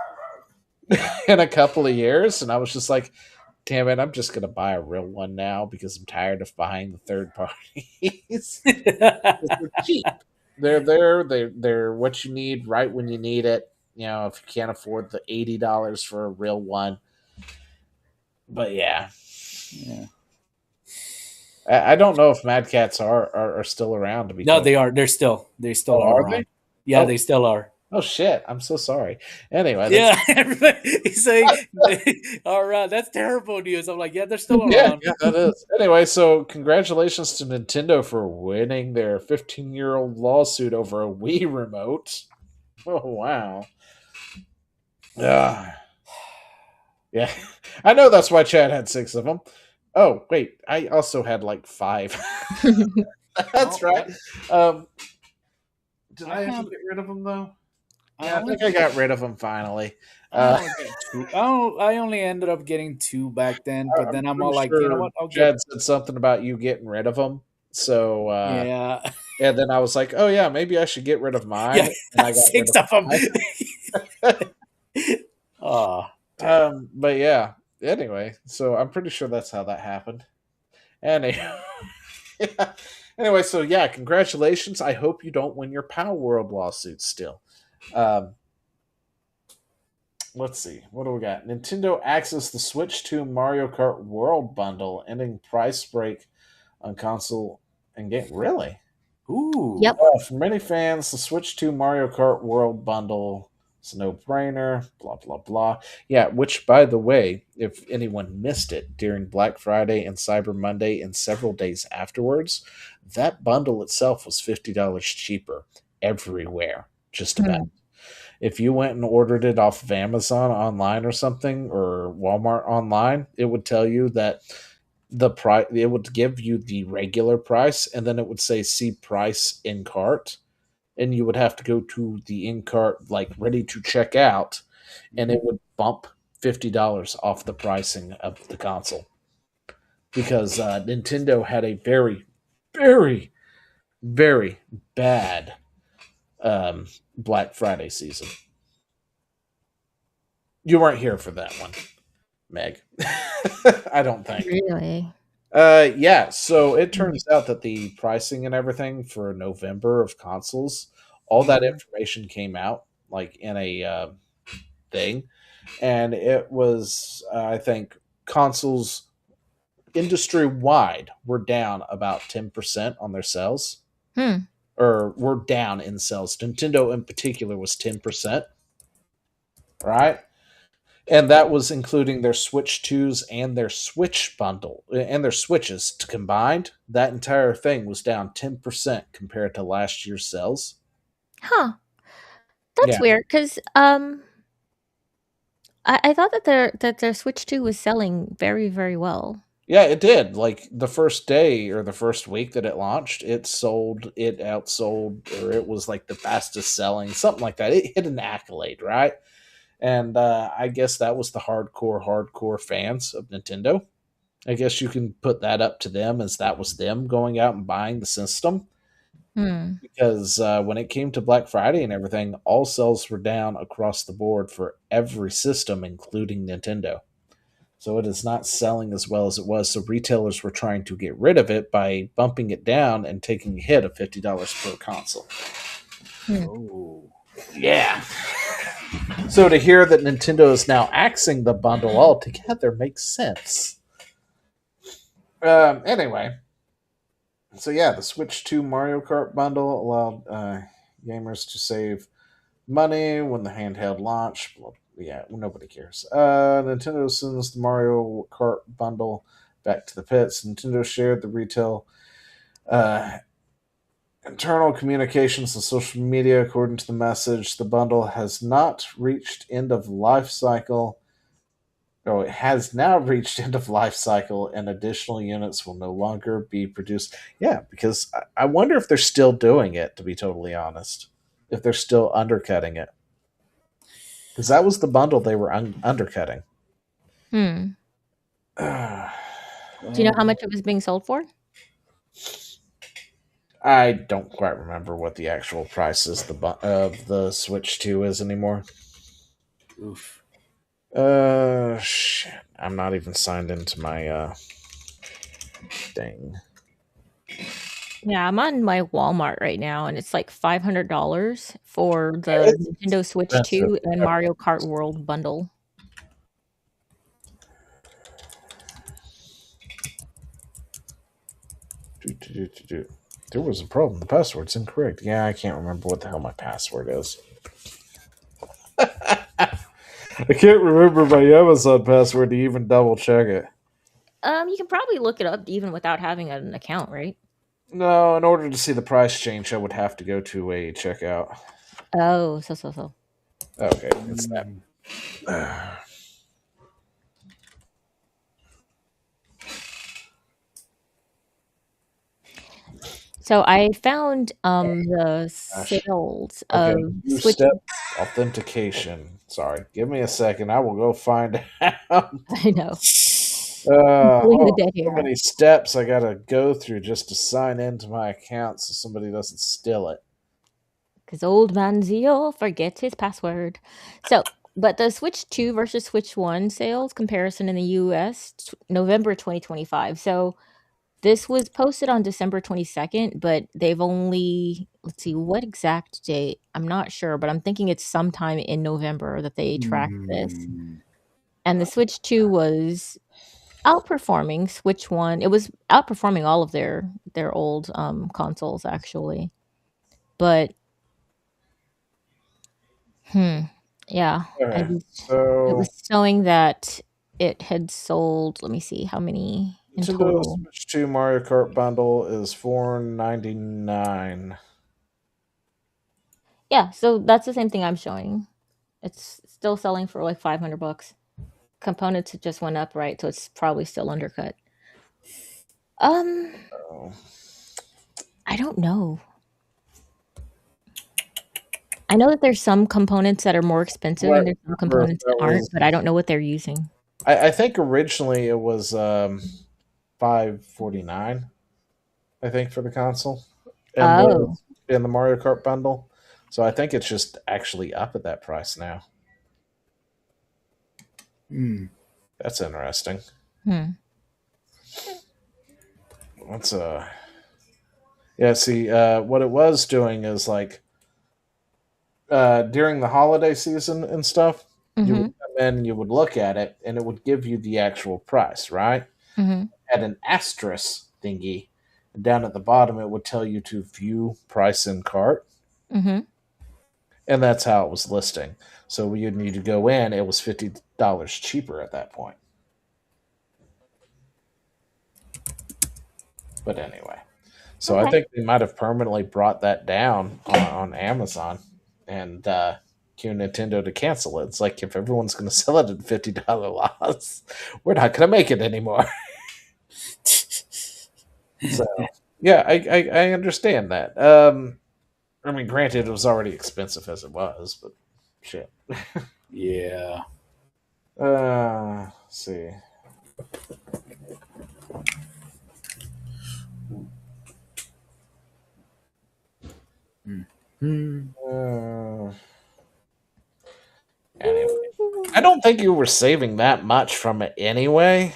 S4: in a couple of years, and I was just like, damn it, I'm just going to buy a real one now because I'm tired of buying the third parties. They're cheap. They're there. They're what you need right when you need it. You know, if you can't afford the $80 for a real one. But yeah. I don't know if Mad Cats are still around. To be
S10: no, they are. They still
S4: Oh,
S10: are.
S4: are they?
S10: Yeah,
S4: Oh.
S10: they still are.
S4: Oh shit! I'm so sorry. Anyway,
S10: Yeah, he's saying, "All right, that's terrible news." I'm like, "Yeah, they're still around."
S4: Yeah, that is. Anyway, so congratulations to Nintendo for winning their 15-year-old lawsuit over a Wii remote. Oh wow. Yeah, I know that's why Chad had 6 of them. Oh wait, I also had like 5. That's right. Did I have to get rid of them though? Yeah, I think I got rid of them finally.
S10: I only ended up getting 2 back then, but then I'm all like, you know what? I'll
S4: Chad said something about you getting rid of them. So
S10: yeah.
S4: And then I was like, oh yeah, maybe I should get rid of mine.
S10: Yeah,
S4: and I got
S10: 6
S4: rid
S10: of them.
S4: But yeah. Anyway, so I'm pretty sure that's how that happened. Anyway, yeah. Anyway, so yeah, congratulations. I hope you don't win your Power World lawsuit still. Let's see. What do we got? Nintendo axes the Switch 2 Mario Kart World bundle, ending price break on console and game. Really?
S10: Ooh.
S12: Yep.
S4: For many fans, the Switch 2 Mario Kart World bundle is a no-brainer. Blah, blah, blah. Yeah, which, by the way, if anyone missed it during Black Friday and Cyber Monday and several days afterwards, that bundle itself was $50 cheaper everywhere, just about. If you went and ordered it off of Amazon online or something, or Walmart online, it would tell you that the price, it would give you the regular price, and then it would say see price in cart, and you would have to go to the in cart, like ready to check out, and it would bump $50 off the pricing of the console, because Nintendo had a very, very, very bad Black Friday season. You weren't here for that one, Meg. I don't think.
S12: Really?
S4: Yeah, so it turns out that the pricing and everything for November of consoles, all that information came out like in a thing, and it was I think consoles industry wide were down about 10% on their sales. Or were down in sales. Nintendo in particular was 10%. Right? And that was including their Switch 2s and their Switch bundle and their Switches combined. That entire thing was down 10% compared to last year's sales.
S12: Huh. That's weird, because I thought that their Switch 2 was selling very, very well.
S4: Yeah, it did. Like the first day or the first week that it launched, it outsold, or it was like the fastest selling, something like that. It hit an accolade, right? And I guess that was the hardcore fans of Nintendo. I guess you can put that up to them, as that was them going out and buying the system. Because when it came to Black Friday and everything, all sales were down across the board for every system, including Nintendo. So it is not selling as well as it was. So retailers were trying to get rid of it by bumping it down and taking a hit of $50 per console. Oh, yeah. So to hear that Nintendo is now axing the bundle altogether makes sense. Anyway. So yeah, the Switch 2 Mario Kart bundle allowed gamers to save money when the handheld launched. Well, yeah, nobody cares. Nintendo sends the Mario Kart bundle back to the pits. Nintendo shared the retail internal communications and social media. According to the message, the bundle has not reached end of life cycle. Oh, it has now reached end of life cycle, and additional units will no longer be produced. Yeah, because I wonder if they're still doing it, to be totally honest. If they're still undercutting it. Because that was the bundle they were undercutting.
S12: Do you know how much it was being sold for?
S4: I don't quite remember what the actual price is of the Switch 2 is anymore.
S10: Oof.
S4: Shit. I'm not even signed into my thing.
S12: Yeah, I'm on my Walmart right now, and it's like $500 for the Nintendo Switch 2 and Mario Kart World bundle.
S4: There was a problem. The password's incorrect. Yeah, I can't remember what the hell my password is. I can't remember my Amazon password to even double check it.
S12: You can probably look it up even without having an account, right?
S4: No, in order to see the price change, I would have to go to a checkout.
S12: Oh, so.
S4: Okay, it's that.
S12: So I found the sales of Switch.
S4: Two-step authentication. Sorry, give me a second. I will go find out.
S12: I know.
S4: So many steps I gotta go through just to sign into my account so somebody doesn't steal it.
S12: Because old man Zio forgets his password. So, but the Switch 2 versus Switch 1 sales comparison in the US, November 2025. So this was posted on December 22nd, but they've only, let's see, what exact date? I'm not sure, but I'm thinking it's sometime in November that they tracked this. And the Switch 2 was outperforming Switch 1. It was outperforming all of their old consoles, actually. But, yeah.
S4: Okay,
S12: It was showing that it had sold, let me see, how many in
S4: Nintendo
S12: total.
S4: Switch 2 Mario Kart bundle is $4.99.
S12: Yeah, so that's the same thing I'm showing. It's still selling for like $500. Components just went up, right? So it's probably still undercut. I don't know. I know that there's some components that are more expensive and there's some components that aren't, but I don't know what they're using.
S4: I think originally it was $549. I think for the console. And in the Mario Kart bundle. So I think it's just actually up at that price now. That's interesting. That's yeah, see, what it was doing is like during the holiday season and stuff, you would come in and you would look at it and it would give you the actual price, right? At an asterisk thingy, and down at the bottom it would tell you to view price in cart. And that's how it was listing. So you'd need to go in, it was $50 cheaper at that point. But anyway. So I think they might have permanently brought that down on Amazon and cue Nintendo to cancel it. It's like, if everyone's going to sell it at $50 loss, we're not going to make it anymore. So yeah, I understand that. I mean, granted, it was already expensive as it was, but shit.
S10: Yeah.
S4: Let's see. Anyway, I don't think you were saving that much from it anyway.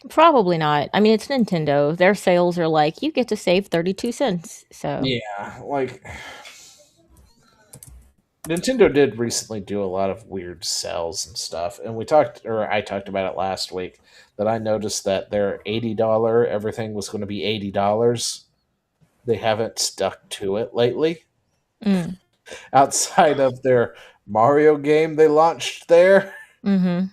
S12: Probably not. I mean, it's Nintendo. Their sales are like you get to save 32 cents. So
S4: Yeah, like Nintendo did recently do a lot of weird sales and stuff, and I talked about it last week that I noticed that their $80 everything was going to be $80. They haven't stuck to it lately.
S12: Mm.
S4: Outside of their Mario game they launched there,
S12: Mm-hmm.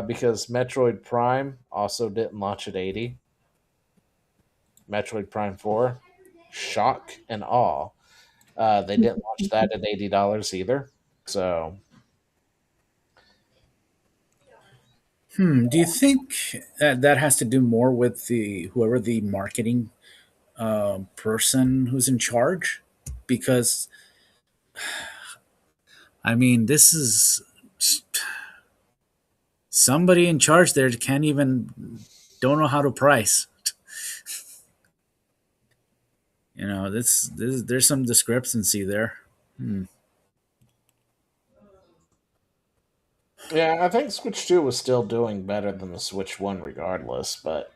S4: Because Metroid Prime also didn't launch at 80. Metroid Prime 4, shock and awe. They didn't launch that at $80 either. So,
S10: Do you think that has to do more with whoever the marketing person who's in charge? Because I mean, this is somebody in charge there don't know how to price. There's some discrepancy there.
S4: yeah, I think Switch 2 was still doing better than the Switch 1 regardless, but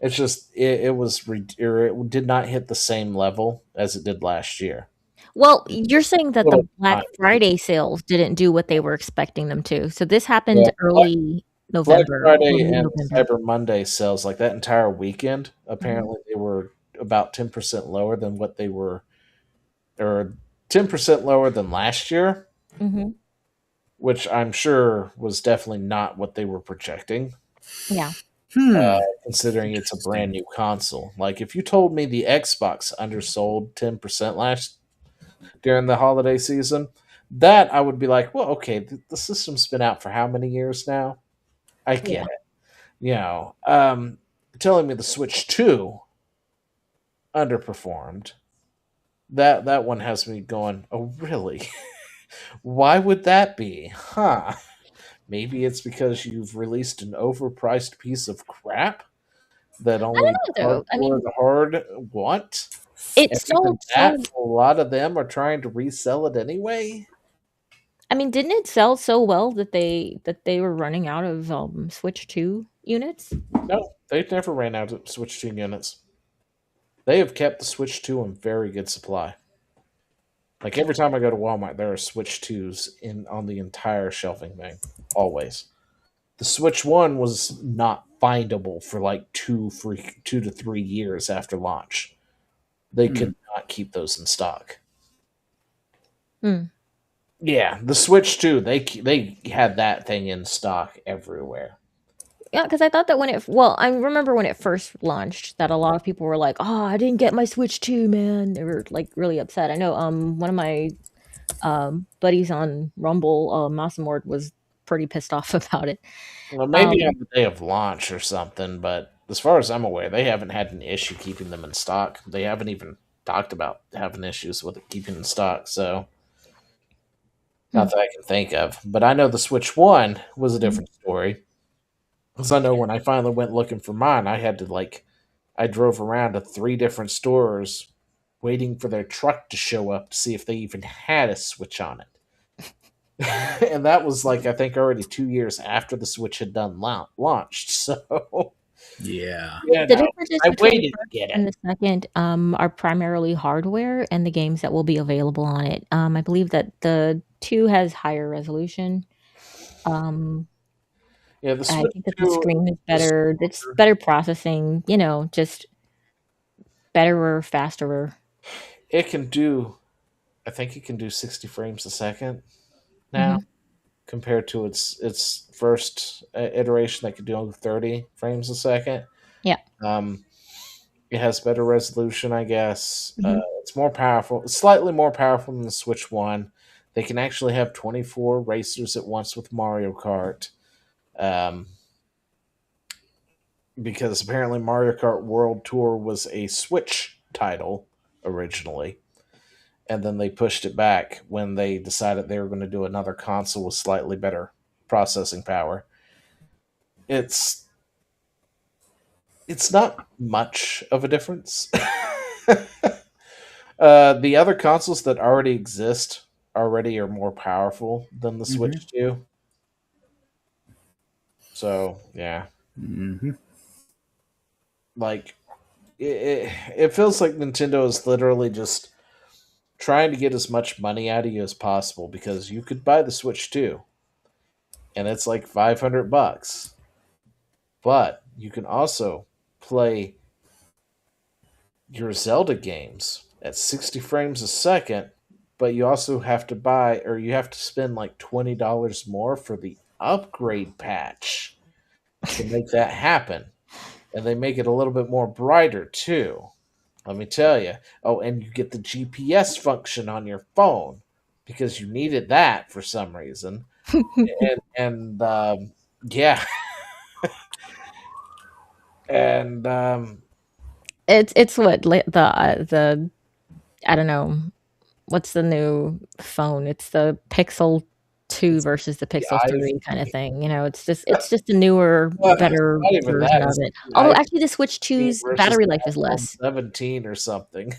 S4: it's just it did not hit the same level as it did last year.
S12: Well, you're saying that the
S4: Well,
S12: Black
S4: not-
S12: Friday sales didn't do what they were expecting them to. So this happened
S4: Yeah,
S12: early
S4: Black
S12: November.
S4: Friday
S12: early
S4: and
S12: November.
S4: Cyber Monday sales, like that entire weekend, apparently they were about 10% lower than what they were, or 10% lower than last year,
S12: Mhm.
S4: which I'm sure was definitely not what they were projecting,
S12: Yeah.
S4: considering it's a brand new console. Like, if you told me the Xbox undersold 10% during the holiday season, that I would be like, well, okay, the system's been out for how many years now? I get
S12: Yeah.
S4: it. Telling me the Switch 2 underperformed, that one has me going, oh, really? Why would that be? Huh. Maybe it's because you've released an overpriced piece of crap that
S12: I
S4: only
S12: don't know though. I mean,
S4: the hard want.
S12: it
S4: And
S12: sold
S4: even that, a lot of them are trying to resell it anyway.
S12: I mean, didn't it sell so well that they were running out of Switch 2 units?
S4: No, they've never ran out of Switch 2 units. They have kept the Switch 2 in very good supply. Like, every time I go to Walmart, there are Switch 2s on the entire shelving thing. Always. The Switch 1 was not findable for like 2 to 3 years after launch. They could not keep those in stock. Yeah, the Switch 2, they had that thing in stock everywhere.
S12: Yeah, because I thought that I remember when it first launched that a lot of people were like, "Oh, I didn't get my Switch 2, man." They were like really upset. I know one of my buddies on Rumble, Massamord, was pretty pissed off about it.
S4: Well, maybe on the day of launch or something, but as far as I'm aware, they haven't had an issue keeping them in stock. They haven't even talked about having issues with it keeping in stock, so not that I can think of. But I know the Switch 1 was a different story. Because I know when I finally went looking for mine, I had to I drove around to 3 different stores waiting for their truck to show up to see if they even had a Switch on it. And that was I think already 2 years after the Switch had done launched. So
S10: yeah,
S12: The differences
S4: I
S12: between
S4: waited
S12: the
S4: to
S12: first
S4: get
S12: and
S4: it.
S12: the second are primarily hardware and the games that will be available on it. I believe that the 2 has higher resolution.
S4: Yeah, the
S12: I
S4: Switch
S12: think that the
S4: 2
S12: screen is better. It's better processing. Just better, faster.
S4: it can do, I think it can do 60 frames a second now, compared to its first iteration that could do 30 frames a second.
S12: Yeah.
S4: It has better resolution, I guess. It's more powerful, slightly more powerful than the Switch 1. They can actually have 24 racers at once with Mario Kart. because apparently Mario Kart World Tour was a Switch title originally, and then they pushed it back when they decided they were going to do another console with slightly better processing power. It's not much of a difference. The other consoles that already exist already are more powerful than the Switch 2. So, yeah.
S10: Mm-hmm.
S4: Like, it feels like Nintendo is literally just trying to get as much money out of you as possible, because you could buy the Switch 2 and it's like $500, but you can also play your Zelda games at 60 frames a second, but you also have to buy, or you have to spend like $20 more for the upgrade patch to make that happen. And they make it a little bit more brighter too. Let me tell you. Oh, and you get the GPS function on your phone because you needed that for some reason. and yeah. And
S12: it's what the I don't know, what's the new phone? It's the Pixel 2 versus the Pixel 3 kind of thing. You know, it's just a newer, better version of it. Although actually the Switch 2's battery life is less.
S4: 17 or something.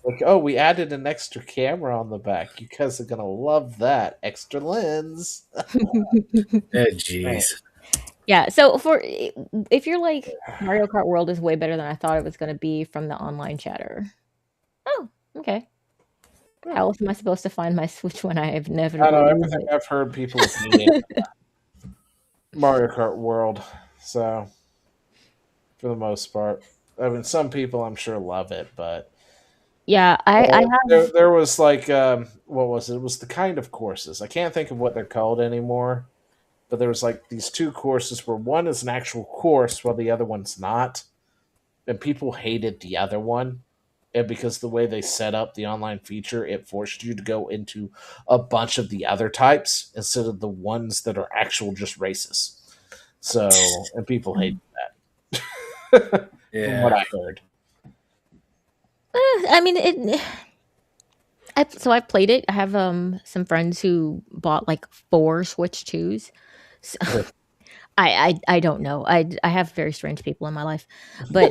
S4: Like, oh, we added an extra camera on the back. You guys are gonna love that extra lens.
S10: Jeez.
S12: Yeah, so if you're like, Mario Kart World is way better than I thought it was going to be from the online chatter. Oh, okay. How else am I supposed to find my Switch when I have never?
S4: I don't know. I've heard people opinion Mario Kart World, so for the most part, I mean, some people I'm sure love it, but
S12: yeah, I have.
S4: There was like, what was it? It was the kind of courses. I can't think of what they're called anymore. But there was like these two courses where one is an actual course while the other one's not. And people hated the other one. And because the way they set up the online feature, it forced you to go into a bunch of the other types instead of the ones that are actual just races. So, and people hated that.
S10: Yeah.
S4: From what I heard.
S12: I mean, so I played it. I have some friends who bought like 4 Switch 2s. So, I don't know. I have very strange people in my life, but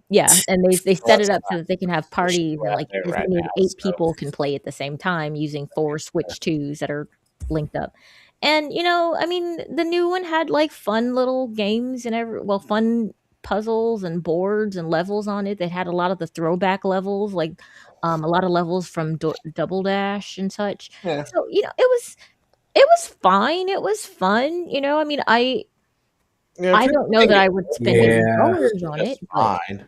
S12: yeah, and they set it up so that they can have parties and like as many as 8 people can play at the same time using 4 Switch 2s that are linked up. And you know, I mean, the new one had like fun little games and fun puzzles and boards and levels on it. They had a lot of the throwback levels, like a lot of levels from Double Dash and such.
S4: Yeah.
S12: So you know, it was fine. It was fun. You know, I mean, I don't know that I would spend $80 on it.
S4: Fine.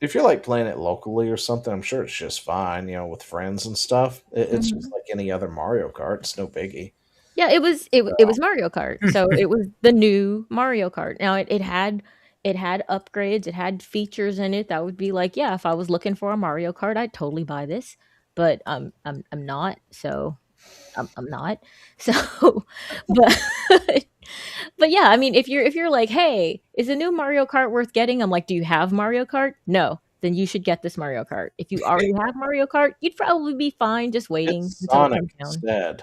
S4: If you're like playing it locally or something, I'm sure it's just fine. You know, with friends and stuff. It's just like any other Mario Kart. It's no biggie.
S12: Yeah, it was Mario Kart. So it was the new Mario Kart. Now it had upgrades. It had features in it that would be like, yeah, if I was looking for a Mario Kart, I'd totally buy this. But I'm not. So. I'm not. So, but yeah, I mean, if you're like, hey, is a new Mario Kart worth getting? I'm like, do you have Mario Kart? No, then you should get this Mario Kart. If you already have Mario Kart, you'd probably be fine just waiting until it comes down.
S4: Instead.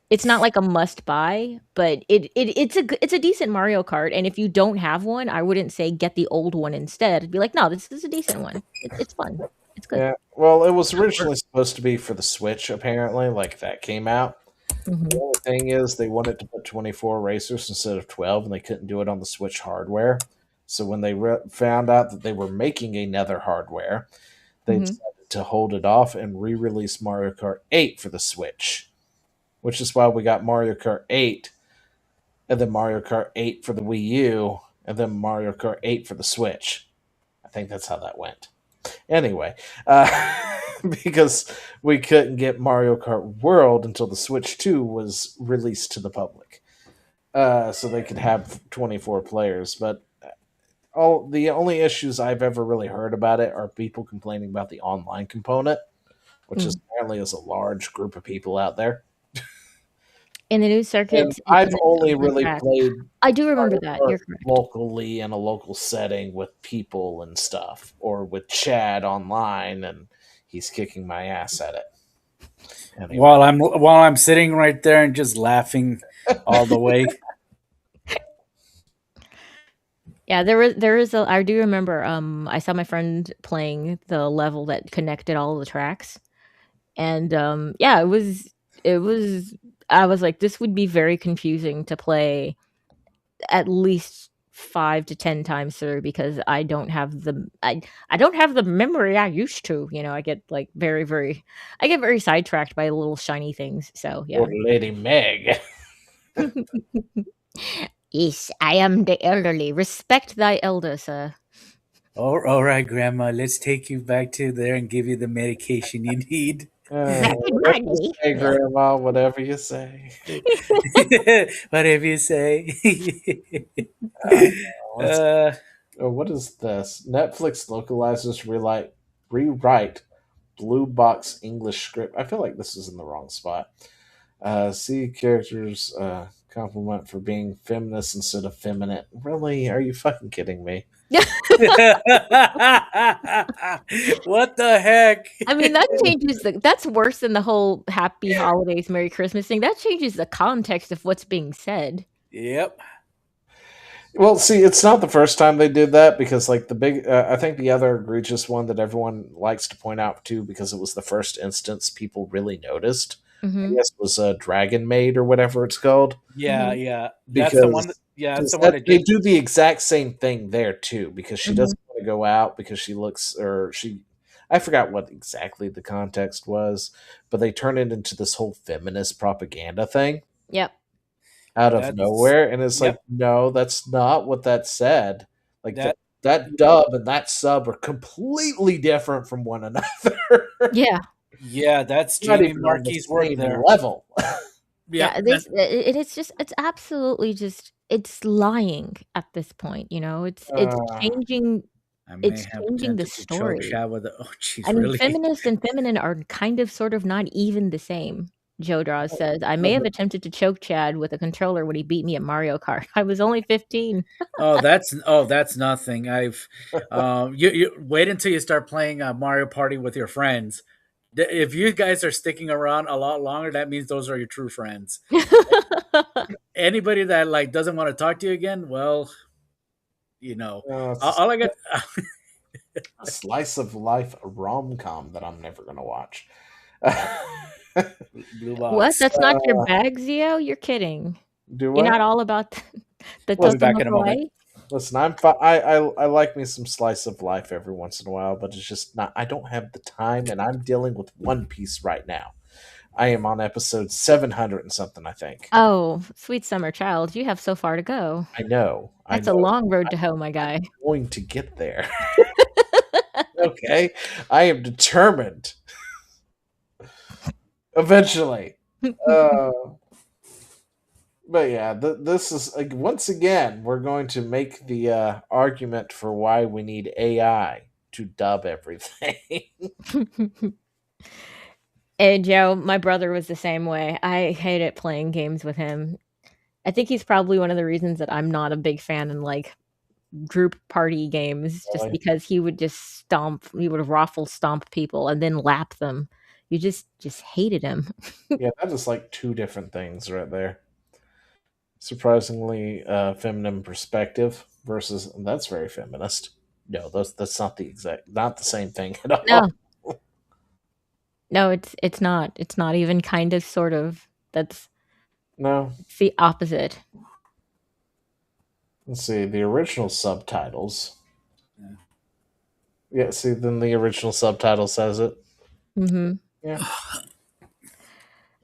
S12: It's not like a must buy, but it's a decent Mario Kart. And if you don't have one, I wouldn't say get the old one instead. I'd be like, no, this is a decent one. It's fun. It's good.
S4: Yeah, well, it was originally supposed to be for the Switch, apparently, like that came out. The only thing is they wanted to put 24 racers instead of 12, and they couldn't do it on the Switch hardware. So when they found out that they were making another hardware, they decided to hold it off and re-release Mario Kart 8 for the Switch, which is why we got Mario Kart 8, and then Mario Kart 8 for the Wii U, and then Mario Kart 8 for the Switch. I think that's how that went. Anyway, because we couldn't get Mario Kart World until the Switch 2 was released to the public, so they could have 24 players. But the only issues I've ever really heard about it are people complaining about the online component, which is apparently is a large group of people out there.
S12: In the news
S4: And
S12: circuits,
S4: I've
S12: on
S4: only
S12: the
S4: really
S12: track.
S4: played
S12: I do remember
S4: Mario
S12: that.
S4: Kart
S12: You're correct.
S4: locally in a local setting with people and stuff, or with Chad online, and he's kicking my ass at it. Anyway.
S10: While I'm sitting right there and just laughing all the way.
S12: Yeah, there is a. I do remember. I saw my friend playing the level that connected all the tracks, and yeah, it was. I was like, this would be very confusing to play at least 5 to 10 times through because I don't have the I don't have the memory I used to. I get like very sidetracked by little shiny things. So yeah.
S4: Or Lady Meg.
S12: Yes, I am the elderly. Respect thy elder, sir.
S10: All right, Grandma. Let's take you back to there and give you the medication you need.
S4: Whatever you say, Grandma, whatever you say.
S10: Whatever you say.
S4: What is this? Netflix localizers rewrite Blue Box English script. I feel like this is in the wrong spot. See characters compliment for being feminist instead of feminine. Really? Are you fucking kidding me?
S10: What the heck?
S12: I mean, that changes that's worse than the whole happy holidays, Merry Christmas thing. That changes the context of what's being said.
S10: Yep.
S4: Well, see, it's not the first time they did that because, like, the big, I think the other egregious one that everyone likes to point out too, because it was the first instance people really noticed. I guess was Dragon Maid or whatever it's called.
S10: Yeah.
S4: Because
S10: That's the one. That's the one that
S4: they do the exact same thing there too, because she doesn't want to go out because she looks I forgot what exactly the context was, but they turn it into this whole feminist propaganda thing.
S12: Yep.
S4: Out of nowhere, and it's like, no, that's not what that said. Like that dub and that sub are completely different from one another.
S10: Yeah, that's Jamie Markey's work there.
S4: Level.
S12: It's absolutely just it's lying at this point. It's changing. It's changing the story.
S10: Really?
S12: Feminist and feminine are kind of sort of not even the same. Joe Draws says, I may have attempted to choke Chad with a controller when he beat me at Mario Kart. I was only 15.
S10: That's nothing. You wait until you start playing Mario Party with your friends. If you guys are sticking around a lot longer, that means those are your true friends. Anybody that doesn't want to talk to you again, well, all I got
S4: a slice of life rom-com that I'm never gonna watch.
S12: What? That's not your bag, Zio? You're kidding.
S4: You're
S12: not all about the
S10: We'll be back in a moment.
S4: Listen, I like me some slice of life every once in a while, but it's just not. I don't have the time, and I'm dealing with One Piece right now. I am on episode 700 and something, I think.
S12: Oh, sweet summer child, you have so far to go.
S4: I know.
S12: That's a long road to hoe, my guy.
S4: I'm going to get there. Okay, I am determined. Eventually. But yeah, this is once again we're going to make the argument for why we need AI to dub everything.
S12: Hey Joe, my brother was the same way. I hated playing games with him. I think he's probably one of the reasons that I'm not a big fan in group party games, just because he would just raffle stomp people and then lap them. You just hated him.
S4: Yeah, that is like two different things right there. Surprisingly feminine perspective versus that's very feminist. No, that's not the same thing at all.
S12: No, it's not. It's not even kind of sort of. It's the opposite.
S4: Let's see, the original subtitles. Yeah, see, then the original subtitle says it.
S12: Mm-hmm.
S4: Yeah.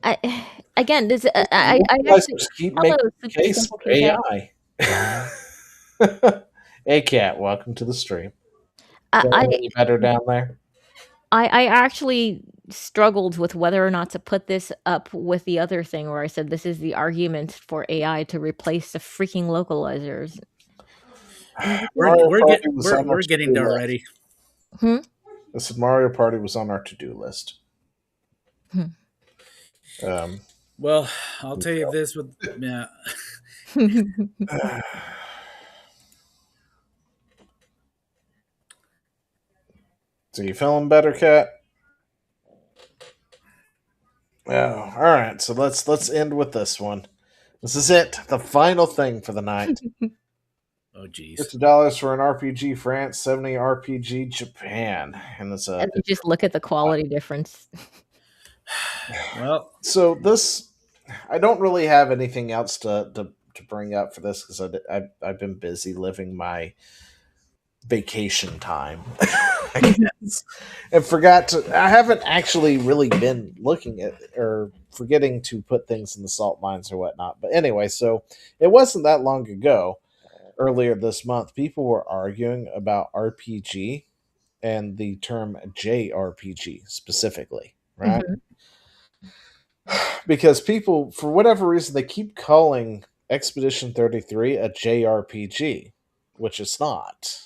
S12: I actually
S4: just keep making the case for AI. Hey, Cat, welcome to the stream. Any better down there?
S12: I actually struggled with whether or not to put this up with the other thing where I said this is the argument for AI to replace the freaking localizers.
S10: We're getting there already.
S4: I said Mario Party was on our to-do list.
S10: Well, I'll tell you this with yeah.
S4: So you feeling better, Kat? Oh, all right. So let's end with this one. This is it, the final thing for the night.
S10: Oh, geez.
S4: $50 for an RPG France, 70 RPG Japan, and it's a.
S12: And you just look at the quality difference.
S10: Well,
S4: so this, I don't really have anything else to bring up for this because I've been busy living my vacation time, I guess, and forgot to. I haven't actually really been looking at or forgetting to put things in the salt mines or whatnot. But anyway, so it wasn't that long ago. Earlier this month, people were arguing about RPG and the term JRPG specifically, right? Because people, for whatever reason, they keep calling Expedition 33 a JRPG, which it's not,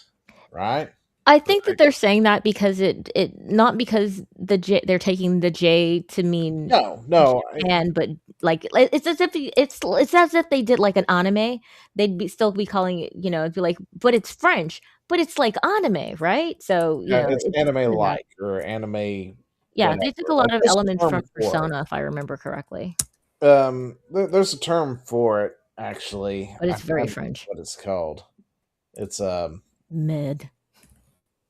S4: right?
S12: I think that they're saying that because it not because they're taking the J to mean
S4: no,
S12: Japan, but like it's as if it's as if they did like an anime. They'd still be calling it, it'd be like, but it's French, but it's like anime, right? So
S4: it's anime like or anime.
S12: Yeah,
S4: whatever.
S12: they took a lot
S4: Like,
S12: of elements from Persona, if I remember correctly.
S4: There's a term for it actually,
S12: but it's very French.
S4: What it's called? It's
S12: mid.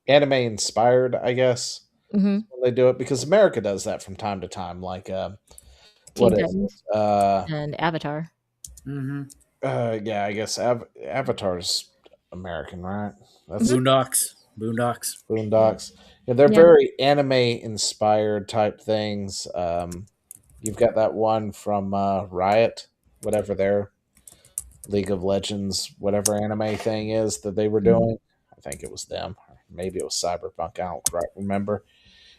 S4: Anime inspired, I guess.
S12: Mm-hmm.
S4: When they do it because America does that from time to time, like
S12: what is it? And Avatar.
S10: Mm-hmm.
S4: Yeah, I guess Avatar's American, right?
S10: That's Boondocks.
S4: Yeah, they're very anime inspired type things. You've got that one from Riot, whatever their League of Legends, whatever anime thing is that they were doing. I think it was them. Maybe it was Cyberpunk. I don't quite remember.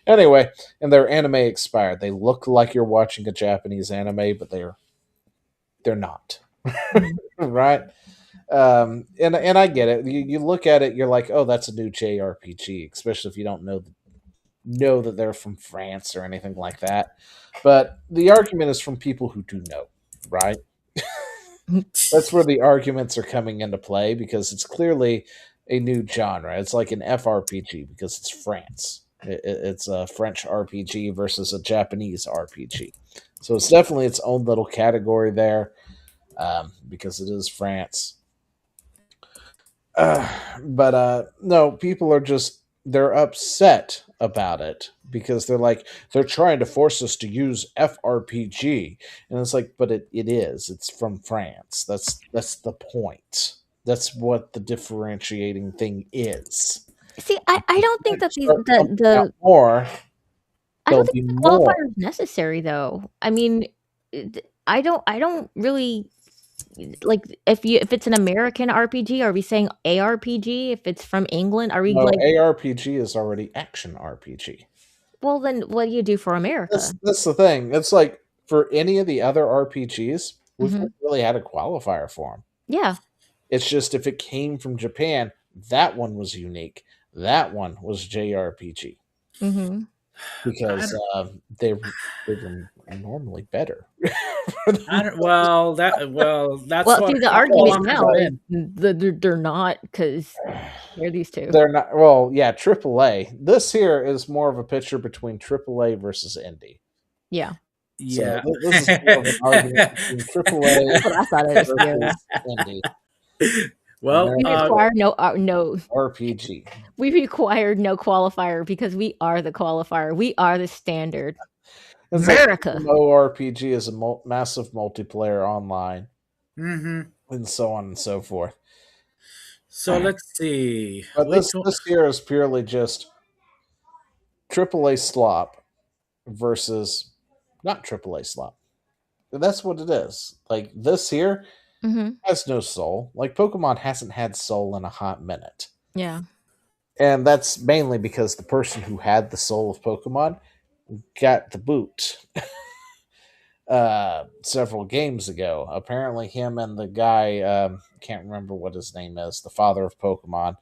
S4: Anyway, and they're anime expired. They look like you're watching a Japanese anime, but they're not. Right? And I get it. You look at it, you're like, oh, that's a new JRPG, especially if you don't know that they're from France or anything like that. But the argument is from people who do know, right? That's where the arguments are coming into play because it's clearly a new genre. It's like an FRPG because it's France. It's a French RPG versus a Japanese RPG. So it's definitely its own little category there because it is France. But no, people are they're upset about it because they're trying to force us to use FRPG. And it's like, but it is. It's from France. That's the point. That's what the differentiating thing is.
S12: See, I don't think that
S4: more.
S12: I don't think the qualifier is necessary, though. I mean, I don't really like if it's an American RPG. Are we saying ARPG? If it's from England, are we like
S4: ARPG is already action RPG?
S12: Well, then what do you do for America?
S4: That's the thing. It's like for any of the other RPGs, we've never really had a qualifier for them.
S12: Yeah.
S4: It's just if it came from Japan, that one was unique. That one was JRPG.
S12: Mm-hmm.
S4: Because they were normally better.
S10: That's what
S12: the argument now is they're not because they're these two.
S4: They're not. Well, yeah, AAA. This here is more of a picture between AAA versus indie.
S12: Yeah.
S10: Yeah.
S4: So this is more of an argument between AAA
S12: That's what I thought it
S4: versus indie.
S10: Well,
S12: we require no
S4: RPG.
S12: We required no qualifier because we are the qualifier. We are the standard. America.
S4: No RPG is a massive multiplayer online,
S10: and
S4: so on and so forth.
S10: So let's see.
S4: But this here is purely just AAA slop versus not AAA slop. That's what it is. Like this here. Has no soul. Like Pokemon hasn't had soul in a hot minute.
S12: Yeah.
S4: And that's mainly because the person who had the soul of Pokemon got the boot several games ago. Apparently him and the guy, can't remember what his name is, the father of Pokemon,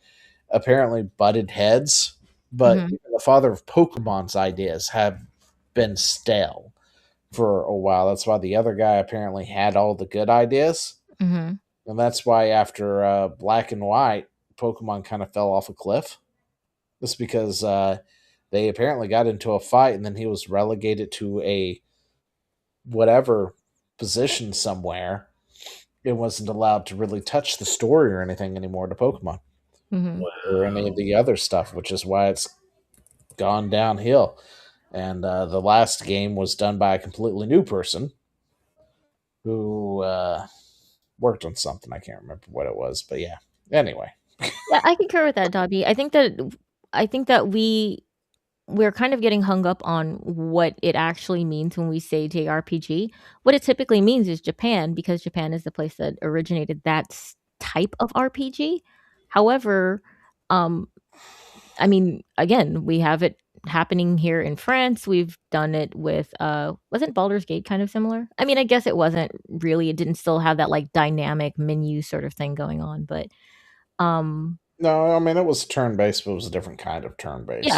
S4: apparently butted heads. But the father of Pokemon's ideas have been stale for a while. That's why the other guy apparently had all the good ideas.
S12: Mm-hmm.
S4: And that's why after Black and White, Pokemon kind of fell off a cliff. Just because they apparently got into a fight and then he was relegated to a whatever position somewhere. It wasn't allowed to really touch the story or anything anymore to Pokemon.
S12: Mm-hmm.
S4: Or any of the other stuff, which is why it's gone downhill. And the last game was done by a completely new person who worked on something. I can't remember what it was, but yeah. Anyway.
S12: Yeah, I concur with that, Dobby. I think that we're kind of getting hung up on what it actually means when we say JRPG. What it typically means is Japan, because Japan is the place that originated that type of RPG. However, I mean, again, we have it happening here in France. We've done it with wasn't Baldur's Gate kind of similar? I mean, I guess it wasn't really. It didn't still have that like dynamic menu sort of thing going on, but
S4: no, I mean it was turn-based, but it was a different kind of turn-based.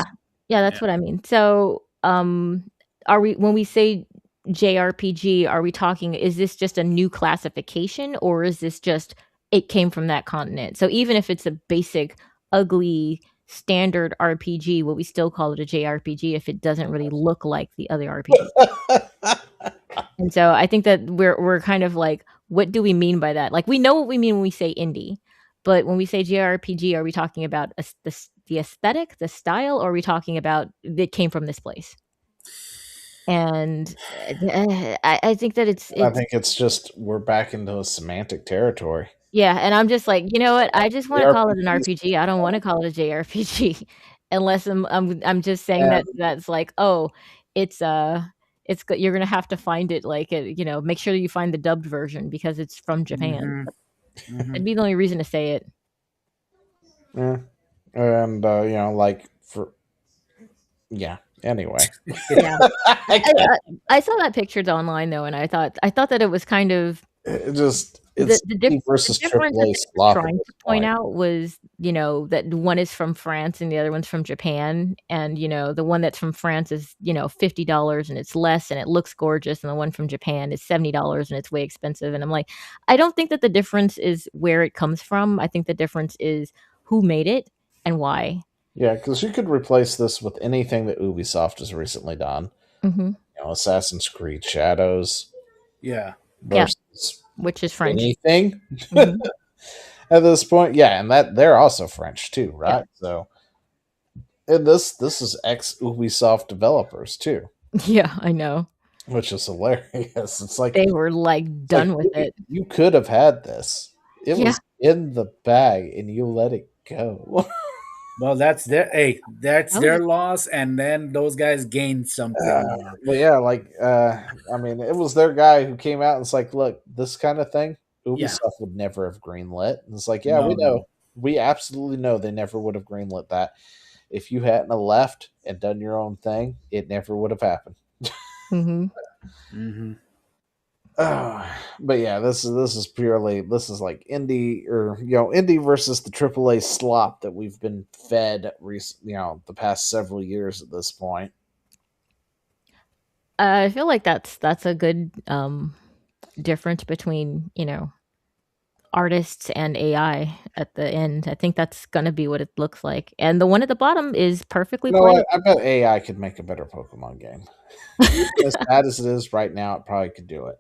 S12: Yeah, that's what I mean. So, are we when we say JRPG, are we talking, is this just a new classification, or is this just it came from that continent? So even if it's a basic, ugly, standard RPG, will we still call it a JRPG if it doesn't really look like the other RPGs? And so I think that we're kind of like, what do we mean by that? Like, we know what we mean when we say indie, but when we say JRPG, are we talking about the aesthetic, the style, or are we talking about it came from this place? And I think that
S4: I think it's just we're back into a semantic territory.
S12: Yeah, and I'm just like, you know what? I just want to call it an RPG. I don't want to call it a JRPG, unless I'm just saying that that's like, oh, it's good. You're gonna have to find it, like, make sure that you find the dubbed version because it's from Japan.
S10: Mm-hmm.
S12: That'd be the only reason to say it.
S4: Yeah. And like anyway.
S12: Yeah. I saw that pictured online though, and I thought that it was kind of
S4: it's the difference
S12: AAA trying to point out was, that one is from France and the other one's from Japan, and the one that's from France is $50 and it's less and it looks gorgeous, and the one from Japan is $70 and it's way expensive. And I'm like, I don't think that the difference is where it comes from. I think the difference is who made it and why.
S4: Yeah, because you could replace this with anything that Ubisoft has recently done.
S12: Mm-hmm.
S4: Assassin's Creed Shadows.
S10: Yeah.
S12: Which is French.
S4: Anything
S12: Mm-hmm.
S4: at this point. Yeah, and that they're also French too, right? Yeah. So, and this is ex-Ubisoft developers too.
S12: Yeah, I know.
S4: Which is hilarious. It's like
S12: they were like done with it.
S4: You could have had this. It was in the bag, and you let it go.
S10: Well, that's their loss, and then those guys gained something.
S4: But yeah, I mean, it was their guy who came out and it's like, look, this kind of thing, Ubisoft would never have greenlit. And it's like, we know. We absolutely know they never would have greenlit that. If you hadn't have left and done your own thing, it never would have happened.
S12: Mm-hmm.
S10: Mm-hmm.
S4: But yeah, this is like indie, or indie versus the AAA slop that we've been fed the past several years at this point.
S12: I feel like that's a good difference between artists and AI at the end. I think that's gonna be what it looks like, and the one at the bottom is perfectly played.
S4: I bet AI could make a better Pokemon game. As bad as it is right now, it probably could do it.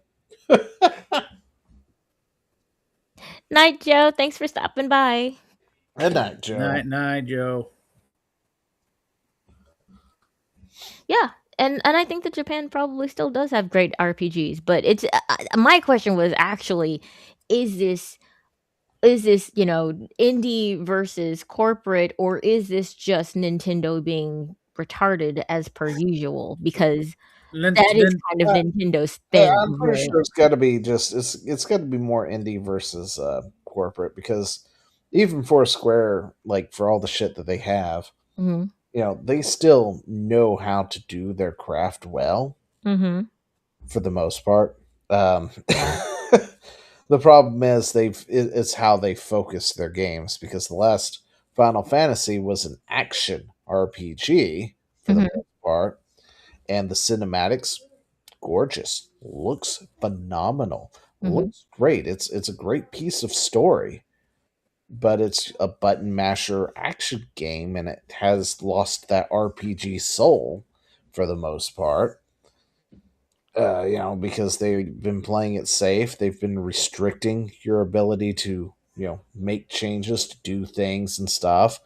S12: Night, Joe. Thanks for stopping by.
S4: Good night, Joe.
S10: Night, Joe.
S12: Yeah, and I think that Japan probably still does have great RPGs, but it's my question was actually, is this indie versus corporate, or is this just Nintendo being retarded as per usual? Because that is kind of Nintendo's spin.
S4: I'm pretty sure it's got to be it's got to be more indie versus corporate, because even for Square, like for all the shit that they have, they still know how to do their craft well, for the most part. The problem is it's how they focus their games, because the last Final Fantasy was an action RPG for the most part, and the cinematics, gorgeous, looks phenomenal,
S12: Mhm.
S4: looks great. It's a great piece of story, but it's a button masher action game, and it has lost that RPG soul for the most part. Because they've been playing it safe, they've been restricting your ability to, make changes, to do things and stuff.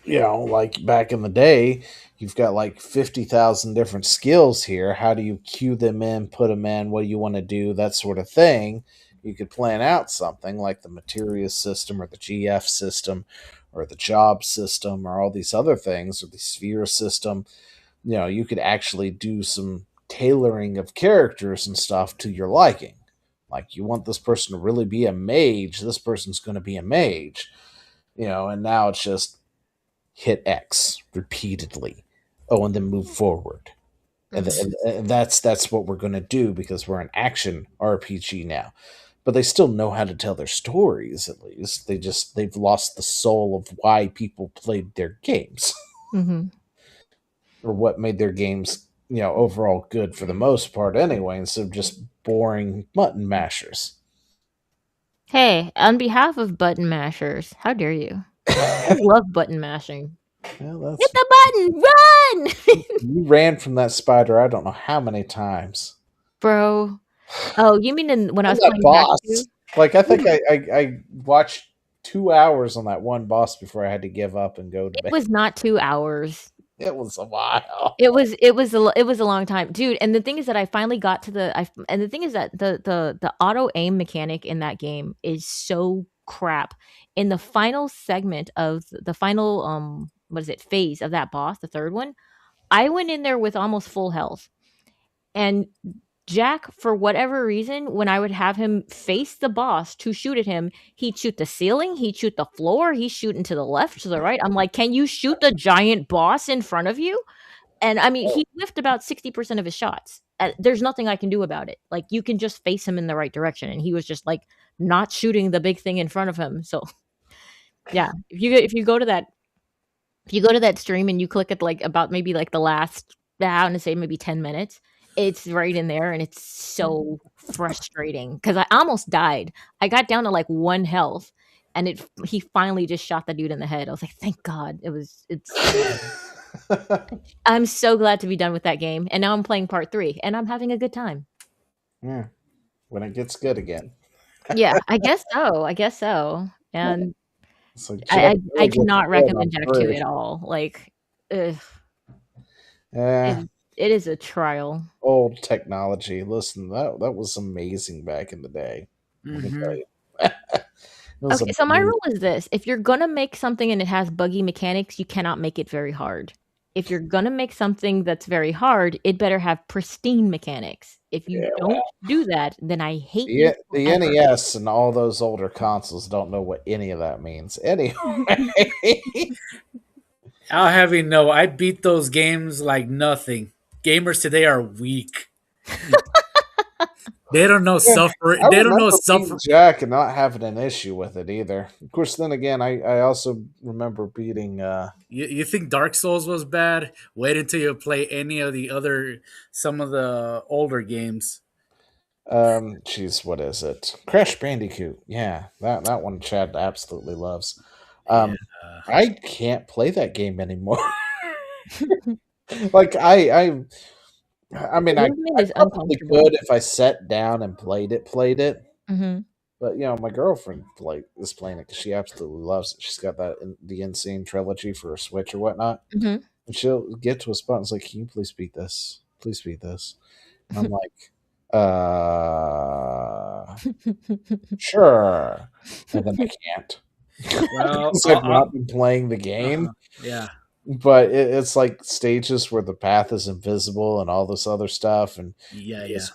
S4: Like back in the day, you've got like 50,000 different skills here. How do you cue them in, put them in? What do you want to do? That sort of thing. You could plan out something like the Materia system or the GF system or the job system or all these other things or the sphere system. You could actually do some tailoring of characters and stuff to your liking. Like, you want this person to really be a mage, this person's going to be a mage. And now it's just hit X repeatedly. Oh, and then move forward. And that's what we're going to do because we're an action RPG now. But they still know how to tell their stories, at least. They've lost the soul of why people played their games.
S12: Mm-hmm.
S4: Or what made their games, overall good for the most part anyway, instead of just boring button mashers.
S12: Hey, on behalf of button mashers, how dare you? I love button mashing.
S4: Well,
S12: Hit the button! Run!
S4: You ran from that spider I don't know how many times.
S12: Bro. Oh, you mean when I was
S4: that
S12: playing
S4: boss?
S12: Back 2?
S4: Like, I think I watched 2 hours on that one boss before I had to give up and go to bed.
S12: It was not 2 hours.
S4: It was a while.
S12: It was a long time, dude. And the thing is that I finally got to and the thing is that the auto aim mechanic in that game is so crap. In the final segment of the final phase of that boss, the third one, I went in there with almost full health, and Jack, for whatever reason, when I would have him face the boss to shoot at him, he'd shoot the ceiling, he'd shoot the floor, he's shooting to the left, to the right. I'm like, can you shoot the giant boss in front of you? And I mean, he whiffed about 60% of his shots. There's nothing I can do about it. Like, you can just face him in the right direction, and he was just like not shooting the big thing in front of him. So, yeah, if you go to that stream and you click at like about maybe like the last, I want to say maybe 10 minutes. It's right in there, and it's so frustrating because I almost died. I got down to like 1 health, and he finally just shot the dude in the head. I was like, thank God. I'm so glad to be done with that game, and now I'm playing part 3, and I'm having a good time.
S4: Yeah, when it gets good again.
S12: Yeah, I guess so. And
S4: So
S12: I cannot recommend Jack 2 at all. Like, ugh. It is a trial.
S4: Old technology. Listen, that was amazing back in the day. Let me tell you.
S12: Okay, so my rule is this. If you're going to make something and it has buggy mechanics, you cannot make it very hard. If you're going to make something that's very hard, it better have pristine mechanics. If you don't do that, then I hate you.
S4: The NES and all those older consoles don't know what any of that means. Anyway.
S10: I'll have you know, I beat those games like nothing. Gamers today are weak. They don't know suffering. They don't know suffering.
S4: Jack and not having an issue with it either. Of course, then again, I also remember beating.
S10: You think Dark Souls was bad? Wait until you play any of some of the older games.
S4: Jeez, what is it? Crash Bandicoot. Yeah, that one Chad absolutely loves. I can't play that game anymore. Like I mean, I probably could if I sat down and played it.
S12: Mm-hmm.
S4: But my girlfriend is playing it because she absolutely loves it. She's got the Insane trilogy for a Switch or whatnot, and she'll get to a spot and it's like, "Can you please beat this? Please beat this." And I'm like, sure, and then I can't.
S10: Well,
S4: I've not been playing the game.
S10: Yeah.
S4: But it's like stages where the path is invisible and all this other stuff. And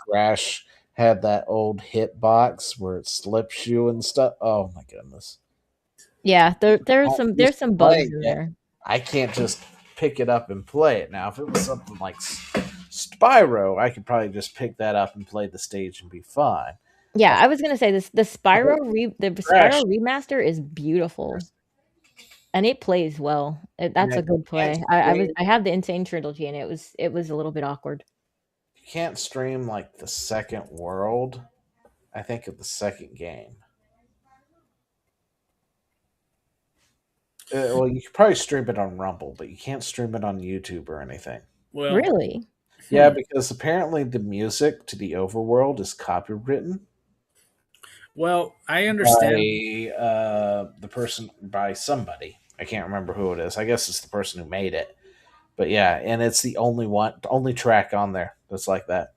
S4: Crash had that old hitbox where it slips you and stuff. Oh my goodness.
S12: Yeah, there's some bugs in there.
S4: I can't just pick it up and play it. Now, if it was something like Spyro, I could probably just pick that up and play the stage and be fine.
S12: Yeah, I was gonna say this. The Spyro remaster is beautiful. and it plays well. That's
S4: Yeah,
S12: a good play. I have the Insane Trilogy, and it was a little bit awkward.
S4: You can't stream like the second world. I think of the second game. Well, you could probably stream it on Rumble, but you can't stream it on YouTube or anything.
S10: Well,
S12: Really?
S4: Yeah, because apparently the music to the overworld is copywritten
S10: well, I understand.
S4: by somebody. I can't remember who it is. I guess it's the person who made it. But yeah, and it's the only track on there that's like that.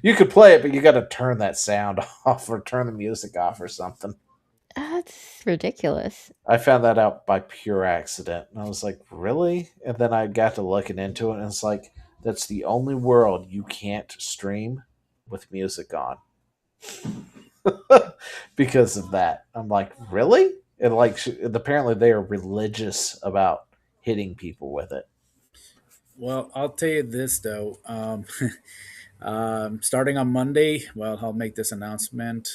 S4: You could play it, but you got to turn that sound off or turn the music off or something.
S12: That's ridiculous.
S4: I found that out by pure accident. And I was like, really? And then I got to looking into it, and it's like, that's the only world you can't stream with music on. Because of that. I'm like, really? And like, apparently they are religious about hitting people with it.
S10: Well, I'll tell you this though. Starting on Monday, well, I'll make this announcement.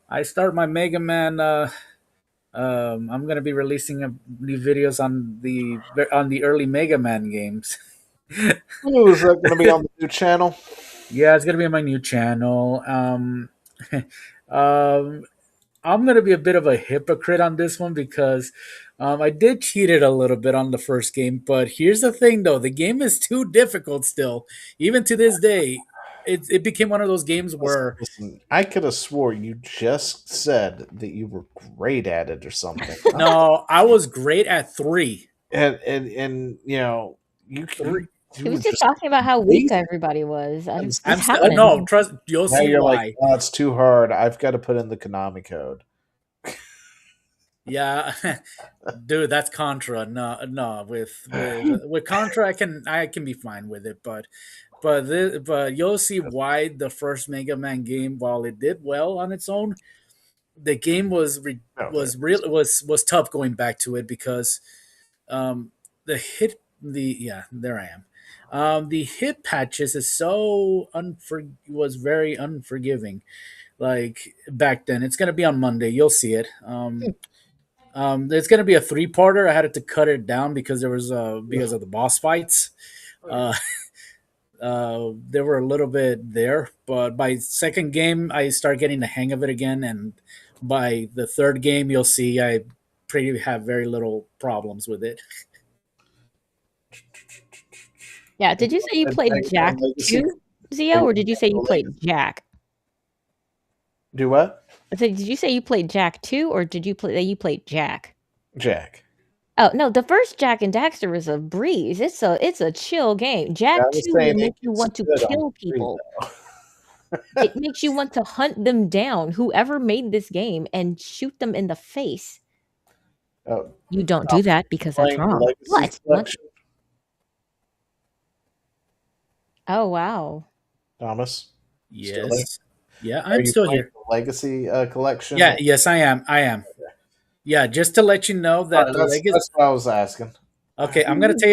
S10: I start my Mega Man. I'm going to be releasing new videos on the early Mega Man games.
S4: Ooh, is that going to be on the new channel?
S10: Yeah, it's going to be on my new channel. I'm going to be a bit of a hypocrite on this one because I did cheat it a little bit on the first game. But here's the thing, though. The game is too difficult still. Even to this day, it became one of those games where...
S4: Listen, I could have swore you just said that you were great at it or something.
S10: No, I was great at 3.
S4: And you know,
S12: He was just talking about how weak everybody was.
S10: No, trust. You'll
S4: now
S10: see
S4: you're
S10: why.
S4: like, oh, it's too hard. I've got to put in the Konami code.
S10: Yeah, dude, that's Contra. No, with Contra, I can be fine with it, but you'll see why the first Mega Man game, while it did well on its own, the game was tough going back to it because the hit patches is was very unforgiving. Like back then, it's gonna be on Monday. You'll see it. It's gonna be a 3-parter. I had to cut it down because because of the boss fights. They were a little bit there, but by second game, I start getting the hang of it again, and by the third game, you'll see I have very little problems with it.
S12: Yeah, did you say you played Jack too, Zio, or did you say you played Jack?
S4: Do what?
S12: I said, did you say you played Jack too, or did you played Jack?
S4: Jack.
S12: Oh no, the first Jack and Daxter was a breeze. It's a chill game. Jack 2 will make you want to kill people. It makes you want to hunt them down, whoever made this game, and shoot them in the face.
S4: Oh,
S12: you don't do that because that's wrong. What? Oh wow,
S4: Thomas.
S10: Yes. Yeah, I'm still here.
S4: Legacy collection.
S10: Yeah. Yes, I am. Okay. Yeah, just to let you know that the Legacy.
S4: That's what I was asking.
S10: Okay, I'm gonna tell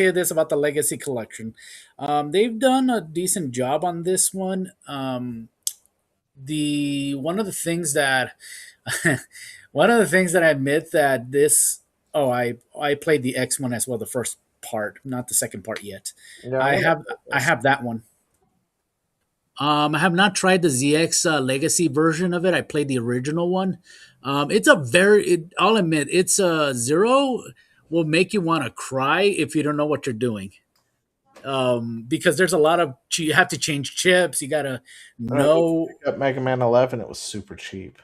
S10: you this about the Legacy collection. They've done a decent job on this one. One of the things that I admit that this. Oh, I played the X one as well, the first part, not the second part yet. Yeah, I have that one. I have not tried the ZX Legacy version of it. I played the original one. I'll admit, it's Zero will make you want to cry if you don't know what you're doing. Because there's a lot of you have to change chips. You gotta know.
S4: Up Mega Man 11, it was super cheap.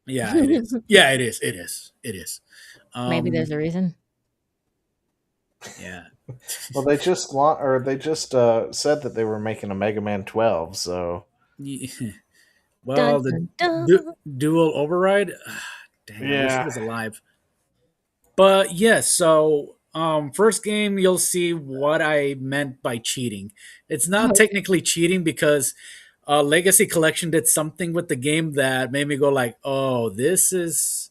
S10: Yeah, it is. Yeah, it is. It is.
S12: Maybe there's a reason.
S10: Yeah.
S4: Well, they just said that they were making a Mega Man 12. So.
S10: Yeah. Well, the dual override. Dang, I wish it was alive. But yes, so first game you'll see what I meant by cheating. It's not technically cheating because Legacy Collection did something with the game that made me go like, "Oh, this is."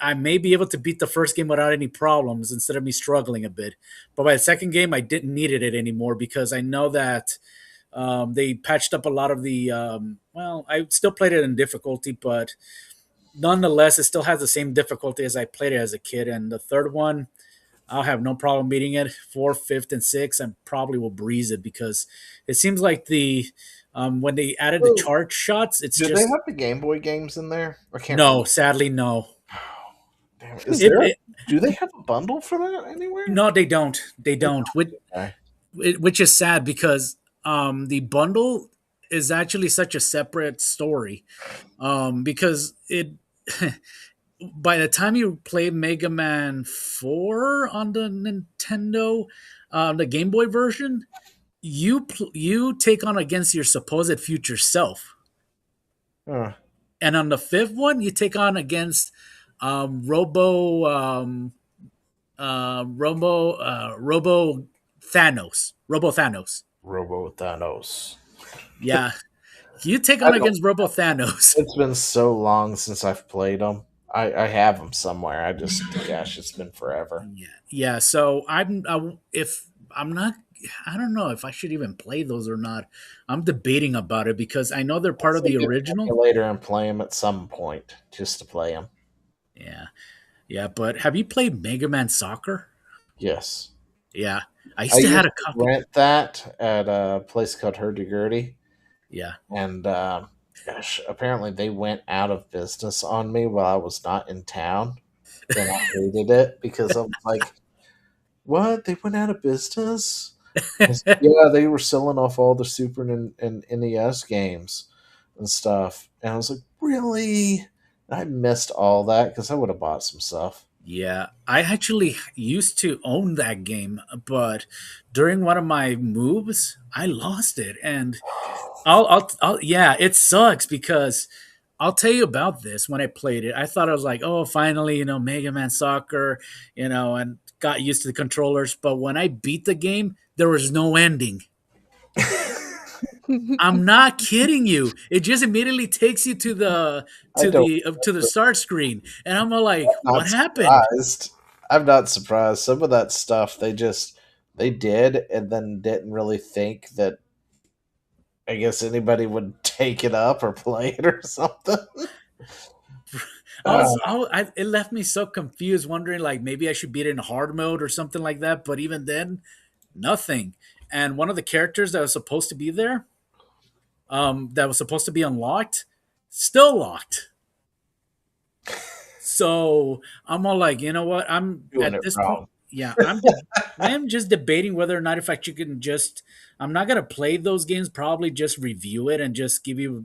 S10: I may be able to beat the first game without any problems instead of me struggling a bit. But by the second game, I didn't need it anymore because I know that they patched up a lot of the. I still played it in difficulty, but nonetheless, it still has the same difficulty as I played it as a kid. And the third one, I'll have no problem beating it. Fourth, fifth, and sixth, I probably will breeze it because it seems like when they added the charge shots, it's
S4: Do
S10: just
S4: they have the Game Boy games in there? I can't.
S10: no.
S4: remember.
S10: Sadly, no.
S4: Damn, do they have a bundle for that anywhere?
S10: No, they don't. They don't. Which is sad because the bundle is actually such a separate story. Because it by the time you play Mega Man 4 on the Nintendo, the Game Boy version, you take on against your supposed future self. And on the fifth one, you take on against Robo Thanos.
S4: Robo Thanos.
S10: Yeah. You take on against Robo Thanos.
S4: It's been so long since I've played them. I have them somewhere. Gosh, it's been forever.
S10: Yeah. So I don't know if I should even play those or not. I'm debating about it because I know they're part of the original.
S4: Later and play them at some point just to play them.
S10: Yeah. But have you played Mega Man Soccer?
S4: Yes.
S10: Yeah, I used to have a copy.
S4: Rent that at a place called Hurdy-Gurdy.
S10: Yeah,
S4: and gosh, apparently they went out of business on me while I was not in town, and I hated it because I was like, "What? They went out of business?" Yeah, they were selling off all the Super and NES games and stuff, and I was like, "Really?" I missed all that because I would have bought some stuff.
S10: Yeah, I actually used to own that game, but during one of my moves, I lost it, and it sucks because I'll tell you about this. When I played it, I thought I was like, oh, finally, Mega Man Soccer, and got used to the controllers. But when I beat the game, there was no ending. I'm not kidding you. It just immediately takes you to the start screen, and I'm like, "What happened?"
S4: I'm not surprised. Some of that stuff they did, and then didn't really think that. I guess anybody would take it up or play it or something.
S10: It left me so confused, wondering like maybe I should beat it in hard mode or something like that. But even then, nothing. And one of the characters that was supposed to be there, that was supposed to be unlocked, still locked. So I'm all like, you know what? I'm at this point. Yeah, I'm just debating whether or not if I can just. I'm not gonna play those games. Probably just review it and just give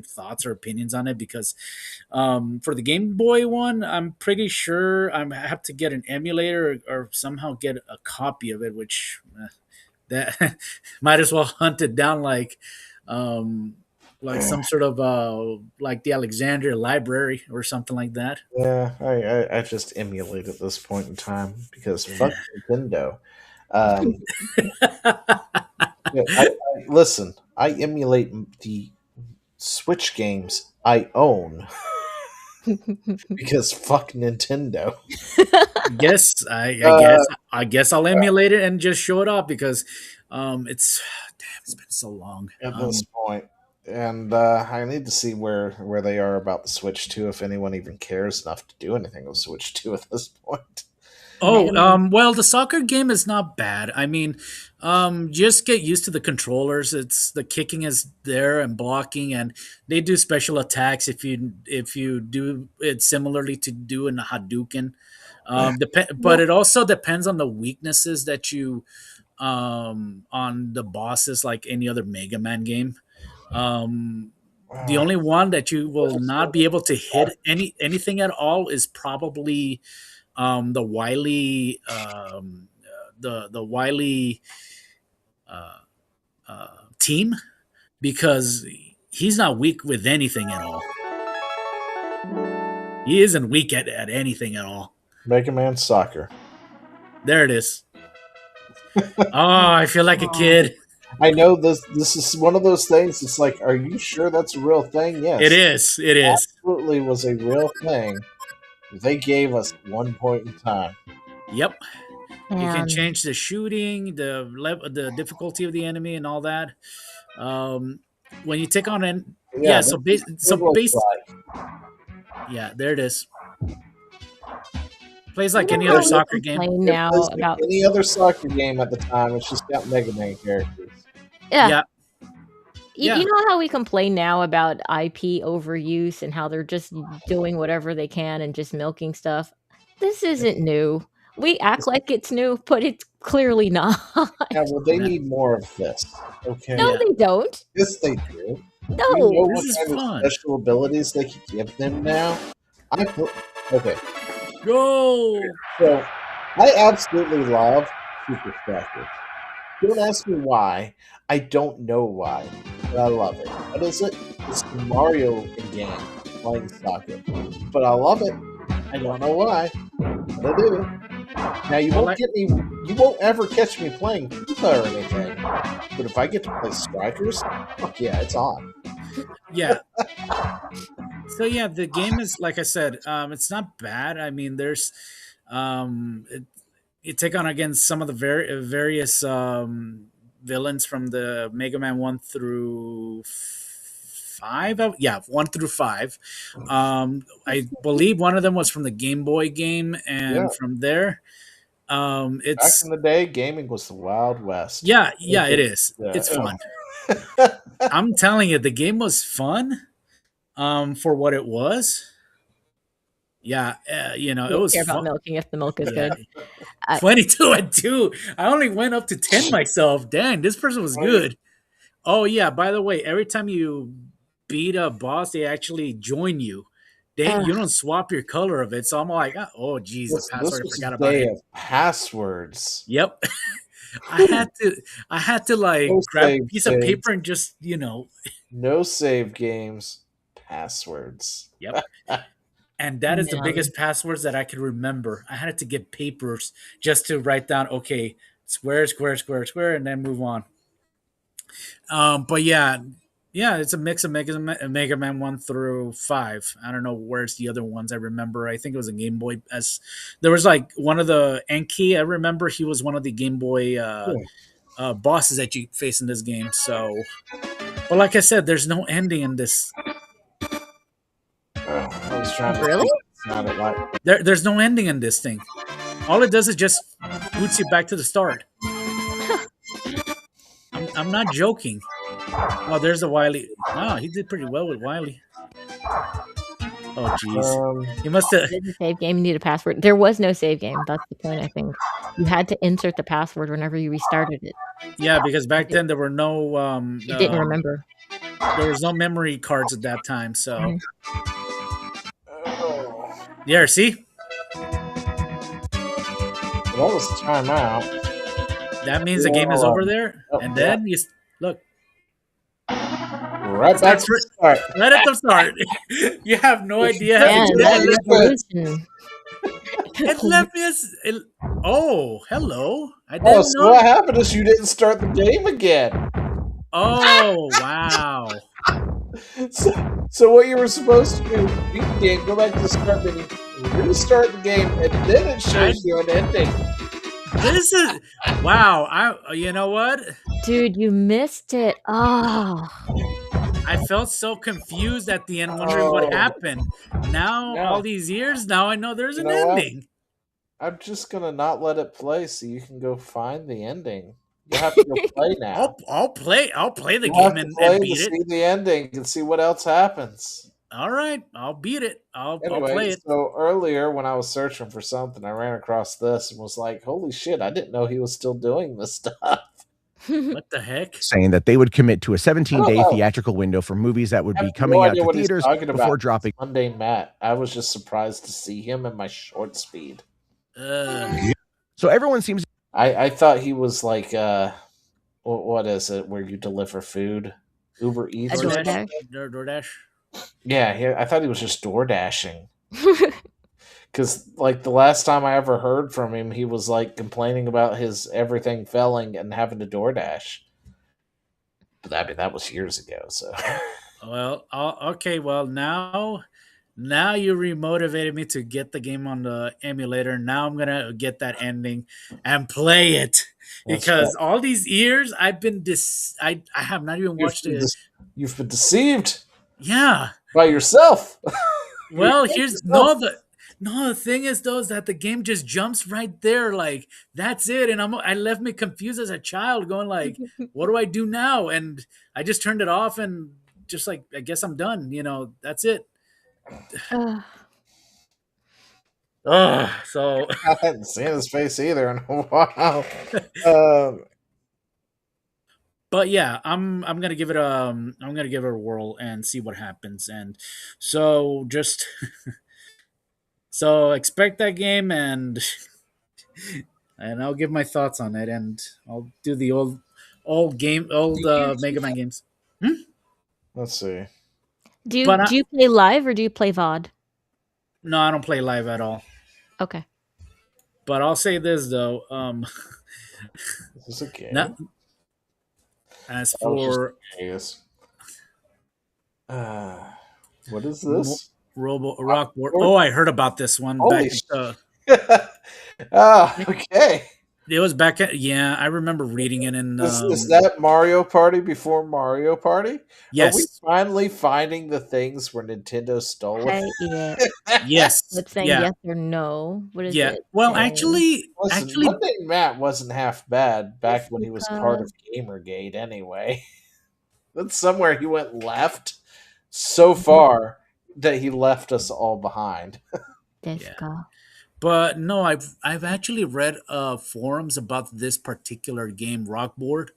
S10: thoughts or opinions on it because for the Game Boy one, I'm pretty sure I have to get an emulator or somehow get a copy of it, which that might as well hunt it down like some sort of like the Alexandria Library or something like that.
S4: Yeah, I just emulate at this point in time because fuck Nintendo. Listen, I emulate the Switch games I own because fuck Nintendo.
S10: I guess I'll emulate it and just show it off because it's been so long
S4: at this point. And I need to see where they are about the Switch 2, if anyone even cares enough to do anything with Switch 2 at this point.
S10: Well, the soccer game is not bad. I mean, just get used to the controllers. The kicking is there and blocking, and they do special attacks if you do it similarly to do in a Hadouken. But it also depends on the weaknesses that you on the bosses, like any other Mega Man game. The only one that you will not be able to hit anything at all is probably the Wily the Wily team, because he's not weak with anything at all. He isn't weak at anything at all.
S4: Mega Man Soccer.
S10: There it is. I feel like a kid.
S4: I know this is one of those things. It's like, are you sure that's a real thing? Yes.
S10: It is. It is.
S4: Absolutely was a real thing. They gave us one point in time.
S10: Yep. You can change the shooting, the difficulty of the enemy, and all that. When you take on Yeah, there it is. Plays like
S12: You
S10: any
S12: know
S10: other
S12: how we
S10: soccer game.
S12: complain
S4: It
S12: now
S4: plays like
S12: about
S4: any other soccer game at the time. It's just got Mega Man characters.
S12: yeah.
S10: Yeah.
S12: You know how we complain now about IP overuse and how they're just doing whatever they can and just milking stuff? This isn't new. We act like it's new, but it's clearly not.
S4: Yeah, well, they need more of this. Okay.
S12: No, they don't.
S4: Yes, they do.
S12: No,
S4: you know
S10: this
S4: what
S10: is
S4: kind
S10: fun.
S4: of special abilities they can give them now? Okay.
S10: Go!
S4: So, I absolutely love Super Strikers. Don't ask me why. I don't know why, but I love it. What is it? It's the Mario game, playing soccer. But I love it. I don't know why, but I do. Now you won't ever catch me playing FIFA or anything. But if I get to play Strikers, fuck yeah, it's on.
S10: Yeah. So yeah, the game is, like I said, it's not bad. I mean, there's you take on against some of the various villains from the Mega Man 1 through 5. 1 through 5. I believe one of them was from the Game Boy game, and from there, it's
S4: back in the day, gaming was the Wild West.
S10: Yeah, it is.
S4: Yeah.
S10: It's fun. I'm telling you, the game was fun. For what it was. Yeah, it was
S12: care
S10: fun.
S12: about milking if the milk is good.
S10: 22 and 2. I only went up to 10 myself. Dang, this person was good. Oh yeah, by the way, every time you beat a boss, they actually join you. You don't swap your color of it. So I'm like, oh geez, the password, I forgot about it.
S4: Passwords.
S10: Yep. I had to like grab a piece of paper and just,
S4: No save games. Passwords.
S10: Yep. And that is the biggest passwords that I could remember. I had to get papers just to write down, okay, square, square, square, square, and then move on. But yeah, it's a mix of Mega Man 1 through 5. I don't know where's the other ones I remember. I think it was a Game Boy. There was like one of the Enki. I remember he was one of the Game Boy bosses that you face in this game. So, but like I said, there's no ending in this.
S4: I was trying to
S12: Really?
S10: There's no ending in this thing. All it does is just boots you back to the start. I'm not joking. Oh, there's the Wily. Oh, he did pretty well with Wily. Oh, jeez. You must have.
S12: Save game. You need a password. There was no save game. That's the point. I think you had to insert the password whenever you restarted it.
S10: Yeah, because back then there were no.
S12: You didn't remember.
S10: There was no memory cards at that time, so.
S12: Mm-hmm.
S10: Yeah, see?
S4: That was timeout.
S10: That means the game is over there, and then you look.
S4: Right back to the start.
S10: Right at the start. You have no idea. It left me as. Oh, hello. I didn't know.
S4: So what happened is you didn't start the game again.
S10: Oh, wow.
S4: So what you were supposed to do, beat the game, go back to the start menu, restart the game, and then it shows you an ending.
S10: This is wow. You know what?
S12: Dude, you missed it. Oh.
S10: I felt so confused at the end, wondering what happened. Now, all these years, now I know there's an ending.
S4: I'm just gonna not let it play so you can go find the ending. You have to go play now.
S10: I'll play the game and beat it.
S4: See the ending and see what else happens.
S10: All right, I'll beat it. I'll
S4: Anyway,
S10: play it.
S4: So earlier when I was searching for something, I ran across this and was like, "Holy shit! I didn't know he was still doing this stuff."
S10: What the heck?
S13: Saying that they would commit to a 17-day theatrical window for movies that would be coming out to theaters before dropping.
S4: Monday Matt, I was just surprised to see him in my short speed.
S13: So everyone seems.
S4: I thought he was like, what is it? Where you deliver food, Uber Eats,
S10: DoorDash.
S4: Yeah, I thought he was just door dashing. Because like the last time I ever heard from him, he was like complaining about his everything failing and having to DoorDash. But I mean, that was years ago. So,
S10: well, okay. Well, now you remotivated me to get the game on the emulator. Now I'm gonna get that ending and play it because all these years I've been I have not even watched it.
S4: You've been deceived.
S10: Yeah,
S4: by yourself.
S10: Well, the thing is though is that the game just jumps right there, like that's it, and I left me confused as a child, going like, what do I do now? And I just turned it off and just like, I guess I'm done. That's it. So
S4: I hadn't seen his face either in a while.
S10: But yeah, I'm gonna give it a whirl and see what happens. And so just so expect that game, and I'll give my thoughts on it, and I'll do the old Mega Man games.
S4: Let's see.
S12: Do you play live or do you play VOD?
S10: No, I don't play live at all.
S12: Okay.
S10: But I'll say this though.
S4: Is this a game?
S10: As for
S4: what is this?
S10: Rockboard. Oh, I heard about this one.
S4: Holy okay.
S10: It was back at, yeah, I remember reading it in.
S4: Is that Mario Party before Mario Party?
S10: Yes.
S4: Are we finally finding the things where Nintendo stole it?
S12: Yeah.
S10: Yes.
S12: Let's say yes or no. What is it?
S10: Well, actually,
S4: Monday Matt wasn't half bad back when he was part of Gamergate anyway. That's somewhere he went left so far that he left us all behind.
S10: But no, I've actually read forums about this particular game, Rockboard.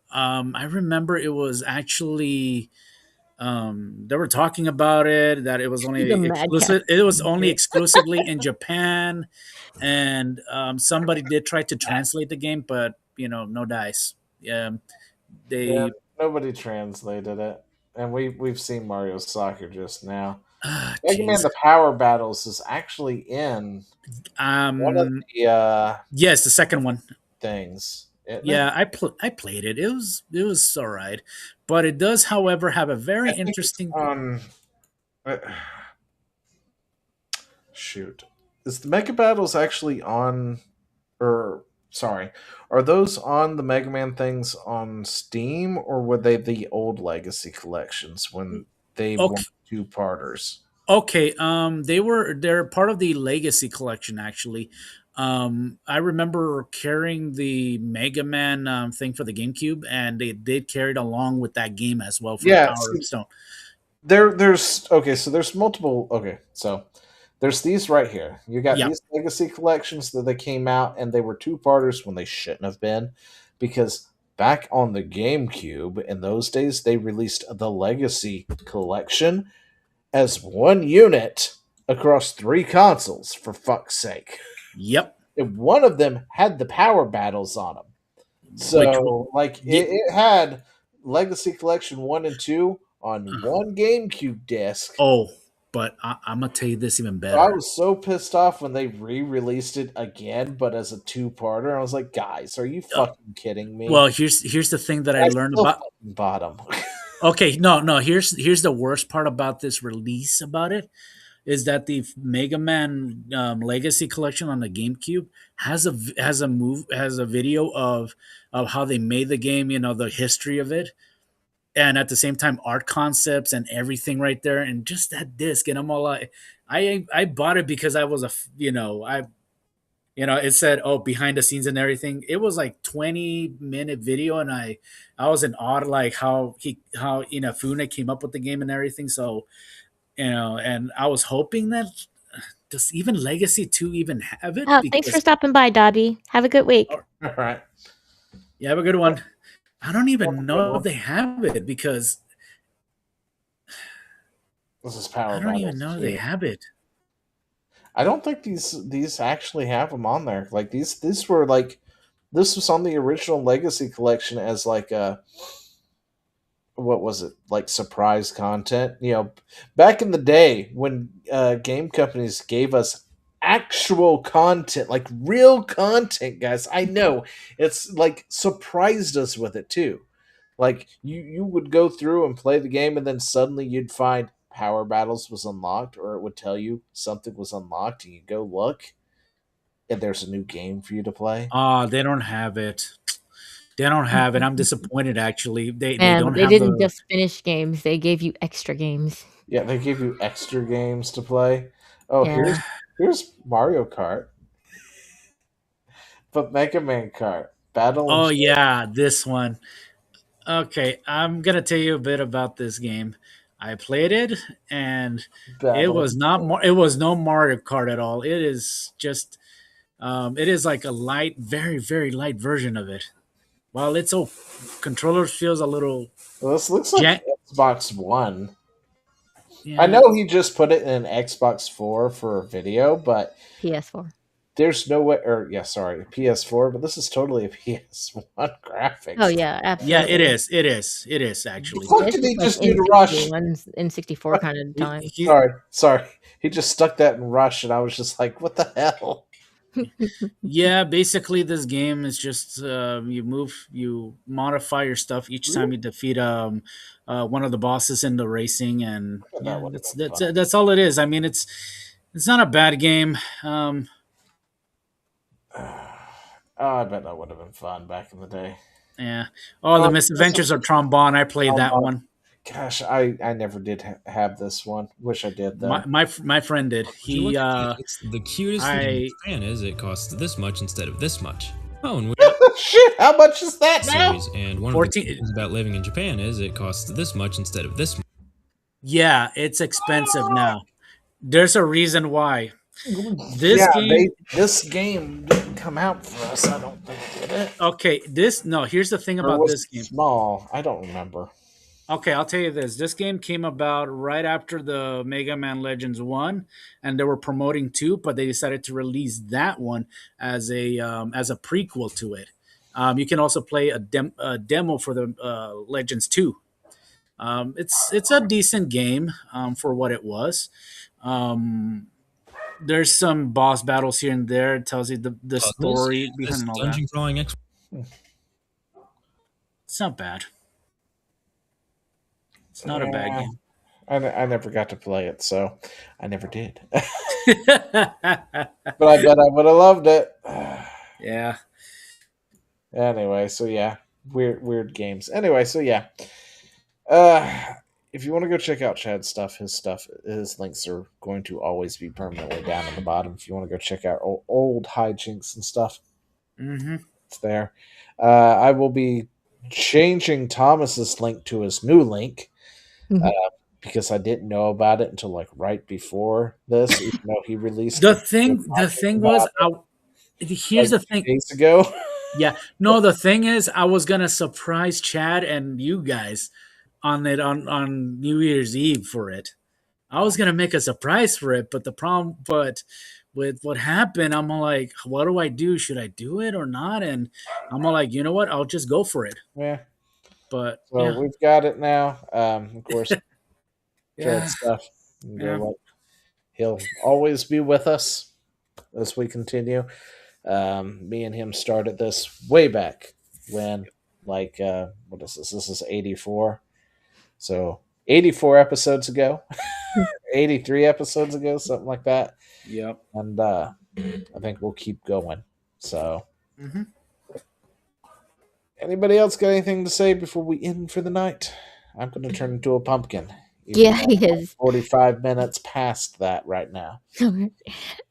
S10: I remember it was actually they were talking about it, that it was only exclusive. It was only exclusively in Japan, and somebody did try to translate the game, but no dice.
S4: Nobody translated it, and we've seen Mario Soccer just now. Mega Man: The Power Battles is actually in one of the
S10: the second one
S4: things.
S10: Yeah, I played it. It was all right, but it does, however, have a very interesting.
S4: Shoot, is the Mega Battles actually on? Or sorry, are those on the Mega Man things on Steam, or were they the old Legacy collections when they were two-parters?
S10: Okay, they're part of the Legacy collection actually. I remember carrying the Mega Man thing for the GameCube, and they did carry it along with that game as well. For Power Stone.
S4: There's multiple. Okay, so there's these right here. You got these Legacy collections that they came out, and they were two-parters when they shouldn't have been, because back on the GameCube in those days they released the Legacy collection as one unit across 3 consoles, for fuck's sake.
S10: Yep.
S4: And one of them had the Power Battles on them. So, it had Legacy Collection 1 and 2 on one GameCube disc.
S10: Oh, but I'm going to tell you this even better.
S4: I was so pissed off when they re-released it again, but as a two-parter. I was like, guys, are you fucking kidding me?
S10: Well, here's the thing that I learned about...
S4: Bottom.
S10: Okay, no. Here's the worst part about this release about it, is that the Mega Man Legacy Collection on the GameCube has a video of how they made the game, the history of it, and at the same time art concepts and everything right there, and just that disc. And I'm all like, I bought it because I was it said, behind the scenes and everything. It was like 20-minute video, and I was in awe, like how Inafune came up with the game and everything. So, and I was hoping that does even Legacy 2 even have it?
S12: Thanks for stopping by, Dobby. Have a good week.
S4: All right.
S10: Yeah, have a good one. I don't even know if they have it, because
S4: this is Power.
S10: I don't even know if they have it.
S4: I don't think these actually have them on there. Like these were like, this was on the original Legacy collection as like a, what was it, like surprise content? Back in the day when game companies gave us actual content, like real content, guys. I know it's like surprised us with it too. Like you would go through and play the game, and then suddenly you'd find Power Battles was unlocked, or it would tell you something was unlocked, and you go look, and there's a new game for you to play.
S10: They don't have it. They don't have it. I'm disappointed, actually. They
S12: didn't just finish games. They gave you extra games.
S4: Yeah, they give you extra games to play. Oh,
S12: Yeah.
S4: here's Mario Kart, but Mega Man Kart Battle.
S10: Oh yeah, this one. Okay, I'm gonna tell you a bit about this game. I played it, and it
S4: Battle.
S10: was not more. It was no Mario Kart at all. It is just, it is like a light, very very light version of it. While it's so controller feels a little.
S4: Well, this looks like
S10: jan-
S4: Xbox One.
S10: Yeah.
S4: I know he just put it in Xbox 4 for video, but
S12: PS4.
S4: there's no way. Or yeah, sorry, PS4. But this is totally a PS1 graphics.
S12: Oh yeah, absolutely.
S10: Yeah, it is. It is. It is actually.
S4: What did he just do to Rush?
S12: In 64 kind of time.
S4: Sorry. He just stuck that in Rush, and I was just like, "What the hell?"
S10: Yeah, basically, this game is just you modify your stuff each time you defeat one of the bosses in the racing, and yeah, that's all it is. I mean, it's not a bad game.
S4: I bet that would have been fun back in the day.
S10: Yeah. Oh, the Misadventures of Trombone. I played that one.
S4: Gosh, I never did have this one. Wish I did though.
S10: My friend did. He
S14: it's the cutest thing in Japan is it costs this much instead of this much. Oh, and
S4: shit! How much is that now?
S14: And one 14. Of the things about living in Japan is it costs this much instead of this much.
S10: Yeah, it's expensive now. There's a reason why. This
S4: game didn't come out for us. I don't think it did.
S10: Okay, here's the thing about this game.
S4: Small. I don't remember.
S10: Okay, I'll tell you this. This game came about right after the Mega Man Legends 1, and they were promoting 2, but they decided to release that one as a prequel to it. You can also play a demo for the Legends 2. It's a decent game for what it was. There's some boss battles here and there. It tells you the story behind all that. It's not bad. It's not a bad game.
S4: I never got to play it, so I never did. But I bet I would have loved it.
S10: Yeah.
S4: Anyway, so yeah, weird games. Anyway, so yeah. If you want to go check out Chad's stuff, his links are going to always be permanently down at the bottom. If you want to go check out old hijinks and stuff, it's there. I will be changing Thomas's link to his new link because I didn't know about it until like right before this, even though he released
S10: the thing was, here's the thing.
S4: Days ago.
S10: Yeah, no. The thing is, I was gonna surprise Chad and you guys on it on New Year's Eve for it. I was gonna make a surprise for it, but with what happened, I'm like, what do I do? Should I do it or not? And I'm like, you know what? I'll just go for it.
S4: Yeah.
S10: But
S4: so we've got it now. Of course,
S10: yeah.
S4: Stuff. He'll always be with us as we continue. Me and him started this way back when, what is this? This is 84. So 84 episodes ago, 83 episodes ago, something like that.
S10: Yep.
S4: And I think we'll keep going. So, anybody else got anything to say before we end for the night? I'm going to turn into a pumpkin.
S12: Yeah, he is.
S4: 45 minutes past that right now.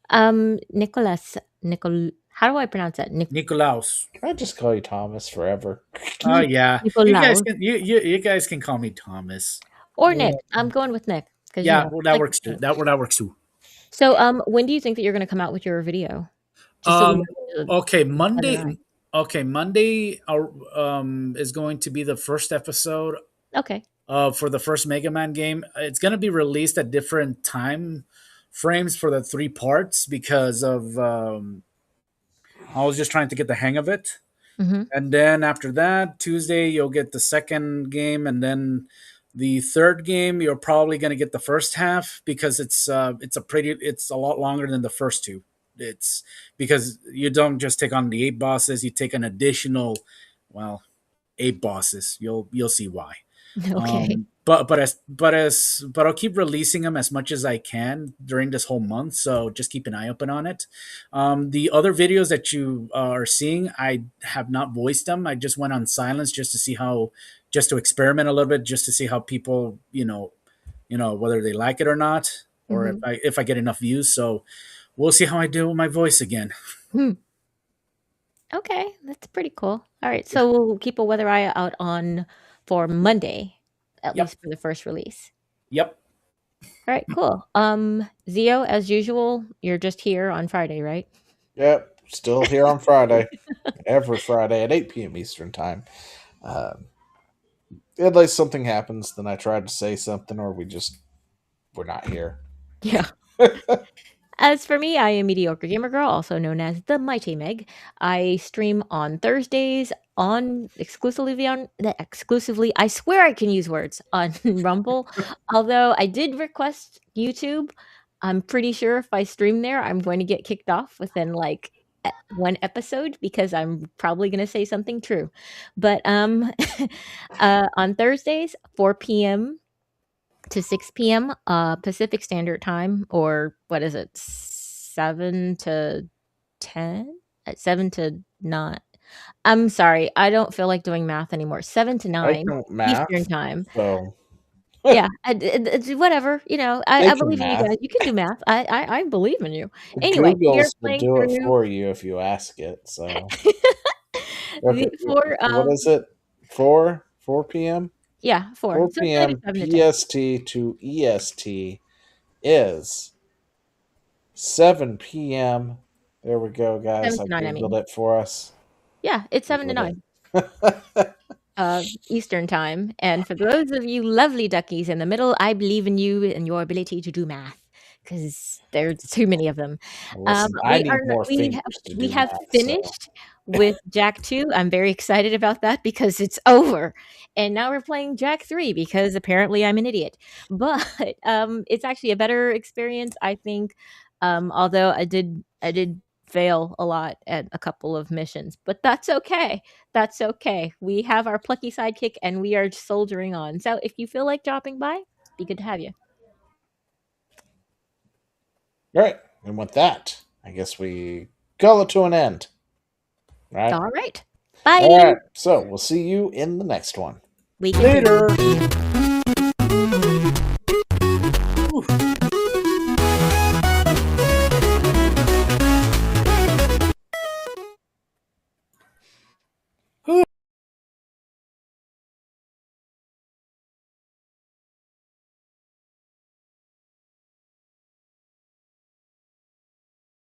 S12: Nicholas, how do I pronounce that?
S10: Nicolaus.
S4: Can I just call you Thomas forever?
S10: Oh yeah,
S12: Nicolaus.
S10: You guys can call me Thomas
S12: or Nick. I'm going with Nick.
S10: Yeah, that works too. That works too.
S12: So, when do you think that you're going to come out with your video?
S10: Okay, Monday. Okay, Monday. Is going to be the first episode.
S12: Okay.
S10: For the first Mega Man game, it's going to be released at different time frames for the 3 parts because of. I was just trying to get the hang of it. And then after that, Tuesday, you'll get the second game. And then the third game, you're probably going to get the first half because it's a lot longer than the first 2. It's because you don't just take on the 8 bosses, you take an additional, 8 bosses. You'll see why.
S12: Okay.
S10: But I'll keep releasing them as much as I can during this whole month. So just keep an eye open on it. The other videos that you are seeing, I have not voiced them. I just went on silence just to experiment a little bit, just to see how people, whether they like it or not, or if I get enough views. So we'll see how I do with my voice again.
S12: Okay, that's pretty cool. All right, so we'll keep a weather eye out on for Monday, at least for the first release.
S10: Yep.
S12: All right, cool. Zio, as usual, you're just here on Friday, right?
S4: Yep, still here on Friday. Every Friday at 8 p.m. Eastern time. Unless something happens, then I try to say something, or we're not here.
S12: Yeah. As for me, I am Mediocre Gamer Girl, also known as the Mighty Meg. I stream on Thursdays exclusively. I swear I can use words on Rumble. Although I did request YouTube. I'm pretty sure if I stream there, I'm going to get kicked off within like one episode because I'm probably going to say something true. But on Thursdays, 4 p.m. to 6 p.m. Pacific Standard Time, or what is it, 7 to 10? 7 to 9. I'm sorry, I don't feel like doing math anymore. 7 to 9 Eastern Time.
S4: So.
S12: Yeah, whatever. I believe in you guys. You can do math. I believe in you. Anyway,
S4: Google's will do it for you if you ask it. So. What is it? 4 p.m.?
S12: Yeah, 4
S4: p.m. PST to EST is 7 p.m. There we go, guys. I Googled it for us.
S12: Yeah, it's 7 to 9 Eastern Time. And for those of you lovely duckies in the middle, I believe in you and your ability to do math because there's too many of them.
S4: Listen, we
S12: have finished with Jak 2. I'm very excited about that because it's over. And now we're playing Jak 3 because apparently I'm an idiot. But it's actually a better experience, I think. Although I did fail a lot at a couple of missions, but that's okay. That's okay. We have our plucky sidekick and we are soldiering on. So if you feel like dropping by, be good to have you.
S4: All right. And with that, I guess we call it to an end.
S12: All right. Bye.
S4: All right. So we'll see you in the next one.
S12: Later.